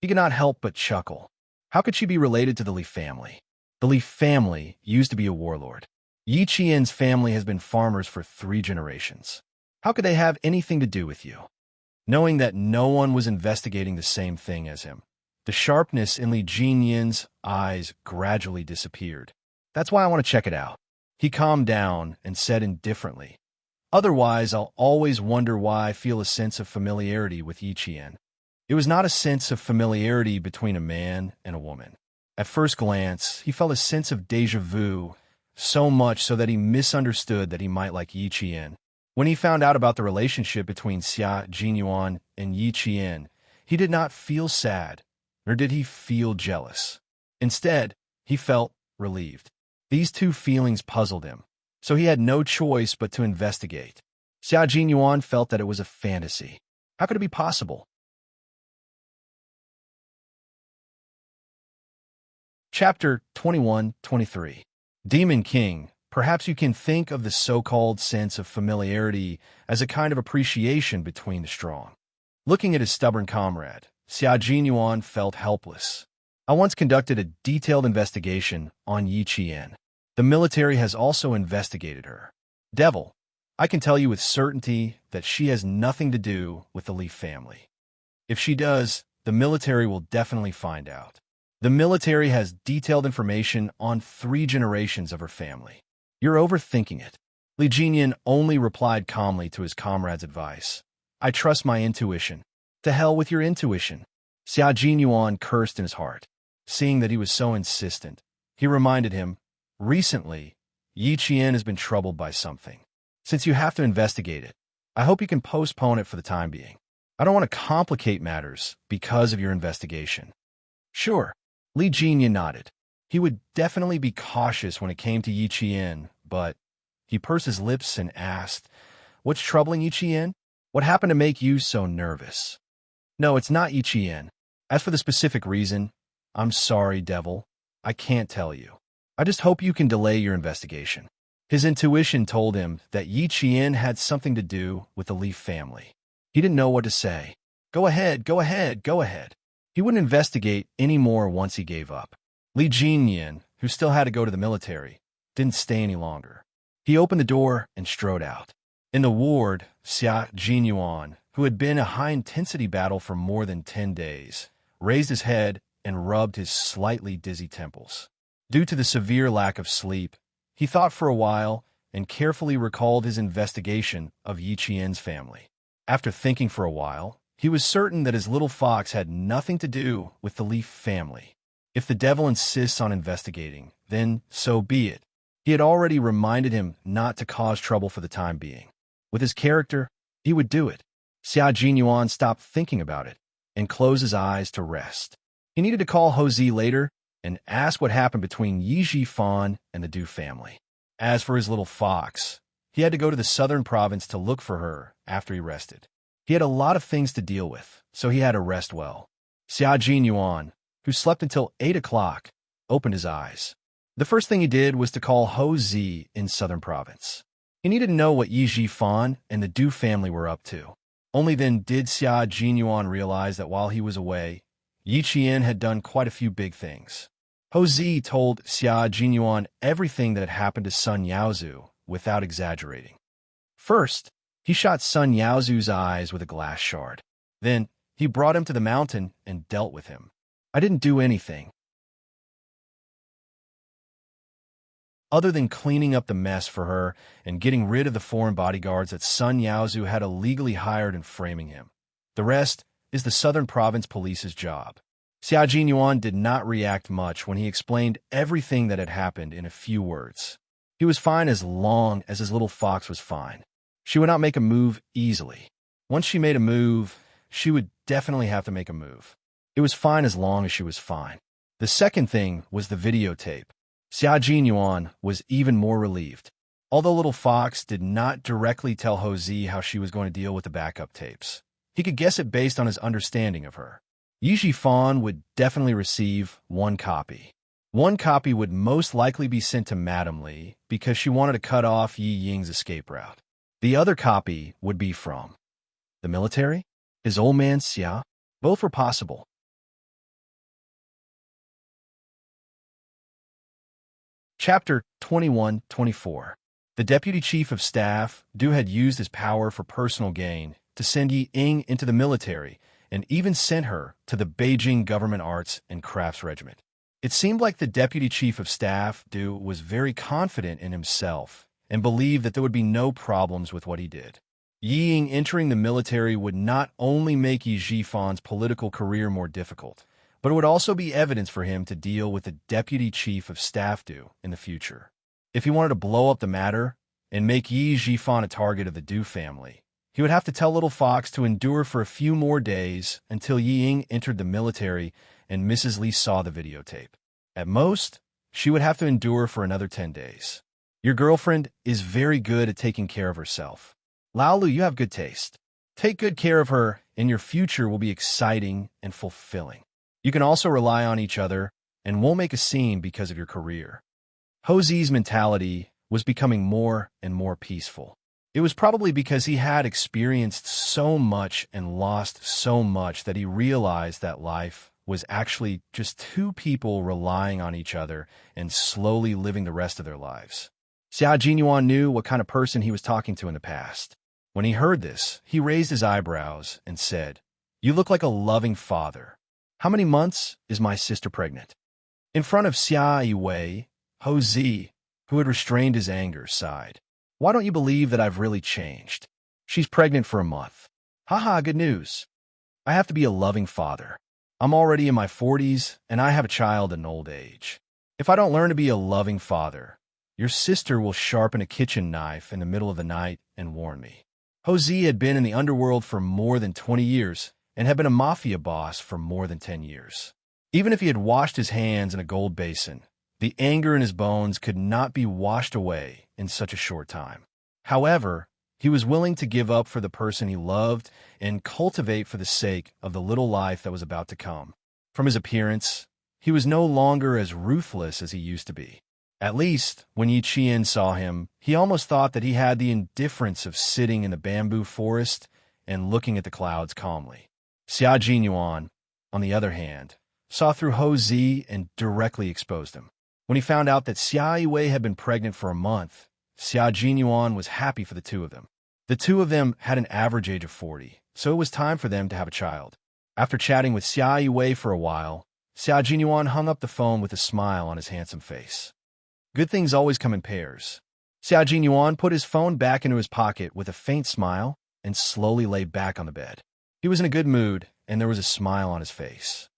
He could not help but chuckle. How could she be related to the Li family? The Li family used to be a warlord. Yi Qian's family has been farmers for 3 generations. How could they have anything to do with you? Knowing that no one was investigating the same thing as him, the sharpness in Li Jinyan's eyes gradually disappeared. "That's why I want to check it out." He calmed down and said indifferently, "Otherwise, I'll always wonder why I feel a sense of familiarity with Yi Qian." It was not a sense of familiarity between a man and a woman. At first glance, he felt a sense of déjà vu, so much so that he misunderstood that he might like Yi Qian. When he found out about the relationship between Xia Jinyuan and Yi Qian, he did not feel sad, nor did he feel jealous. Instead, he felt relieved. These 2 feelings puzzled him, so he had no choice but to investigate. Xia Jinyuan felt that it was a fantasy. How could it be possible? Chapter 21-23. Demon King, perhaps you can think of the so-called sense of familiarity as a kind of appreciation between the strong. Looking at his stubborn comrade, Xia Jinyuan felt helpless. "I once conducted a detailed investigation on Yi Qian. The military has also investigated her. Devil, I can tell you with certainty that she has nothing to do with the Li family. If she does, the military will definitely find out. The military has detailed information on 3 generations of her family. You're overthinking it." Li Jinyan only replied calmly to his comrade's advice. "I trust my intuition." "To hell with your intuition." Xia Jinyuan cursed in his heart. Seeing that he was so insistent, he reminded him, "Recently, Yi Qian has been troubled by something. Since you have to investigate it, I hope you can postpone it for the time being. I don't want to complicate matters because of your investigation." "Sure." Li Jinyan nodded. He would definitely be cautious when it came to Yi Qian, but he pursed his lips and asked, "What's troubling Yi Qian? What happened to make you so nervous?" "No, it's not Yi Qian. As for the specific reason, I'm sorry, Devil. I can't tell you. I just hope you can delay your investigation." His intuition told him that Yi Qian had something to do with the Li family. He didn't know what to say. Go ahead, go ahead, go ahead." He wouldn't investigate any more once he gave up. Li Jinyan, who still had to go to the military, didn't stay any longer. He opened the door and strode out. In the ward, Xia Jinyuan, who had been in a high-intensity battle for more than 10 days, raised his head and rubbed his slightly dizzy temples. Due to the severe lack of sleep, he thought for a while and carefully recalled his investigation of Yi Qian's family. After thinking for a while, he was certain that his little fox had nothing to do with the Li family. If the devil insists on investigating, then so be it. He had already reminded him not to cause trouble for the time being. With his character, he would do it. Xia Jinyuan stopped thinking about it and closed his eyes to rest. He needed to call Hozi later and ask what happened between Yi Jifan and the Du family. As for his little fox, he had to go to the southern province to look for her after he rested. He had a lot of things to deal with, so he had to rest well. Xia Jinyuan, who slept until 8 o'clock, opened his eyes. The first thing he did was to call Ho Zi in southern province. He needed to know what Yi Jifan and the Du family were up to. Only then did Xia Jinyuan realize that while he was away, Yi Qian had done quite a few big things. Ho Zi told Xia Jinyuan everything that had happened to Sun Yaozu without exaggerating. First, he shot Sun Yaozu's eyes with a glass shard. Then, he brought him to the mountain and dealt with him. "I didn't do anything other than cleaning up the mess for her and getting rid of the foreign bodyguards that Sun Yaozu had illegally hired and framing him. The rest is the Southern Province Police's job. Xia Jinyuan did not react much when he explained everything that had happened in a few words. He was fine as long as his little fox was fine. She would not make a move easily. Once she made a move, she would definitely have to make a move. It was fine as long as she was fine. The second thing was the videotape. Xia Jinyuan was even more relieved. Although Little Fox did not directly tell Hosea how she was going to deal with the backup tapes, he could guess it based on his understanding of her. Yi Jifan would definitely receive one copy. One copy would most likely be sent to Madame Li because she wanted to cut off Yi Ying's escape route. The other copy would be from the military, his old man Xia. Both were possible. Chapter 21-24. The Deputy Chief of Staff, Du, had used his power for personal gain to send Yi Ying into the military and even sent her to the Beijing Government Arts and Crafts Regiment. It seemed like the Deputy Chief of Staff, Du, was very confident in himself and believed that there would be no problems with what he did. Yi Ying entering the military would not only make Yi Jifan's political career more difficult, but it would also be evidence for him to deal with the Deputy Chief of Staff, Du, in the future. If he wanted to blow up the matter and make Yi Jifan a target of the Du family, he would have to tell Little Fox to endure for a few more days until Yi Ying entered the military and Mrs. Li saw the videotape. At most, she would have to endure for another 10 days. Your girlfriend is very good at taking care of herself. Laolu, you have good taste. Take good care of her, and your future will be exciting and fulfilling. You can also rely on each other and won't make a scene because of your career. Hosea's mentality was becoming more and more peaceful. It was probably because he had experienced so much and lost so much that he realized that life was actually just two people relying on each other and slowly living the rest of their lives. Xia Jinyuan knew what kind of person he was talking to in the past. When he heard this, he raised his eyebrows and said, "You look like a loving father. How many months is my sister pregnant?" In front of Xia Yiwei, Hosea, who had restrained his anger, sighed. "Why don't you believe that I've really changed? She's pregnant for a month. Haha, good news. I have to be a loving father. I'm already in my 40s, and I have a child in old age. If I don't learn to be a loving father, your sister will sharpen a kitchen knife in the middle of the night and warn me." Hosea had been in the underworld for more than 20 years and had been a mafia boss for more than 10 years. Even if he had washed his hands in a gold basin, the anger in his bones could not be washed away in such a short time. However, he was willing to give up for the person he loved and cultivate for the sake of the little life that was about to come. From his appearance, he was no longer as ruthless as he used to be. At least, when Yi Qian saw him, he almost thought that he had the indifference of sitting in the bamboo forest and looking at the clouds calmly. Xia Jinyuan, on the other hand, saw through Hosea and directly exposed him. When he found out that Xia Yiwei had been pregnant for a month, Xia Jinyuan was happy for the two of them. The two of them had an average age of 40, so it was time for them to have a child. After chatting with Xia Yiwei for a while, Xia Jinyuan hung up the phone with a smile on his handsome face. Good things always come in pairs. Xia Jinyuan put his phone back into his pocket with a faint smile and slowly lay back on the bed. He was in a good mood, and there was a smile on his face.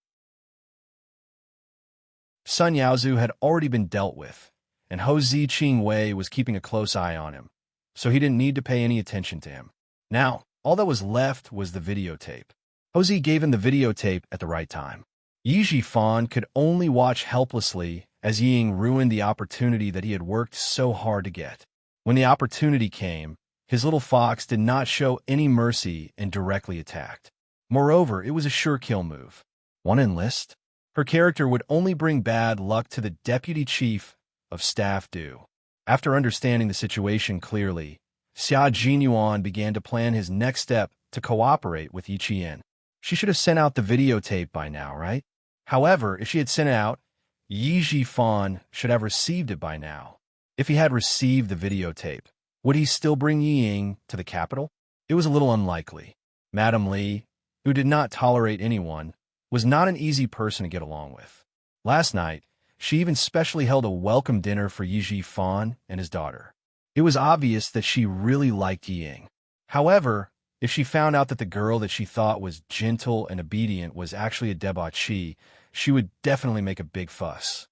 Sun Yaozu had already been dealt with, and Hosea Qingwei was keeping a close eye on him, so he didn't need to pay any attention to him. Now, all that was left was the videotape. Hosea gave him the videotape at the right time. Yi Jifan could only watch helplessly as Yi Ying ruined the opportunity that he had worked so hard to get. When the opportunity came, his little fox did not show any mercy and directly attacked. Moreover, it was a sure kill move. Want to enlist? Her character would only bring bad luck to the Deputy Chief of Staff Du. After understanding the situation clearly, Xia Jinyuan began to plan his next step to cooperate with Yi Qian. She should have sent out the videotape by now, right? However, if she had sent it out, Yi Jifan should have received it by now. If he had received the videotape, would he still bring Yi Ying to the capital? It was a little unlikely. Madame Li, who did not tolerate anyone, was not an easy person to get along with. Last night, she even specially held a welcome dinner for Yi Jifan and his daughter. It was obvious that she really liked Yi Ying. However, If she found out that the girl that she thought was gentle and obedient was actually a debauchee, she would definitely make a big fuss.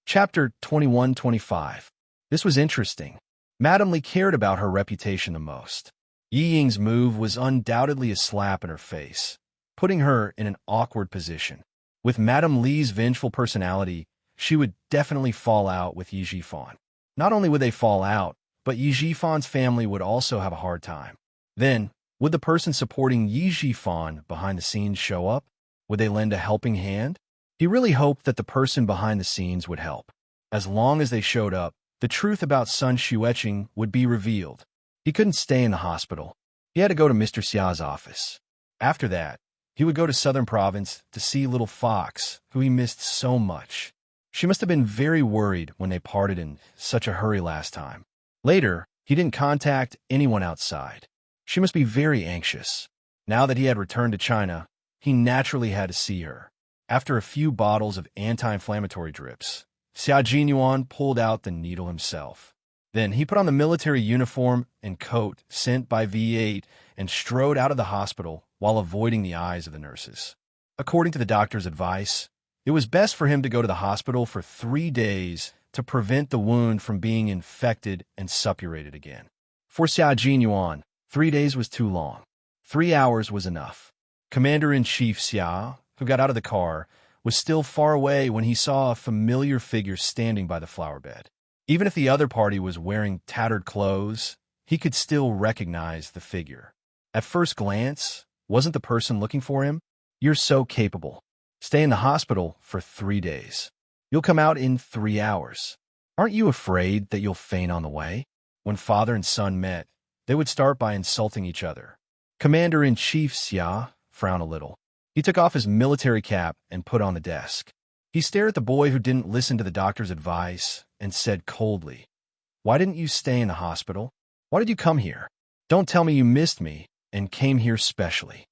Chapter 21-25. This was interesting. Madame Li cared about her reputation the most. Yi Ying's move was undoubtedly a slap in her face, putting her in an awkward position. With Madame Li's vengeful personality, she would definitely fall out with Yi Jifan. Not only would they fall out, but Yi Jifan's family would also have a hard time. Then, would the person supporting Yi Jifan behind the scenes show up? Would they lend a helping hand? He really hoped that the person behind the scenes would help. As long as they showed up, the truth about Sun Xueqing would be revealed. He couldn't stay in the hospital. He had to go to Mr. Xia's office. After that, he would go to Southern Province to see little Fox, who he missed so much. She must have been very worried when they parted in such a hurry last time. Later, he didn't contact anyone outside. She must be very anxious. Now that he had returned to China, he naturally had to see her. After a few bottles of anti-inflammatory drips, Xia Jinyuan pulled out the needle himself. Then he put on the military uniform and coat sent by V8 and strode out of the hospital while avoiding the eyes of the nurses. According to the doctor's advice, it was best for him to go to the hospital for 3 days to prevent the wound from being infected and suppurated again. For Xia Jinyuan, 3 days was too long. 3 hours was enough. Commander-in-Chief Xia, who got out of the car, was still far away when he saw a familiar figure standing by the flower bed. Even if the other party was wearing tattered clothes, he could still recognize the figure. At first glance, wasn't the person looking for him? You're so capable. Stay in the hospital for 3 days. You'll come out in 3 hours. Aren't you afraid that you'll faint on the way? When father and son met, they would start by insulting each other. Commander-in-Chief Xia frowned a little. He took off his military cap and put on the desk. He stared at the boy who didn't listen to the doctor's advice and said coldly, "Why didn't you stay in the hospital? Why did you come here? Don't tell me you missed me and came here specially."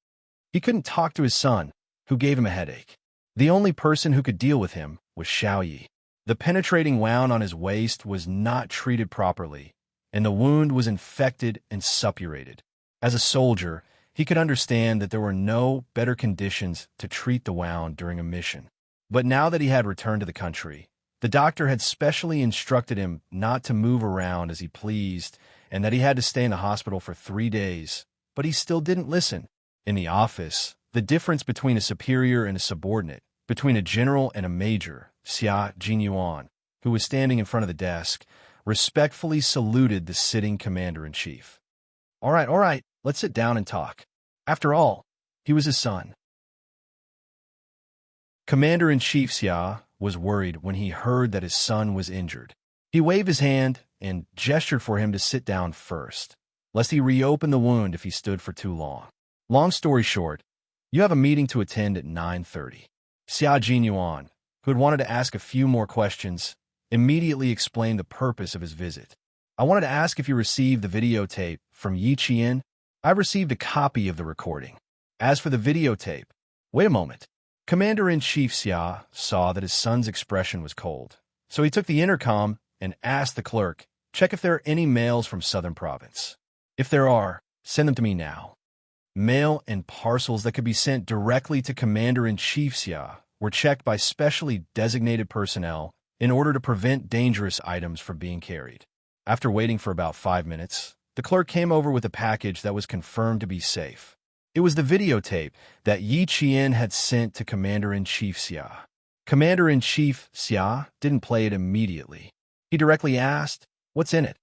He couldn't talk to his son, who gave him a headache. The only person who could deal with him was Xiaoyi. The penetrating wound on his waist was not treated properly, and the wound was infected and suppurated. As a soldier, he could understand that there were no better conditions to treat the wound during a mission. But now that he had returned to the country, the doctor had specially instructed him not to move around as he pleased and that he had to stay in the hospital for 3 days, but he still didn't listen. In the office, the difference between a superior and a subordinate, between a general and a major, Xia Jinyuan, who was standing in front of the desk, respectfully saluted the sitting commander-in-chief. All right, let's sit down and talk. After all, he was his son. Commander-in-Chief Xia was worried when he heard that his son was injured. He waved his hand and gestured for him to sit down first, lest he reopen the wound if he stood for too long. Long story short, you have a meeting to attend at 9:30. Xia Jinyuan, who had wanted to ask a few more questions, immediately explained the purpose of his visit. I wanted to ask if you received the videotape from Yi Qian. I received a copy of the recording. As for the videotape, wait a moment. Commander-in-Chief Xia saw that his son's expression was cold, so he took the intercom and asked the clerk, check if there are any mails from Southern Province. If there are, send them to me now. Mail and parcels that could be sent directly to Commander-in-Chief Xia were checked by specially designated personnel in order to prevent dangerous items from being carried. After waiting for about 5 minutes, the clerk came over with a package that was confirmed to be safe. It was the videotape that Yi Qian had sent to Commander-in-Chief Xia. Commander-in-Chief Xia didn't play it immediately. He directly asked, "What's in it?"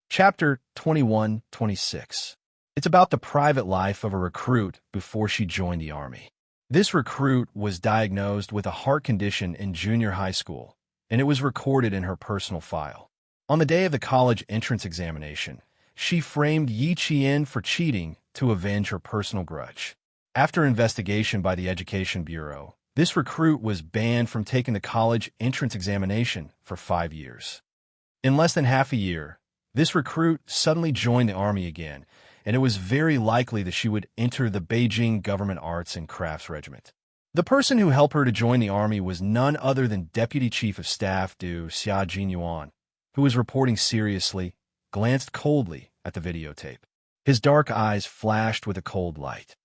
Chapter 21-26. It's about the private life of a recruit before she joined the army. This recruit was diagnosed with a heart condition in junior high school, and it was recorded in her personal file. On the day of the college entrance examination, she framed Yi Qian for cheating to avenge her personal grudge. After investigation by the Education Bureau, this recruit was banned from taking the college entrance examination for 5 years. In less than half a year, this recruit suddenly joined the army again, and it was very likely that she would enter the Beijing Government Arts and Crafts Regiment. The person who helped her to join the army was none other than Deputy Chief of Staff Du Xiajinyuan, who was reporting seriously, glanced coldly at the videotape. His dark eyes flashed with a cold light.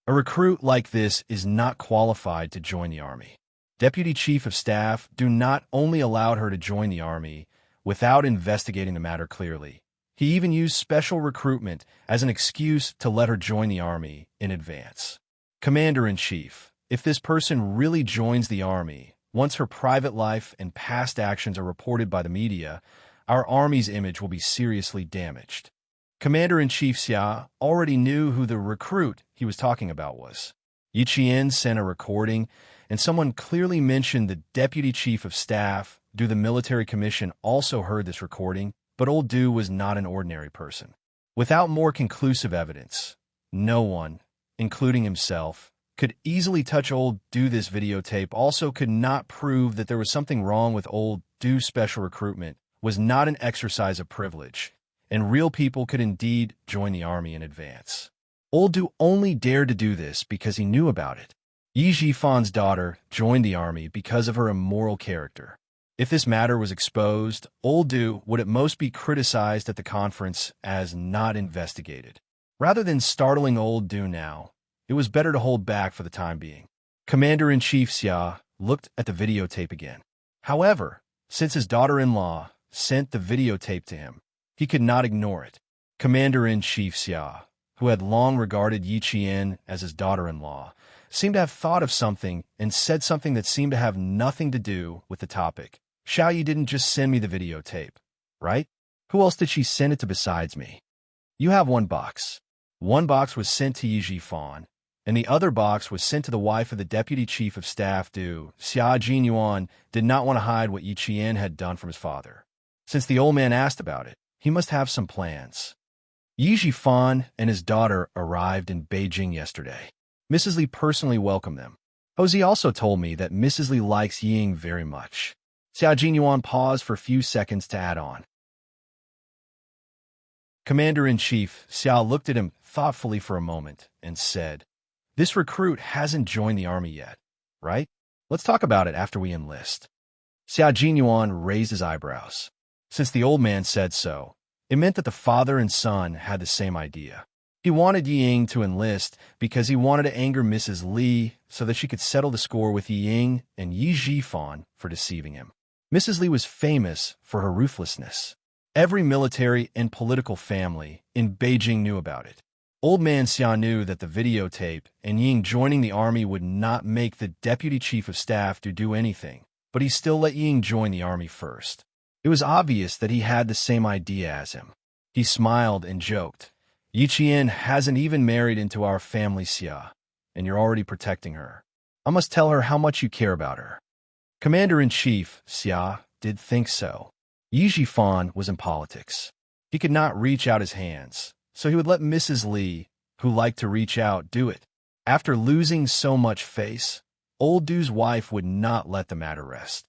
A recruit like this is not qualified to join the army. Deputy Chief of Staff Du not only allowed her to join the army without investigating the matter clearly, he even used special recruitment as an excuse to let her join the army in advance. Commander-in-Chief, if this person really joins the army, once her private life and past actions are reported by the media, our army's image will be seriously damaged. Commander-in-Chief Xia already knew who the recruit he was talking about was. Yi Qian sent a recording, and someone clearly mentioned the Deputy Chief of Staff Du. The military commission also heard this recording, but old Du was not an ordinary person. Without more conclusive evidence, no one, including himself, could easily touch old Du. This videotape also could not prove that there was something wrong with old Du. Special recruitment was not an exercise of privilege, and real people could indeed join the army in advance. Old Du only dared to do this because he knew about it. Yi Jifan's daughter joined the army because of her immoral character. If this matter was exposed, old Du would at most be criticized at the conference as not investigated. Rather than startling old Du now, it was better to hold back for the time being. Commander-in-Chief Xia looked at the videotape again. However, since his daughter-in-law sent the videotape to him, he could not ignore it. Commander-in-Chief Xia, who had long regarded Yi Qian as his daughter-in-law, seemed to have thought of something and said something that seemed to have nothing to do with the topic. Xiao Yi didn't just send me the videotape, right? Who else did she send it to besides me? You have one box. One box was sent to Yi Jifan, and the other box was sent to the wife of the Deputy Chief of Staff Du. Xia Jinyuan did not want to hide what Yi Qian had done from his father. Since the old man asked about it, he must have some plans. Yi Jifan and his daughter arrived in Beijing yesterday. Mrs. Li personally welcomed them. Hosey also told me that Mrs. Li likes Ying very much. Xia Jinyuan paused for a few seconds to add on. Commander-in-Chief Xia looked at him thoughtfully for a moment and said, "This recruit hasn't joined the army yet, right? Let's talk about it after we enlist." Xia Jinyuan raised his eyebrows. Since the old man said so, it meant that the father and son had the same idea. He wanted Ying to enlist because he wanted to anger Mrs. Li so that she could settle the score with Ying and Yi Jifan for deceiving him. Mrs. Li was famous for her ruthlessness. Every military and political family in Beijing knew about it. Old man Xia knew that the videotape and Ying joining the army would not make the Deputy Chief of Staff do anything, but he still let Ying join the army first. It was obvious that he had the same idea as him. He smiled and joked. "Yi Qian hasn't even married into our family, Xia, and you're already protecting her. I must tell her how much you care about her." Commander-in-Chief Xia did think so. Yi Jifan was in politics. He could not reach out his hands, so he would let Mrs. Li, who liked to reach out, do it. After losing so much face, old Du's wife would not let the matter rest.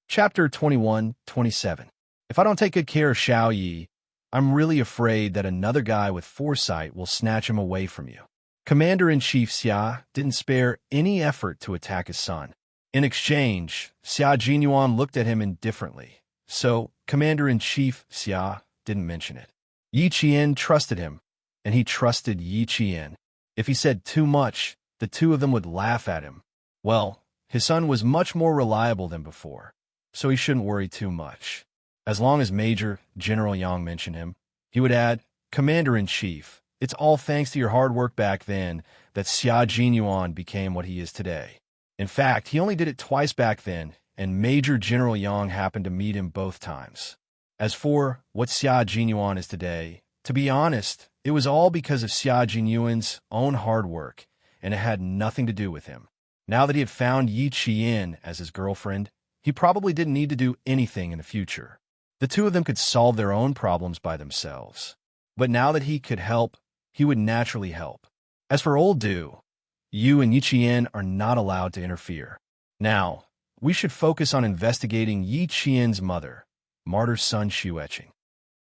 Chapter 21-27. If I don't take good care of Xiao Yi, I'm really afraid that another guy with foresight will snatch him away from you. Commander-in-Chief Xia didn't spare any effort to attack his son. In exchange, Xia Jinyuan looked at him indifferently, so Commander-in-Chief Xia didn't mention it. Yi Qian trusted him, and he trusted Yi Qian. If he said too much, the two of them would laugh at him. Well, his son was much more reliable than before, so he shouldn't worry too much. As long as Major General Yang mentioned him, he would add, "Commander-in-Chief, it's all thanks to your hard work back then that Xia Jinyuan became what he is today." In fact, he only did it twice back then, and Major General Yang happened to meet him both times. As for what Xia Jinyuan is today, to be honest, it was all because of Xia Jinyuan's own hard work, and it had nothing to do with him. Now that he had found Yi Qian as his girlfriend, he probably didn't need to do anything in the future. The two of them could solve their own problems by themselves. But now that he could help, he would naturally help. As for old Du, you and Yi Qian are not allowed to interfere. Now, we should focus on investigating Yi Qian's mother, martyr son Xueqing.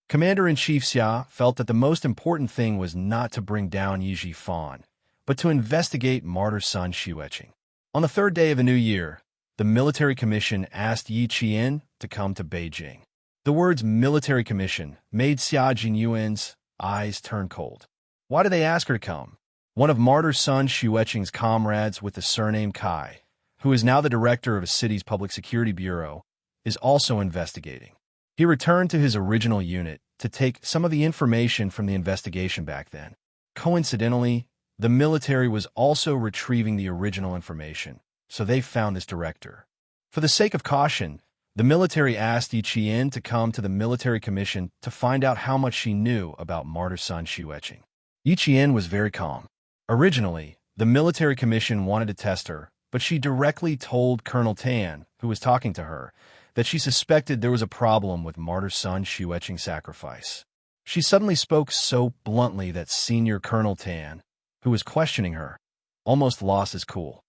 Commander-in-Chief Xia felt that the most important thing was not to bring down Yi Jifan, but to investigate martyr son Xueqing. On the third day of the new year, the military commission asked Yi Qian to come to Beijing. The words military commission made Xia Jinyuan's eyes turn cold. Why did they ask her to come? One of martyr son Xueqing's comrades with the surname Kai, who is now the director of a city's public security bureau, is also investigating. He returned to his original unit to take some of the information from the investigation back then. Coincidentally, the military was also retrieving the original information, so they found this director. For the sake of caution, the military asked Yi Qian to come to the military commission to find out how much she knew about martyr son Xueqing. Yi Qian was very calm. Originally, the military commission wanted to test her, but she directly told Colonel Tan, who was talking to her, that she suspected there was a problem with martyr son Xueqing's sacrifice. She suddenly spoke so bluntly that Senior Colonel Tan, who was questioning her, almost lost his cool.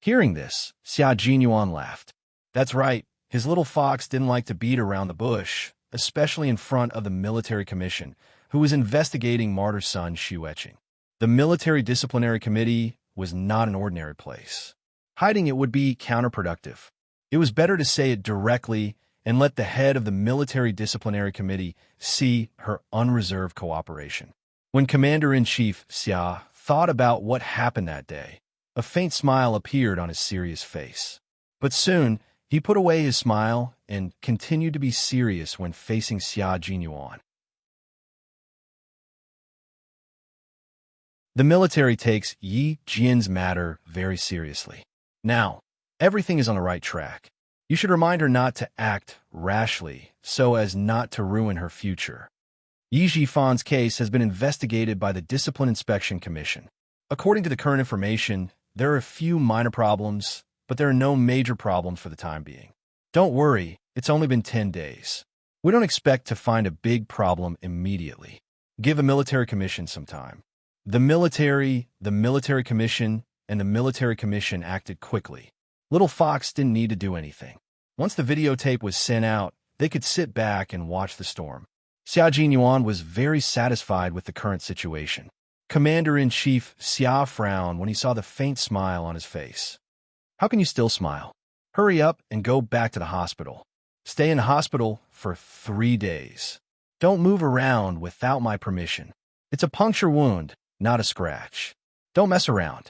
Hearing this, Xia Jinyuan laughed. That's right, his little fox didn't like to beat around the bush, especially in front of the military commission, who was investigating martyr son Xueqing. The military disciplinary committee was not an ordinary place. Hiding it would be counterproductive. It was better to say it directly and let the head of the military disciplinary committee see her unreserved cooperation. When Commander-in-Chief Xia thought about what happened that day, a faint smile appeared on his serious face. But soon, he put away his smile and continued to be serious when facing Xia Jinyuan. The military takes Yi Jian's matter very seriously. Now, everything is on the right track. You should remind her not to act rashly so as not to ruin her future. Yi Jifan's case has been investigated by the Discipline Inspection Commission. According to the current information, there are a few minor problems, but there are no major problems for the time being. Don't worry, it's only been 10 days. We don't expect to find a big problem immediately. Give a military commission some time. The military commission, and the military commission acted quickly. Little Fox didn't need to do anything. Once the videotape was sent out, they could sit back and watch the storm. Xia Jinyuan was very satisfied with the current situation. Commander-in-Chief Xia frowned when he saw the faint smile on his face. How can you still smile? Hurry up and go back to the hospital. Stay in the hospital for 3 days. Don't move around without my permission. It's a puncture wound, not a scratch. Don't mess around.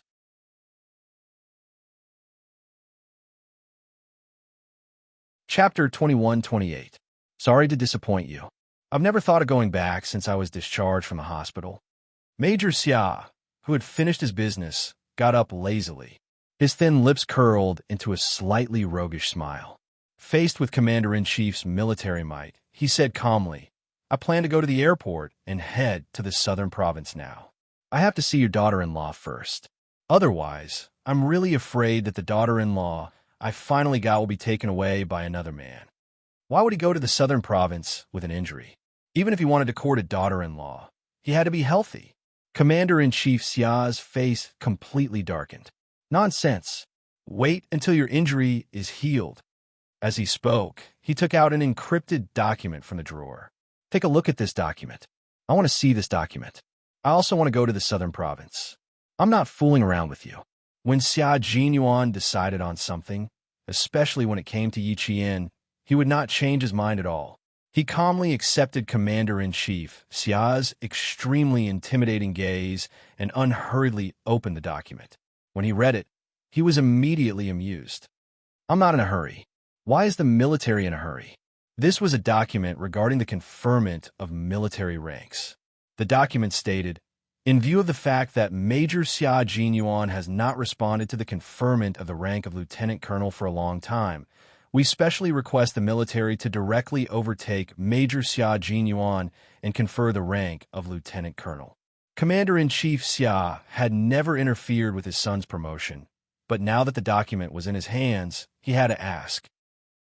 Chapter 21-28. Sorry to disappoint you. I've never thought of going back since I was discharged from the hospital. Major Xia, who had finished his business, got up lazily. His thin lips curled into a slightly roguish smile. Faced with Commander-in-Chief's military might, he said calmly, I plan to go to the airport and head to the southern province now. I have to see your daughter-in-law first. Otherwise, I'm really afraid that the daughter-in-law I finally got will be taken away by another man. Why would he go to the southern province with an injury? Even if he wanted to court a daughter-in-law, he had to be healthy. Commander-in-Chief Xia's face completely darkened. Nonsense. Wait until your injury is healed. As he spoke, he took out an encrypted document from the drawer. Take a look at this document. I want to see this document. I also want to go to the southern province. I'm not fooling around with you. When Xia Jinyuan decided on something, especially when it came to Yi Qian, he would not change his mind at all. He calmly accepted Commander-in-Chief Xia's extremely intimidating gaze and unhurriedly opened the document. When he read it, he was immediately amused. I'm not in a hurry. Why is the military in a hurry? This was a document regarding the conferment of military ranks. The document stated, in view of the fact that Major Xia Jinyuan has not responded to the conferment of the rank of lieutenant colonel for a long time, we specially request the military to directly overtake Major Xia Jinyuan and confer the rank of lieutenant colonel. Commander-in-Chief Xia had never interfered with his son's promotion, but now that the document was in his hands, he had to ask.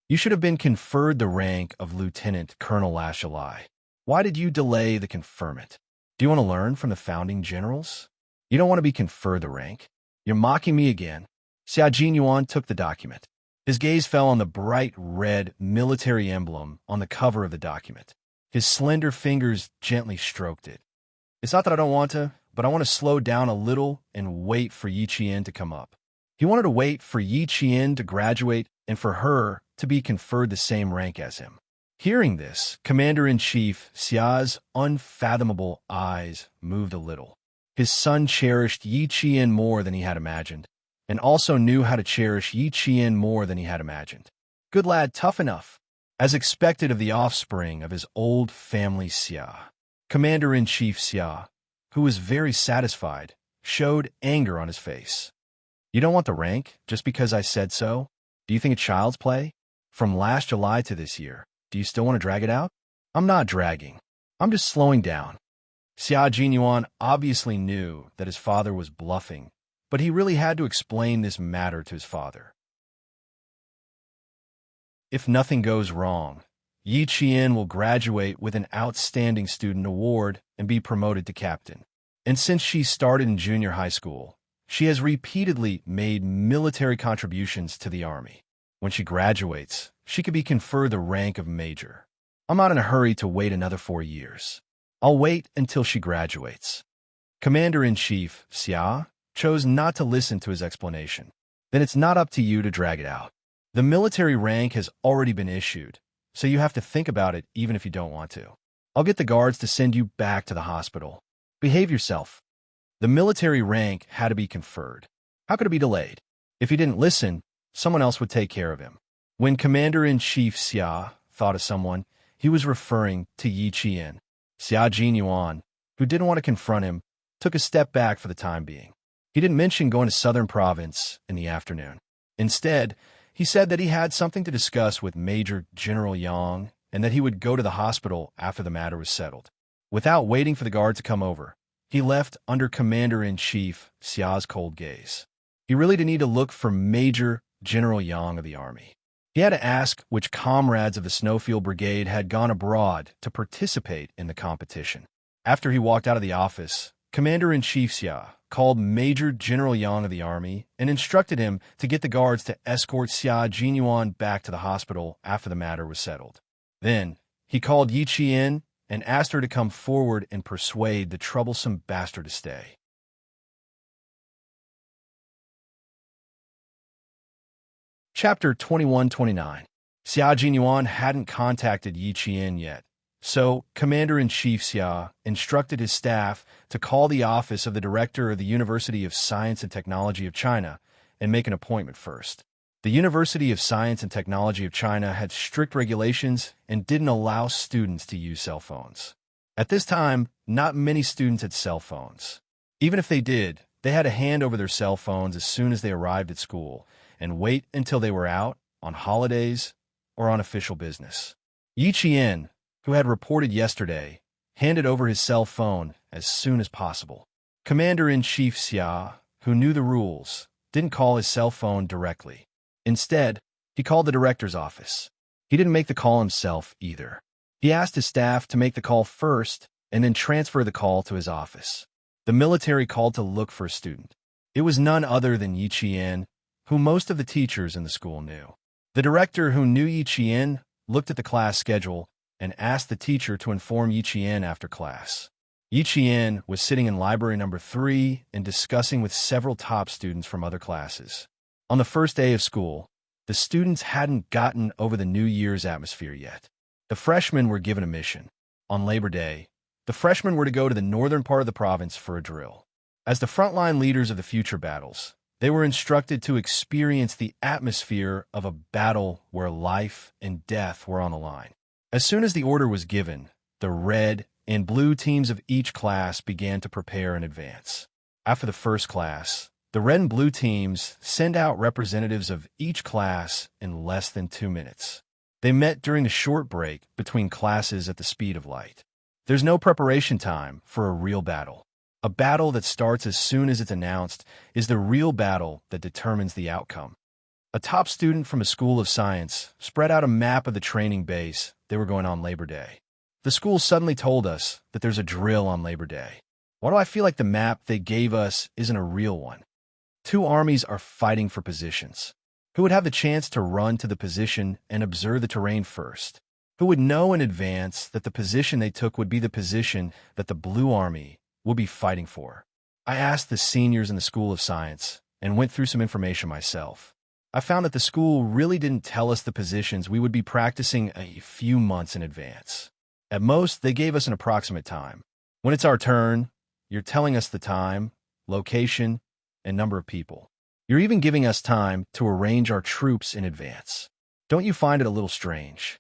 You should have been conferred the rank of lieutenant colonel last July. Why did you delay the conferment? Do you want to learn from the founding generals? You don't want to be conferred the rank? You're mocking me again. Xia Jinyuan took the document. His gaze fell on the bright red military emblem on the cover of the document. His slender fingers gently stroked it. It's not that I don't want to, but I want to slow down a little and wait for Yi Qian to come up. He wanted to wait for Yi Qian to graduate and for her to be conferred the same rank as him. Hearing this, Commander-in-Chief Xia's unfathomable eyes moved a little. His son cherished Yi Qian more than he had imagined, and also knew how to cherish Yi Qian more than he had imagined. Good lad, tough enough, as expected of the offspring of his old family Xia. Commander-in-Chief Xia, who was very satisfied, showed anger on his face. You don't want the rank just because I said so? Do you think it's child's play? From last July to this year, do you still want to drag it out? I'm not dragging. I'm just slowing down. Xia Jinyuan obviously knew that his father was bluffing, but he really had to explain this matter to his father. If nothing goes wrong, Yi Qian will graduate with an Outstanding Student Award and be promoted to captain. And since she started in junior high school, she has repeatedly made military contributions to the army. When she graduates, she could be conferred the rank of major. I'm not in a hurry to wait another 4 years. I'll wait until she graduates. Commander-in-Chief Xia chose not to listen to his explanation. Then it's not up to you to drag it out. The military rank has already been issued, so you have to think about it even if you don't want to. I'll get the guards to send you back to the hospital. Behave yourself. The military rank had to be conferred. How could it be delayed? If he didn't listen, someone else would take care of him. When Commander-in-Chief Xia thought of someone, he was referring to Yi Qian. Xia Jinyuan, who didn't want to confront him, took a step back for the time being. He didn't mention going to Southern Province in the afternoon. Instead, he said that he had something to discuss with Major General Yang and that he would go to the hospital after the matter was settled. Without waiting for the guard to come over, he left under Commander-in-Chief Xia's cold gaze. He really didn't need to look for Major General Yang of the army. He had to ask which comrades of the Snowfield Brigade had gone abroad to participate in the competition. After he walked out of the office, Commander-in-Chief Xia called Major General Yang of the army and instructed him to get the guards to escort Xia Jinyuan back to the hospital after the matter was settled. Then, he called Yi Qian and asked her to come forward and persuade the troublesome bastard to stay. Chapter 21-29. Xia Jinyuan hadn't contacted Yi Qian yet, so Commander-in-Chief Xia instructed his staff to call the office of the Director of the University of Science and Technology of China and make an appointment first. The University of Science and Technology of China had strict regulations and didn't allow students to use cell phones. At this time, not many students had cell phones. Even if they did, they had to hand over their cell phones as soon as they arrived at school and wait until they were out, on holidays, or on official business. Yi Qian, who had reported yesterday, handed over his cell phone as soon as possible. Commander-in-Chief Xia, who knew the rules, didn't call his cell phone directly. Instead, he called the director's office. He didn't make the call himself either. He asked his staff to make the call first and then transfer the call to his office. The military called to look for a student. It was none other than Yi Qian, who most of the teachers in the school knew. The director, who knew Yi Qian, looked at the class schedule and asked the teacher to inform Yi Qian after class. Yi Qian was sitting in library number 3 and discussing with several top students from other classes. On the first day of school, the students hadn't gotten over the New Year's atmosphere yet. The freshmen were given a mission. On Labor Day, the freshmen were to go to the northern part of the province for a drill. As the frontline leaders of the future battles, they were instructed to experience the atmosphere of a battle where life and death were on the line. As soon as the order was given, the red and blue teams of each class began to prepare in advance. After the first class, the red and blue teams send out representatives of each class in less than 2 minutes. They met during a short break between classes at the speed of light. There's no preparation time for a real battle. A battle that starts as soon as it's announced is the real battle that determines the outcome. A top student from a school of science spread out a map of the training base they were going on Labor Day. The school suddenly told us that there's a drill on Labor Day. Why do I feel like the map they gave us isn't a real one? 2 armies are fighting for positions. Who would have the chance to run to the position and observe the terrain first? who would know in advance that the position they took would be the position that the Blue Army would be fighting for. I asked the seniors in the School of Science and went through some information myself. I found that the school really didn't tell us the positions we would be practicing a few months in advance. At most, they gave us an approximate time. When it's our turn, you're telling us the time, location, and number of people. You're even giving us time to arrange our troops in advance. Don't you find it a little strange?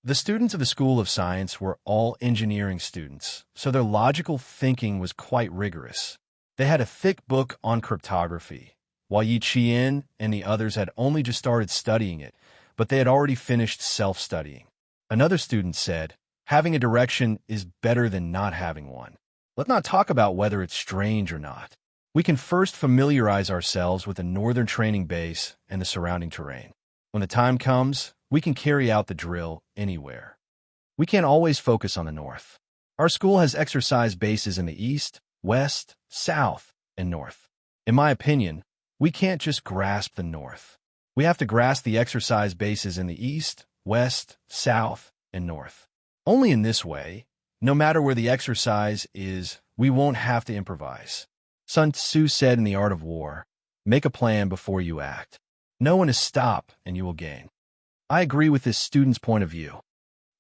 The students of the School of Science were all engineering students, so their logical thinking was quite rigorous. They had a thick book on cryptography, while Yi Qian and the others had only just started studying it, but they had already finished self-studying. Another student said, "Having a direction is better than not having one." Let's not talk about whether it's strange or not. We can first familiarize ourselves with the northern training base and the surrounding terrain. When the time comes, we can carry out the drill anywhere. We can't always focus on the north. Our school has exercise bases in the east, west, south, and north. In my opinion, we can't just grasp the north. We have to grasp the exercise bases in the east, west, south, and north. Only in this way, no matter where the exercise is, we won't have to improvise. Sun Tzu said in The Art of War, "Make a plan before you act. Know when to stop and you will gain." I agree with this student's point of view.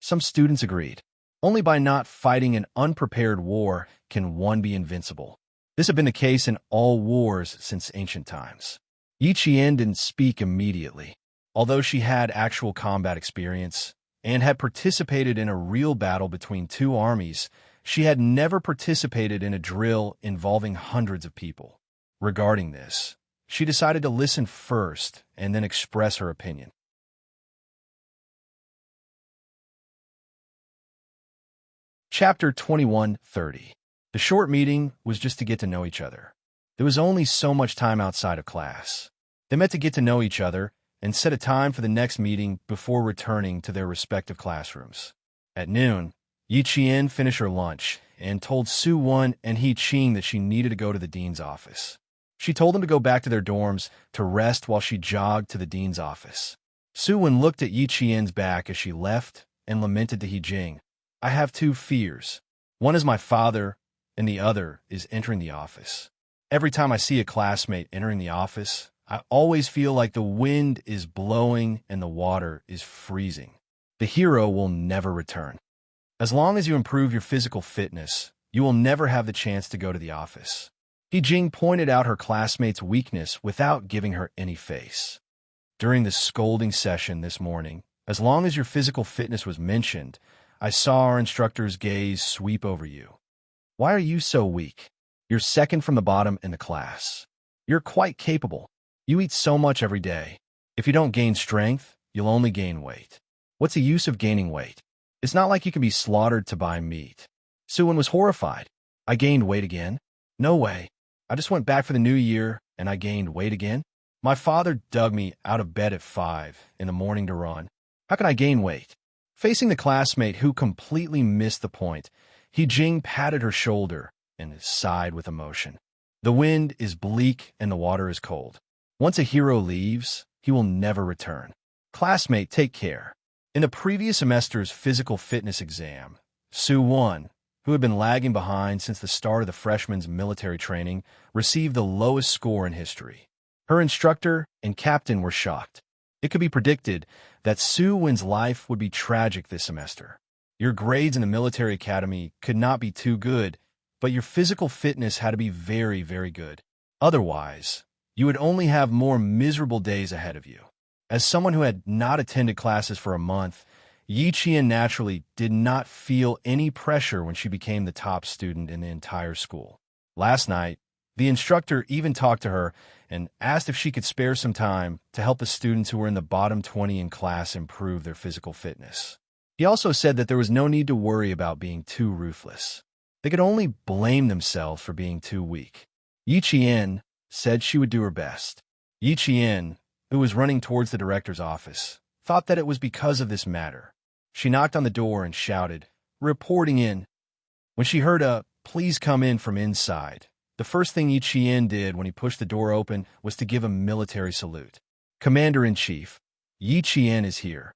Some students agreed. Only by not fighting an unprepared war can one be invincible. This had been the case in all wars since ancient times. Yi Qian didn't speak immediately. Although she had actual combat experience and had participated in a real battle between two armies, she had never participated in a drill involving hundreds of people. Regarding this, she decided to listen first and then express her opinion. Chapter 21:30. The short meeting was just to get to know each other. There was only so much time outside of class. They met to get to know each other and set a time for the next meeting before returning to their respective classrooms. At noon, Yi Qian finished her lunch and told Su Wen and He Qing that she needed to go to the dean's office. She told them to go back to their dorms to rest while she jogged to the dean's office. Su Wen looked at Yi Qian's back as she left and lamented to He Jing, "I have two fears. One is my father, and the other is entering the office. Every time I see a classmate entering the office, I always feel like the wind is blowing and the water is freezing. The hero will never return. As long as you improve your physical fitness, you will never have the chance to go to the office." He Jing pointed out her classmate's weakness without giving her any face. During the scolding session this morning, as long as your physical fitness was mentioned, I saw our instructor's gaze sweep over you. Why are you so weak? You're second from the bottom in the class. You're quite capable. You eat so much every day. If you don't gain strength, you'll only gain weight. What's the use of gaining weight? It's not like you can be slaughtered to buy meat. Su Wen was horrified. I gained weight again? No way. I just went back for the new year and I gained weight again? My father dug me out of bed at 5 in the morning to run. How can I gain weight? Facing the classmate who completely missed the point, He Jing patted her shoulder and sighed with emotion. The wind is bleak and the water is cold. Once a hero leaves, he will never return. Classmate, take care. In the previous semester's physical fitness exam, Su Wen, who had been lagging behind since the start of the freshman's military training, received the lowest score in history. Her instructor and captain were shocked. It could be predicted that Su Wen's life would be tragic this semester. Your grades in the military academy could not be too good, but your physical fitness had to be very, very good. Otherwise, you would only have more miserable days ahead of you. As someone who had not attended classes for a month, Yi Qian naturally did not feel any pressure when she became the top student in the entire school. Last night, the instructor even talked to her and asked if she could spare some time to help the students who were in the bottom 20 in class improve their physical fitness. He also said that there was no need to worry about being too ruthless. They could only blame themselves for being too weak. Yi Qian said she would do her best. Yi Qian, who was running towards the director's office, thought that it was because of this matter. She knocked on the door and shouted, "Reporting in." When she heard a "please come in" from inside, the first thing Yi Qian did when he pushed the door open was to give a military salute. "Commander-in-Chief, Yi Qian is here.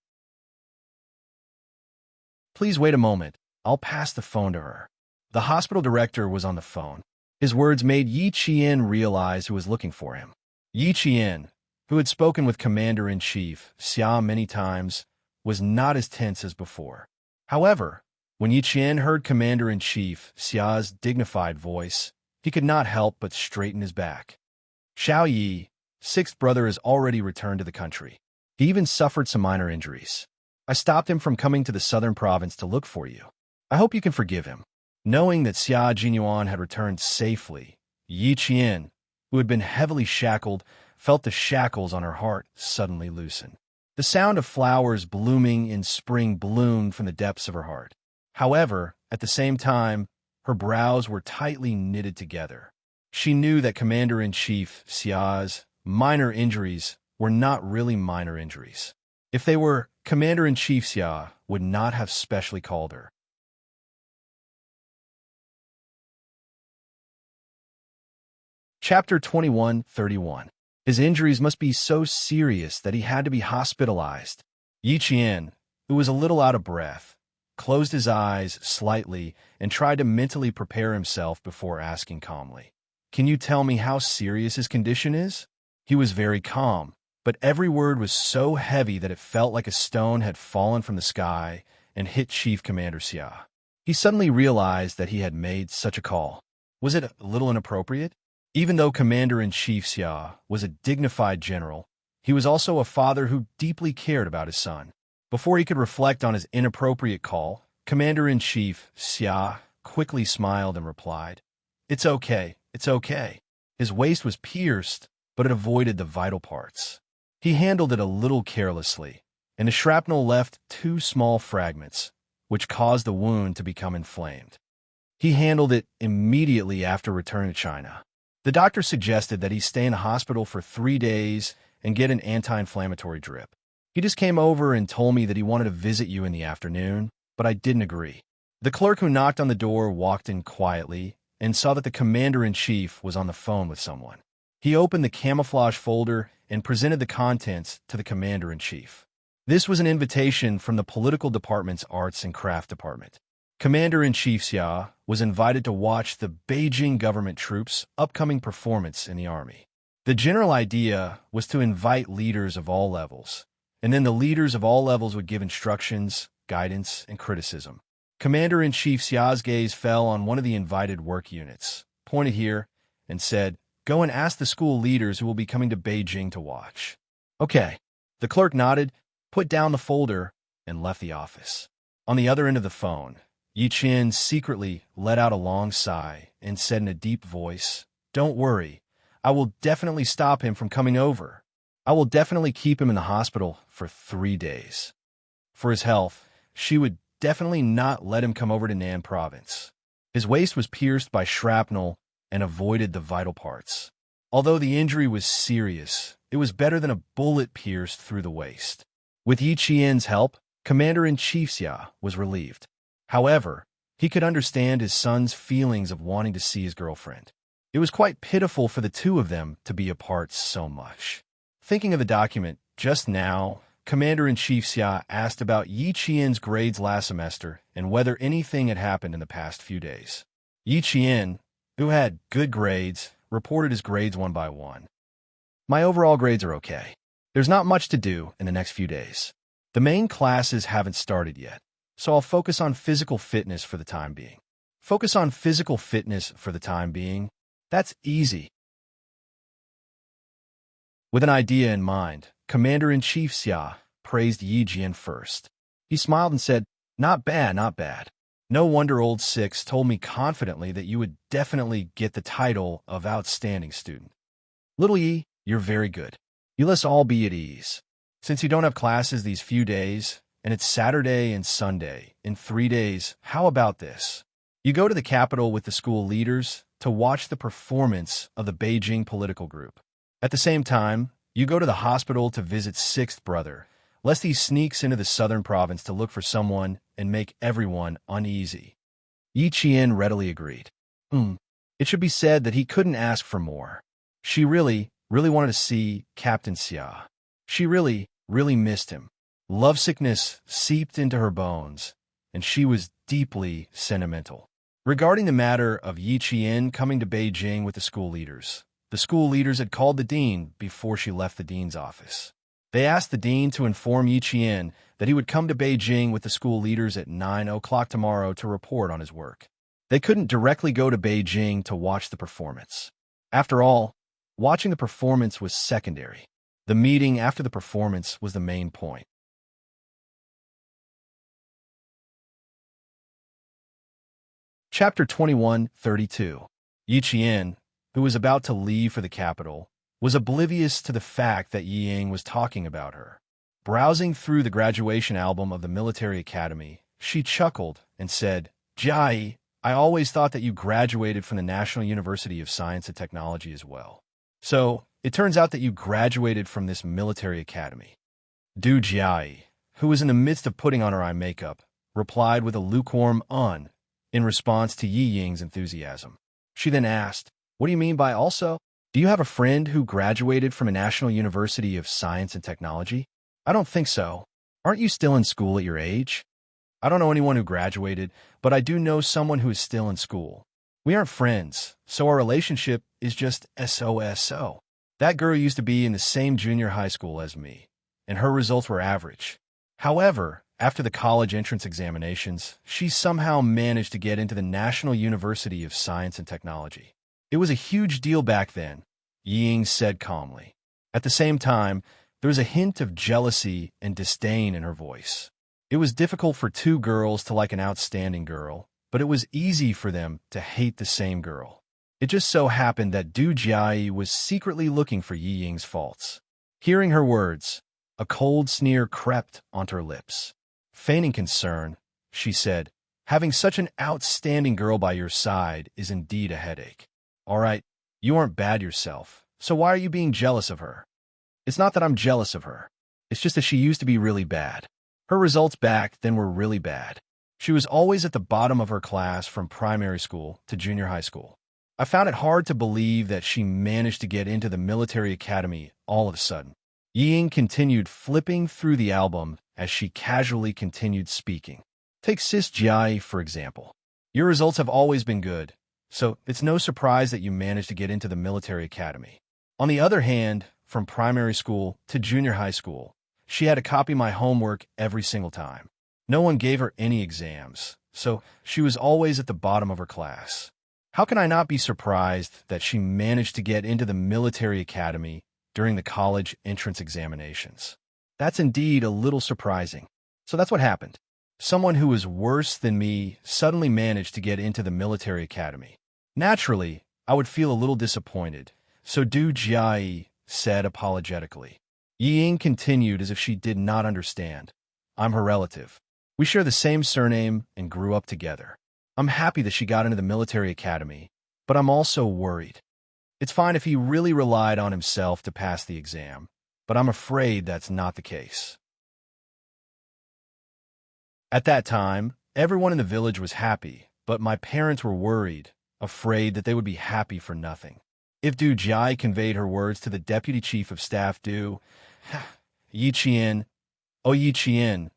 Please wait a moment. I'll pass the phone to her. The hospital director was on the phone. His words made Yi Qian realize who was looking for him. Yi Qian, who had spoken with Commander-in-Chief Xia many times, was not as tense as before. However, when Yi Qian heard Commander-in-Chief Xia's dignified voice, he could not help but straighten his back. Xiao Yi, sixth brother, has already returned to the country. He even suffered some minor injuries. I stopped him from coming to the southern province to look for you. I hope you can forgive him. Knowing that Xia Jinyuan had returned safely, Yi Qian, who had been heavily shackled, felt the shackles on her heart suddenly loosen. The sound of flowers blooming in spring bloomed from the depths of her heart. However, at the same time, her brows were tightly knitted together. She knew that Commander-in-Chief Xia's minor injuries were not really minor injuries. If they were, Commander-in-Chief Xia would not have specially called her. Chapter 21:31. His injuries must be so serious that he had to be hospitalized. Yi Qian, who was a little out of breath, closed his eyes slightly and tried to mentally prepare himself before asking calmly, "Can you tell me how serious his condition is?" He was very calm, but every word was so heavy that it felt like a stone had fallen from the sky and hit Chief Commander Xia. He suddenly realized that he had made such a call. Was it a little inappropriate? Even though Commander-in-Chief Xia was a dignified general, he was also a father who deeply cared about his son. Before he could reflect on his inappropriate call, Commander-in-Chief Xia quickly smiled and replied, "It's okay, it's okay." His waist was pierced, but it avoided the vital parts. He handled it a little carelessly, and the shrapnel left 2 small fragments, which caused the wound to become inflamed. He handled it immediately after returning to China. The doctor suggested that he stay in a hospital for 3 days and get an anti-inflammatory drip. He just came over and told me that he wanted to visit you in the afternoon, but I didn't agree. The clerk who knocked on the door walked in quietly and saw that the commander-in-chief was on the phone with someone. He opened the camouflage folder and presented the contents to the commander-in-chief. This was an invitation from the political department's arts and craft department. Commander-in-Chief Xia was invited to watch the Beijing government troops' upcoming performance in the army. The general idea was to invite leaders of all levels, and then the leaders of all levels would give instructions, guidance, and criticism. Commander-in-Chief Xia's gaze fell on one of the invited work units, pointed here, and said, "Go and ask the school leaders who will be coming to Beijing to watch." Okay. The clerk nodded, put down the folder, and left the office. On the other end of the phone, Yi Qian secretly let out a long sigh and said in a deep voice, "Don't worry, I will definitely stop him from coming over. I will definitely keep him in the hospital for 3 days. For his health, she would definitely not let him come over to Nan province." His waist was pierced by shrapnel and avoided the vital parts. Although the injury was serious, it was better than a bullet pierced through the waist. With Yi Qian's help, Commander-in-Chief Xia was relieved. However, he could understand his son's feelings of wanting to see his girlfriend. It was quite pitiful for the two of them to be apart so much. Thinking of the document just now, Commander-in-Chief Xia asked about Yi Qian's grades last semester and whether anything had happened in the past few days. Yi Qian, who had good grades, reported his grades one by one. "My overall grades are okay. There's not much to do in the next few days. The main classes haven't started yet, so I'll focus on physical fitness for the time being." Focus on physical fitness for the time being? That's easy. With an idea in mind, Commander-in-Chief Xia praised Yi Jian first. He smiled and said, "Not bad, not bad. No wonder Old Six told me confidently that you would definitely get the title of outstanding student. Little Yi, you're very good. You let us all be at ease. Since you don't have classes these few days, and it's Saturday and Sunday, in 3 days, how about this? You go to the capital with the school leaders to watch the performance of the Beijing political group. At the same time, you go to the hospital to visit sixth brother, lest he sneaks into the southern province to look for someone and make everyone uneasy." Yi Qian readily agreed. It should be said that he couldn't ask for more. She really wanted to see Captain Xia. She really really missed him. Lovesickness seeped into her bones, and she was deeply sentimental. Regarding the matter of Yi Qian coming to Beijing with the school leaders had called the dean before she left the dean's office. They asked the dean to inform Yi Qian that he would come to Beijing with the school leaders at 9 o'clock tomorrow to report on his work. They couldn't directly go to Beijing to watch the performance. After all, watching the performance was secondary. The meeting after the performance was the main point. Chapter 21:32. Yi Qian, who was about to leave for the capital, was oblivious to the fact that Yi Ying was talking about her. Browsing through the graduation album of the military academy, she chuckled and said, "Jai, I always thought that you graduated from the National University of Science and Technology as well. So, it turns out that you graduated from this military academy." Du Jai, who was in the midst of putting on her eye makeup, replied with a lukewarm in response to Yi Ying's enthusiasm. She then asked, "What do you mean by also? Do you have a friend who graduated from a National University of Science and Technology?" "I don't think so. Aren't you still in school at your age?" "I don't know anyone who graduated, but I do know someone who is still in school. We aren't friends, so our relationship is just SOSO. That girl used to be in the same junior high school as me, and her results were average. However, after the college entrance examinations, she somehow managed to get into the National University of Science and Technology. It was a huge deal back then," Yi Ying said calmly. At the same time, there was a hint of jealousy and disdain in her voice. It was difficult for two girls to like an outstanding girl, but it was easy for them to hate the same girl. It just so happened that Du Jia was secretly looking for Yi Ying's faults. Hearing her words, a cold sneer crept onto her lips. Feigning concern, she said, "Having such an outstanding girl by your side is indeed a headache. All right, you aren't bad yourself, so why are you being jealous of her?" "It's not that I'm jealous of her. It's just that she used to be really bad. Her results back then were really bad. She was always at the bottom of her class from primary school to junior high school. I found it hard to believe that she managed to get into the military academy all of a sudden." Yi Ying continued flipping through the album as she casually continued speaking. "Take Sis Jai, for example. Your results have always been good, so it's no surprise that you managed to get into the military academy. On the other hand, from primary school to junior high school, she had to copy my homework every single time. No one gave her any exams, so she was always at the bottom of her class. How can I not be surprised that she managed to get into the military academy during the college entrance examinations? That's indeed a little surprising. So that's what happened. Someone who was worse than me suddenly managed to get into the military academy. Naturally, I would feel a little disappointed, so Du Jia said apologetically. Yi Ying continued as if she did not understand. "I'm her relative. We share the same surname and grew up together. I'm happy that she got into the military academy, but I'm also worried. It's fine if he really relied on himself to pass the exam, but I'm afraid that's not the case." At that time, everyone in the village was happy, but my parents were worried, afraid that they would be happy for nothing. If Du Jai conveyed her words to the deputy chief of staff Yi Qian, "Oh, Yi Qian,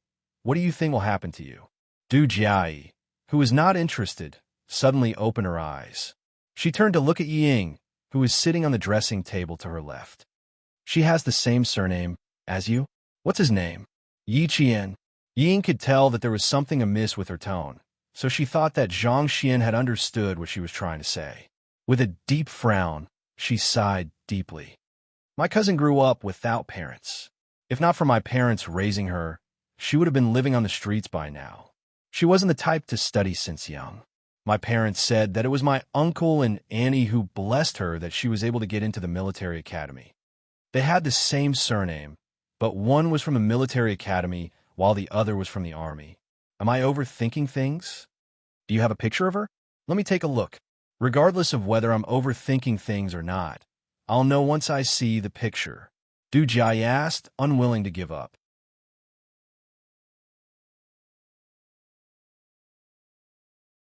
what do you think will happen to you?" Du Jai, who was not interested, suddenly opened her eyes. She turned to look at Yi Ying, who was sitting on the dressing table to her left. "She has the same surname as you? What's his name?" "Yi Qian." Yi Ying could tell that there was something amiss with her tone, so she thought that Zhang Xian had understood what she was trying to say. With a deep frown, she sighed deeply. "My cousin grew up without parents. If not for my parents raising her, she would have been living on the streets by now. She wasn't the type to study since young. My parents said that it was my uncle and Annie who blessed her that she was able to get into the military academy. They had the same surname, but one was from the military academy while the other was from the army. Am I overthinking things? Do you have a picture of her? Let me take a look. Regardless of whether I'm overthinking things or not, I'll know once I see the picture," Du Jai asked, unwilling to give up.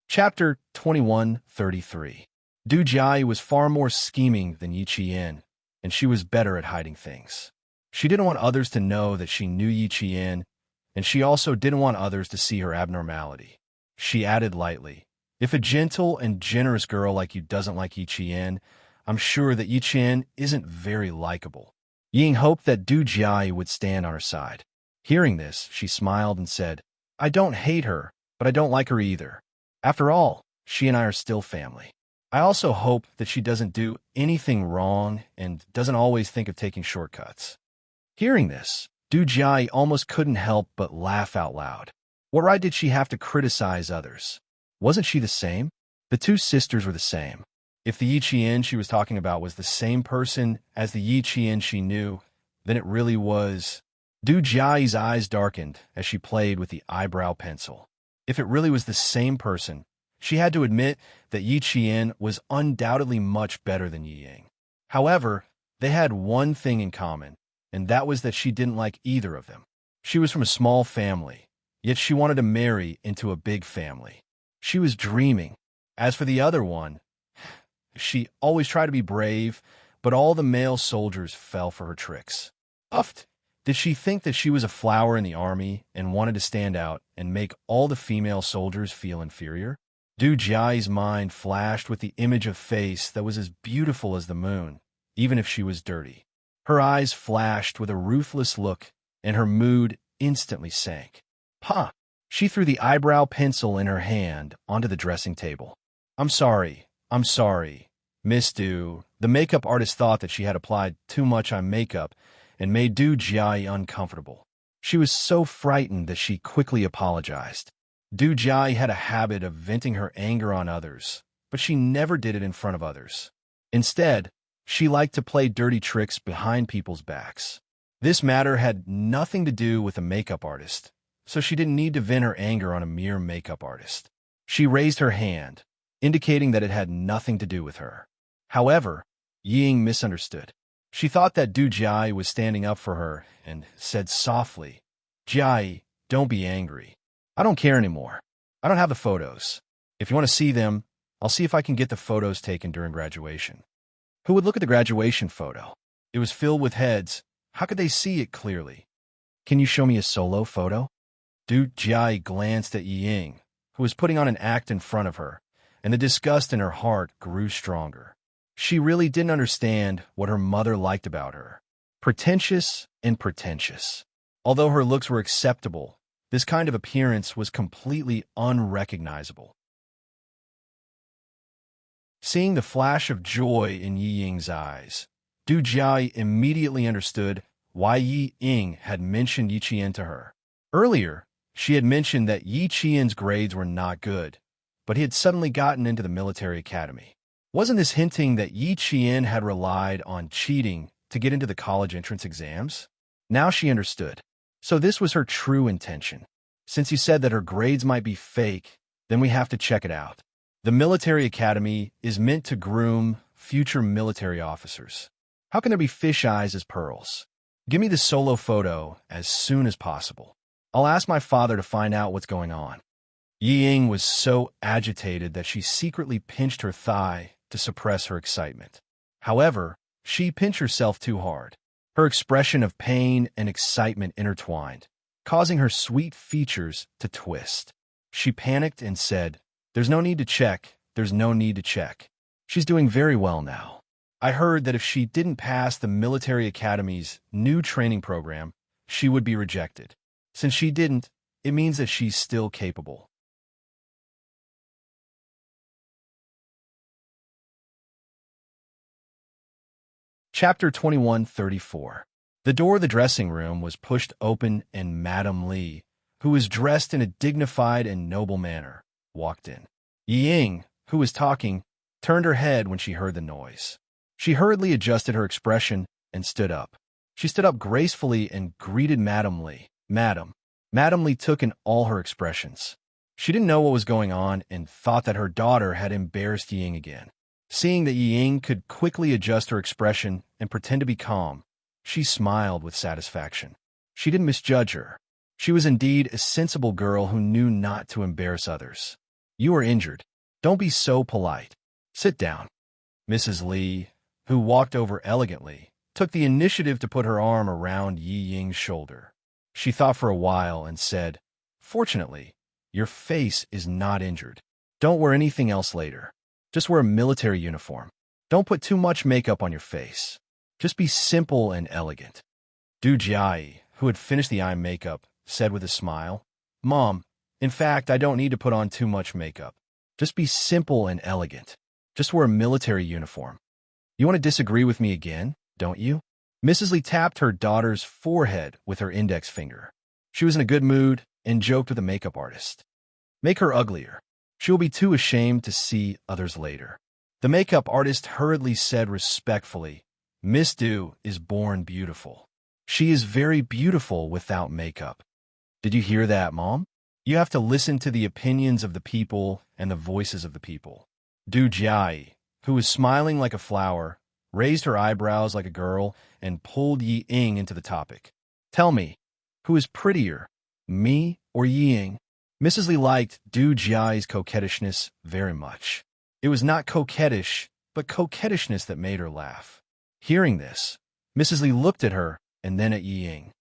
Chapter 21:33. Du Jai was far more scheming than Yi Qian, and she was better at hiding things. She didn't want others to know that she knew Yi Qian, and she also didn't want others to see her abnormality. She added lightly, "If a gentle and generous girl like you doesn't like Yi Qian, I'm sure that Yi Qian isn't very likable." Ying hoped that Du Jiayi would stand on her side. Hearing this, she smiled and said, "I don't hate her, but I don't like her either. After all, she and I are still family. I also hope that she doesn't do anything wrong and doesn't always think of taking shortcuts." Hearing this, Du Jiayi almost couldn't help but laugh out loud. What right did she have to criticize others? Wasn't she the same? The two sisters were the same. If the Yi Qian she was talking about was the same person as the Yi Qian she knew, then it really was. Du Jiayi's eyes darkened as she played with the eyebrow pencil. If it really was the same person, she had to admit that Yi Qian was undoubtedly much better than Yi Ying. However, they had one thing in common, and that was that she didn't like either of them. She was from a small family, yet she wanted to marry into a big family. She was dreaming. As for the other one, she always tried to be brave, but all the male soldiers fell for her tricks. Uft! Did she think that she was a flower in the army and wanted to stand out and make all the female soldiers feel inferior? Du Jiayi's mind flashed with the image of face that was as beautiful as the moon, even if she was dirty. Her eyes flashed with a ruthless look, and her mood instantly sank. "Huh!" She threw the eyebrow pencil in her hand onto the dressing table. I'm sorry, Miss Du." The makeup artist thought that she had applied too much on makeup and made Du Jiayi uncomfortable. She was so frightened that she quickly apologized. Du Jiayi had a habit of venting her anger on others, but she never did it in front of others. Instead, she liked to play dirty tricks behind people's backs. This matter had nothing to do with a makeup artist, so she didn't need to vent her anger on a mere makeup artist. She raised her hand, indicating that it had nothing to do with her. However, Ying misunderstood. She thought that Du Jiayi was standing up for her and said softly, "Jiayi, don't be angry. I don't care anymore. I don't have the photos. If you want to see them, I'll see if I can get the photos taken during graduation." Who would look at the graduation photo? It was filled with heads. How could they see it clearly? "Can you show me a solo photo?" Du Jiayi glanced at Ying, who was putting on an act in front of her, and the disgust in her heart grew stronger. She really didn't understand what her mother liked about her. Pretentious and pretentious. Although her looks were acceptable, this kind of appearance was completely unrecognizable. Seeing the flash of joy in Yi Ying's eyes, Du Jiayi immediately understood why Yi Ying had mentioned Yi Qian to her. Earlier, she had mentioned that Yi Qian's grades were not good, but he had suddenly gotten into the military academy. Wasn't this hinting that Yi Qian had relied on cheating to get into the college entrance exams? Now she understood. So this was her true intention. Since he said that her grades might be fake, then we have to check it out. The military academy is meant to groom future military officers. How can there be fish eyes as pearls? Give me the solo photo as soon as possible. I'll ask my father to find out what's going on. Yi Ying was so agitated that she secretly pinched her thigh to suppress her excitement. However, she pinched herself too hard. Her expression of pain and excitement intertwined, causing her sweet features to twist. She panicked and said, "There's no need to check. There's no need to check. She's doing very well now. I heard that if she didn't pass the military academy's new training program, she would be rejected. Since she didn't, it means that she's still capable." Chapter 2134. The door of the dressing room was pushed open and Madame Li, who was dressed in a dignified and noble manner, walked in. Yi Ying, who was talking, turned her head when she heard the noise. She hurriedly adjusted her expression and stood up. She stood up gracefully and greeted Madame Li. "Madam." Madame Li took in all her expressions. She didn't know what was going on and thought that her daughter had embarrassed Yi Ying again. Seeing that Yi Ying could quickly adjust her expression and pretend to be calm, she smiled with satisfaction. She didn't misjudge her. She was indeed a sensible girl who knew not to embarrass others. "You are injured. Don't be so polite. Sit down." Mrs. Li, who walked over elegantly, took the initiative to put her arm around Yi Ying's shoulder. She thought for a while and said, "Fortunately, your face is not injured. Don't wear anything else later. Just wear a military uniform. Don't put too much makeup on your face. Just be simple and elegant." Du Jiai, who had finished the eye makeup, said with a smile, "Mom, in fact, I don't need to put on too much makeup. Just be simple and elegant. Just wear a military uniform." "You want to disagree with me again, don't you?" Mrs. Lee tapped her daughter's forehead with her index finger. She was in a good mood and joked with the makeup artist. "Make her uglier. She will be too ashamed to see others later." The makeup artist hurriedly said respectfully, "Miss Du is born beautiful. She is very beautiful without makeup." "Did you hear that, Mom? You have to listen to the opinions of the people and the voices of the people." Du Jiai, who was smiling like a flower, raised her eyebrows like a girl and pulled Yi Ying into the topic. "Tell me, who is prettier, me or Yi Ying?" Mrs. Lee liked Du Jiai's coquettishness very much. It was not coquettish, but coquettishness that made her laugh. Hearing this, Mrs. Lee looked at her and then at Yi Ying.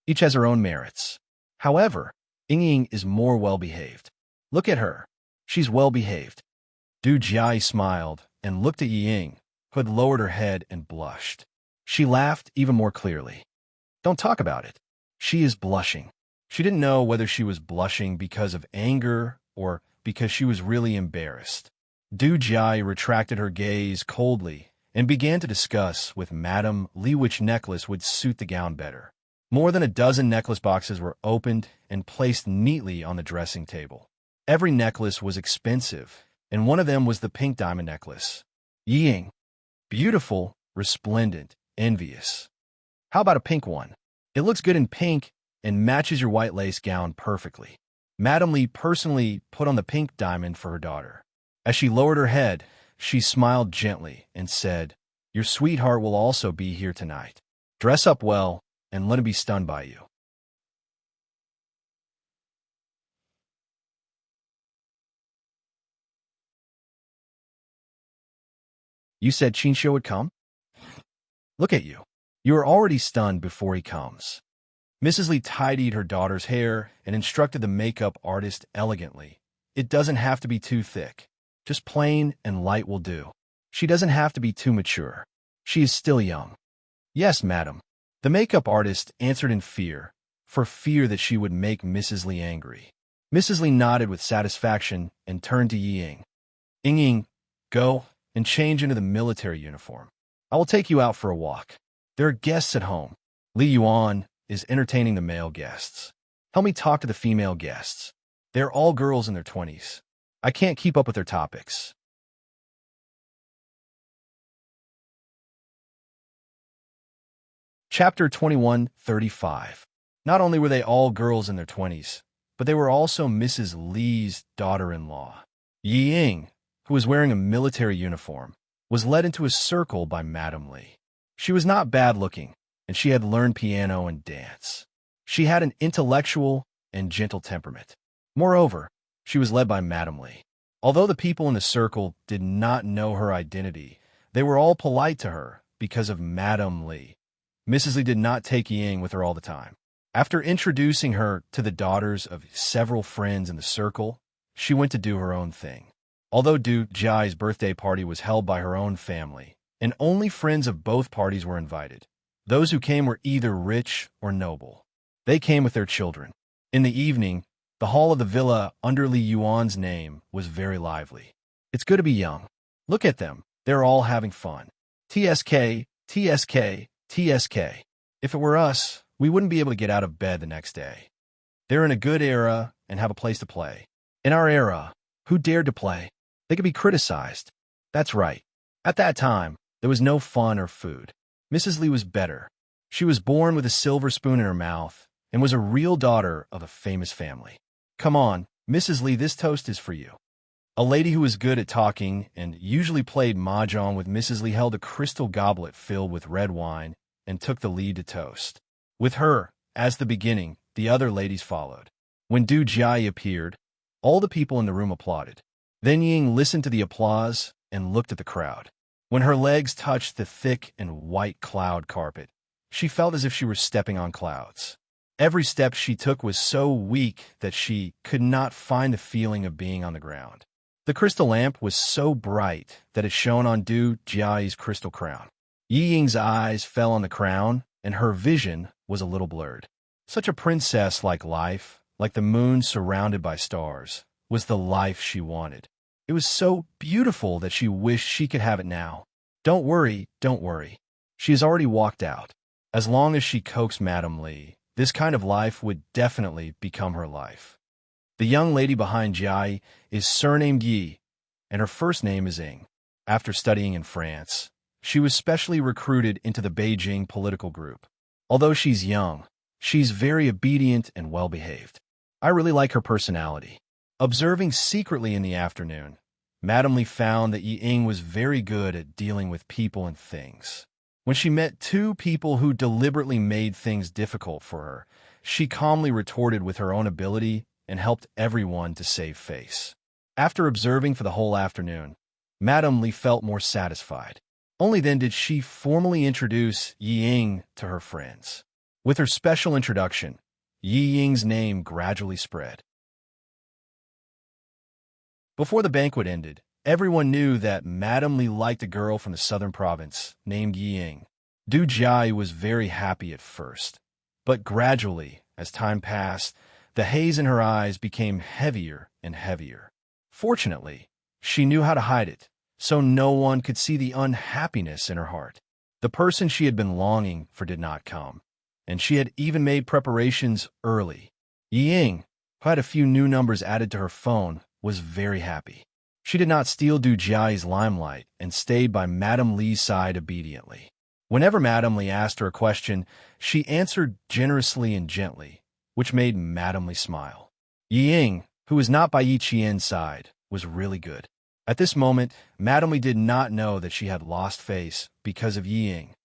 Each has her own merits. However, Ying Ying is more well-behaved. Look at her. She's well-behaved. Du Jiai smiled and looked at Yi Ying, who had lowered her head and blushed. She laughed even more clearly. "Don't talk about it." She is blushing. She didn't know whether she was blushing because of anger or because she was really embarrassed. Du Jiai retracted her gaze coldly and began to discuss with Madame Li which necklace would suit the gown better. More than a dozen necklace boxes were opened and placed neatly on the dressing table. Every necklace was expensive, and one of them was the pink diamond necklace. Yi Ying, beautiful, resplendent, envious. "How about a pink one? It looks good in pink and matches your white lace gown perfectly." Madame Li personally put on the pink diamond for her daughter. As she lowered her head, she smiled gently and said, "Your sweetheart will also be here tonight. Dress up well and let him be stunned by you." "You said Chinchou would come? Look at you. You are already stunned before he comes." Mrs. Lee tidied her daughter's hair and instructed the makeup artist elegantly. "It doesn't have to be too thick. Just plain and light will do. She doesn't have to be too mature. She is still young." "Yes, madam." The makeup artist answered in fear, for fear that she would make Mrs. Lee angry. Mrs. Lee nodded with satisfaction and turned to Yi Ying. "Ying Ying, go and change into the military uniform. I will take you out for a walk. There are guests at home. Li Yuan is entertaining the male guests. Help me talk to the female guests. They're all girls in their 20s. I can't keep up with their topics." Chapter 21:35. Not only were they all girls in their 20s, but they were also Mrs. Lee's daughter-in-law. Yi Ying, who was wearing a military uniform, was led into a circle by Madame Lee. She was not bad-looking, and she had learned piano and dance. She had an intellectual and gentle temperament. Moreover, she was led by Madame Lee. Although the people in the circle did not know her identity, they were all polite to her because of Madame Lee. Mrs. Lee did not take Yi Ying with her all the time. After introducing her to the daughters of several friends in the circle, she went to do her own thing. Although Du Jiai's birthday party was held by her own family, and only friends of both parties were invited, those who came were either rich or noble. They came with their children. In the evening, the hall of the villa under Li Yuan's name was very lively. It's good to be young. Look at them. They're all having fun. TSK, TSK, TSK. If it were us, we wouldn't be able to get out of bed the next day. They're in a good era and have a place to play. In our era, who dared to play? They could be criticized. That's right. At that time, there was no fun or food. Mrs. Lee was better. She was born with a silver spoon in her mouth and was a real daughter of a famous family. Come on, Mrs. Lee, this toast is for you. A lady who was good at talking and usually played mahjong with Mrs. Lee held a crystal goblet filled with red wine and took the lead to toast. With her, as the beginning, the other ladies followed. When Du Jiai appeared, all the people in the room applauded. Then Ying listened to the applause and looked at the crowd. When her legs touched the thick and white cloud carpet, she felt as if she were stepping on clouds. Every step she took was so weak that she could not find the feeling of being on the ground. The crystal lamp was so bright that it shone on Du Jiayi's crystal crown. Yi Ying's eyes fell on the crown, and her vision was a little blurred. Such a princess-like life, like the moon surrounded by stars, was the life she wanted. It was so beautiful that she wished she could have it now. Don't worry, don't worry. She has already walked out. As long as she coaxed Madame Li, this kind of life would definitely become her life. The young lady behind Jiayi is surnamed Yi, and her first name is Ying. After studying in France, she was specially recruited into the Beijing political group. Although she's young, she's very obedient and well-behaved. I really like her personality. Observing secretly in the afternoon, Madame Li found that Yi Ying was very good at dealing with people and things. When she met two people who deliberately made things difficult for her, she calmly retorted with her own ability and helped everyone to save face. After observing for the whole afternoon, Madame Li felt more satisfied. Only then did she formally introduce Yi Ying to her friends. With her special introduction, Yi Ying's name gradually spread. Before the banquet ended, everyone knew that Madame Li liked a girl from the southern province named Yi Ying. Du Jiayi was very happy at first, but gradually, as time passed, the haze in her eyes became heavier and heavier. Fortunately, she knew how to hide it, so no one could see the unhappiness in her heart. The person she had been longing for did not come, and she had even made preparations early. Yi Ying, who had a few new numbers added to her phone, was very happy. She did not steal Du Jiayi's limelight and stayed by Madame Li's side obediently. Whenever Madame Li asked her a question, she answered generously and gently, which made Madame Li smile. Yi Ying, who was not by Yi Qian's side, was really good. At this moment, Madame Li did not know that she had lost face because of Yi Ying.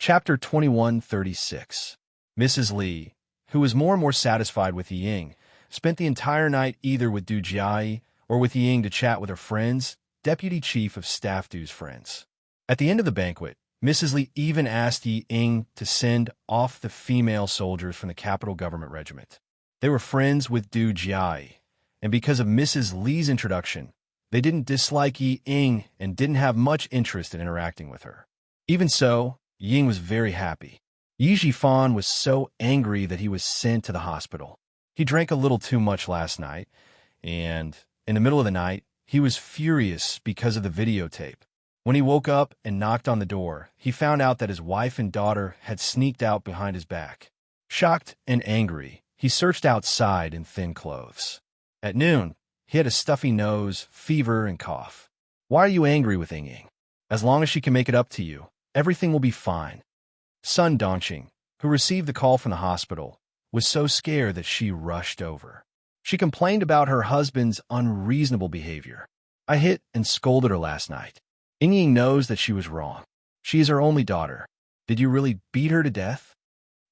Chapter 2136. Mrs. Li, who was more and more satisfied with Yi Ying, spent the entire night either with Du Jiayi or with Yi Ying to chat with her friends, Deputy Chief of Staff Du's friends. At the end of the banquet, Mrs. Li even asked Yi Ying to send off the female soldiers from the capital government regiment. They were friends with Du Jiayi, and because of Mrs. Li's introduction, they didn't dislike Yi Ying and didn't have much interest in interacting with her. Even so, Yi Ying was very happy. Yi Jifan was so angry that he was sent to the hospital. He drank a little too much last night, and in the middle of the night, he was furious because of the videotape. When he woke up and knocked on the door, he found out that his wife and daughter had sneaked out behind his back. Shocked and angry, he searched outside in thin clothes. At noon, he had a stuffy nose, fever, and cough. Why are you angry with Ying Ying? As long as she can make it up to you, everything will be fine. Sun Dongqing, who received the call from the hospital, was so scared that she rushed over. She complained about her husband's unreasonable behavior. I hit and scolded her last night. Ying Ying knows that she was wrong. She is her only daughter. Did you really beat her to death?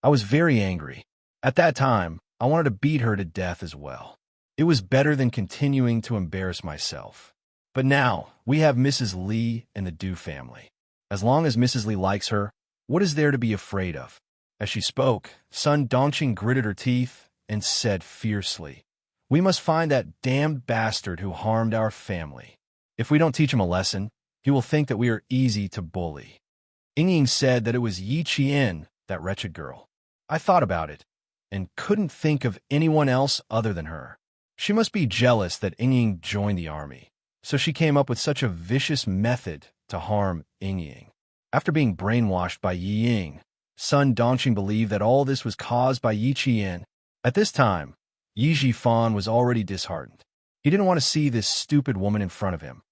I was very angry. At that time, I wanted to beat her to death as well. It was better than continuing to embarrass myself. But now, we have Mrs. Li and the Du family. As long as Mrs. Li likes her, what is there to be afraid of? As she spoke, Sun Dongqing gritted her teeth and said fiercely, "We must find that damned bastard who harmed our family. If we don't teach him a lesson, he will think that we are easy to bully." Ying Ying said that it was Yi Qian, that wretched girl. I thought about it, and couldn't think of anyone else other than her. She must be jealous that Ying Ying joined the army, so she came up with such a vicious method to harm Ying Ying. After being brainwashed by Yi Ying, Sun Dongqing believed that all this was caused by Yi Qian. At this time, Yi Jifan was already disheartened. He didn't want to see this stupid woman in front of him,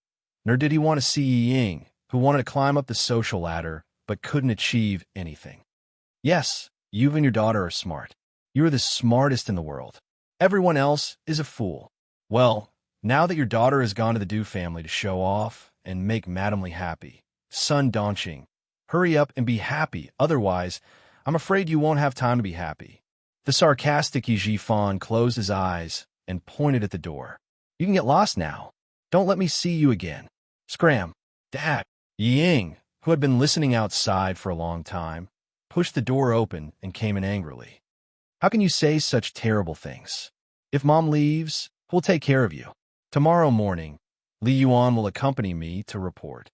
nor did he want to see Yi Ying, who wanted to climb up the social ladder but couldn't achieve anything. Yes, you and your daughter are smart. You are the smartest in the world. Everyone else is a fool. Well, now that your daughter has gone to the Du family to show off and make Madame Li happy, Sun Dongqing, hurry up and be happy, otherwise, I'm afraid you won't have time to be happy. The sarcastic Yi Jifan closed his eyes and pointed at the door. You can get lost now. Don't let me see you again. Scram. Dad. Ying, who had been listening outside for a long time, pushed the door open and came in angrily. How can you say such terrible things? If Mom leaves, we'll take care of you. Tomorrow morning, Li Yuan will accompany me to report.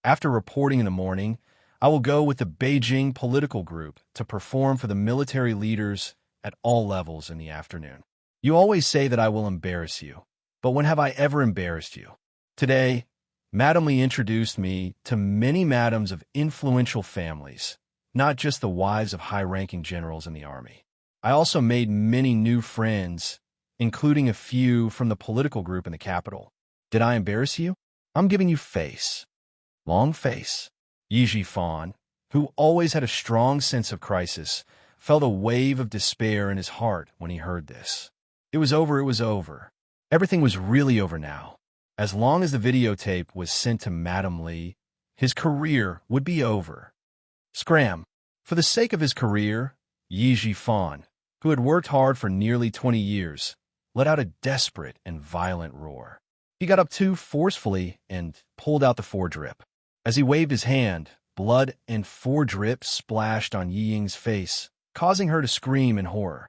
After reporting in the morning, I will go with the Beijing political group to perform for the military leaders at all levels in the afternoon. You always say that I will embarrass you, but when have I ever embarrassed you? Today, Madame Li introduced me to many madams of influential families, not just the wives of high-ranking generals in the army. I also made many new friends, including a few from the political group in the capital. Did I embarrass you? I'm giving you face. Long face. Yi Jifan, who always had a strong sense of crisis, felt a wave of despair in his heart when he heard this. It was over, it was over. Everything was really over now. As long as the videotape was sent to Madame Li, his career would be over. Scram. For the sake of his career, Yi Jifan, who had worked hard for nearly 20 years, let out a desperate and violent roar. He got up too forcefully and pulled out the foredrip. As he waved his hand, blood and foredrip splashed on Yi Ying's face, causing her to scream in horror.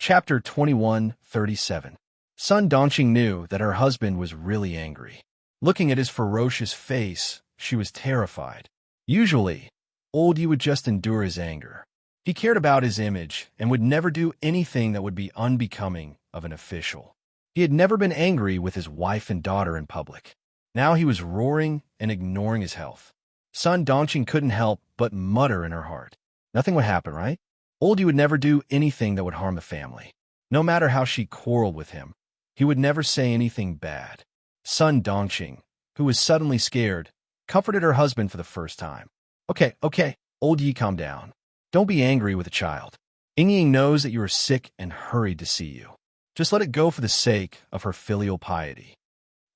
Chapter 21:37. Sun Dongqing knew that her husband was really angry. Looking at his ferocious face, she was terrified. Usually, old Yi would just endure his anger. He cared about his image and would never do anything that would be unbecoming of an official. He had never been angry with his wife and daughter in public. Now he was roaring and ignoring his health. Sun Dongqing couldn't help but mutter in her heart. Nothing would happen, right? Old Yi would never do anything that would harm the family. No matter how she quarreled with him, he would never say anything bad. Sun Dongqing, who was suddenly scared, comforted her husband for the first time. Okay, old Yi, calm down. Don't be angry with a child. Ying knows that you are sick and hurried to see you. Just let it go for the sake of her filial piety.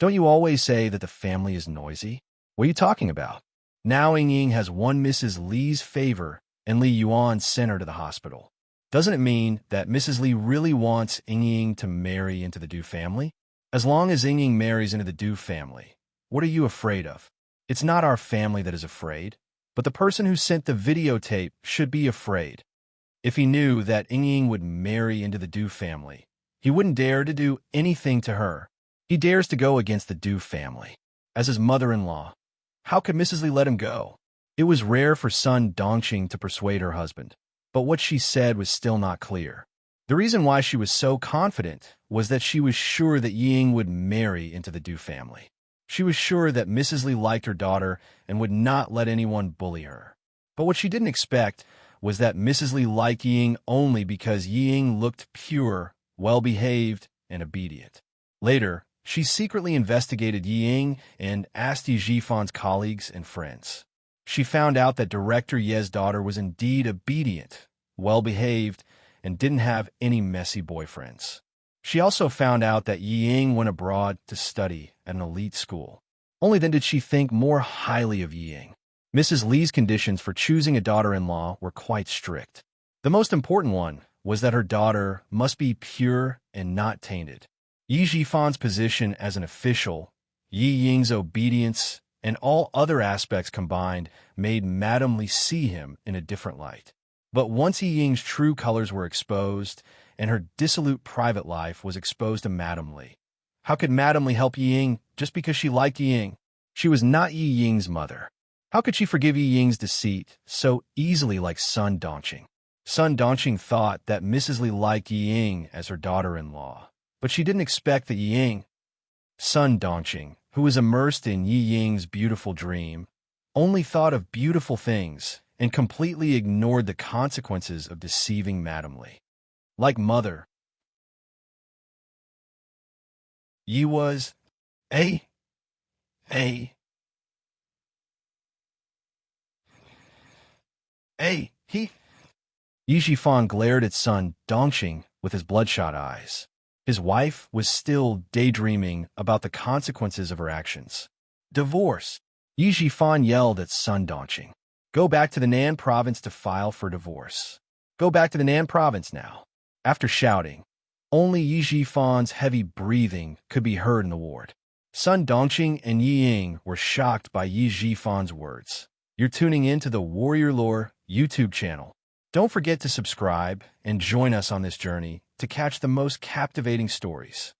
Don't you always say that the family is noisy? What are you talking about? Now Ying has won Mrs. Li's favor and Li Yuan sent her to the hospital. Doesn't it mean that Mrs. Li really wants Ying to marry into the Du family? As long as Ying marries into the Du family, what are you afraid of? It's not our family that is afraid, but the person who sent the videotape should be afraid. If he knew that Ying would marry into the Du family, he wouldn't dare to do anything to her. He dares to go against the Du family. As his mother-in-law, how could Mrs. Li let him go? It was rare for Sun Dongqing to persuade her husband, but what she said was still not clear. The reason why she was so confident was that she was sure that Ying would marry into the Du family. She was sure that Mrs. Li liked her daughter and would not let anyone bully her. But what she didn't expect was that Mrs. Li liked Ying only because Ying looked pure, well-behaved, and obedient. Later, she secretly investigated Ying and asked Yi Jifan's colleagues and friends. She found out that Director Ye's daughter was indeed obedient, well-behaved, and didn't have any messy boyfriends. She also found out that Ying went abroad to study at an elite school. Only then did she think more highly of Ying. Mrs. Li's conditions for choosing a daughter-in-law were quite strict. The most important one was that her daughter must be pure and not tainted. Yi Jifan's position as an official, Yi Ying's obedience, and all other aspects combined made Madame Li see him in a different light. But once Yi Ying's true colors were exposed, and her dissolute private life was exposed to Madame Li, how could Madame Li help Yi Ying just because she liked Yi Ying? She was not Yi Ying's mother. How could she forgive Yi Ying's deceit so easily like Sun Dongqing? Sun Dongqing thought that Mrs. Li liked Yi Ying as her daughter-in-law, but she didn't expect that Yi Ying, Sun Dongqing, who was immersed in Yi Ying's beautiful dream, only thought of beautiful things and completely ignored the consequences of deceiving Madame Li. Like mother, Yi was Yi Jifan glared at Sun Dongqing with his bloodshot eyes. His wife was still daydreaming about the consequences of her actions. Divorce. Yi Jifan yelled at Sun Dongqing. Go back to the Nan province to file for divorce. Go back to the Nan province now. After shouting, only Yi Jifan's heavy breathing could be heard in the ward. Sun Dongqing and Yi Ying were shocked by Yi Jifan's words. You're tuning in to the Warrior Lore YouTube channel. Don't forget to subscribe and join us on this journey to catch the most captivating stories.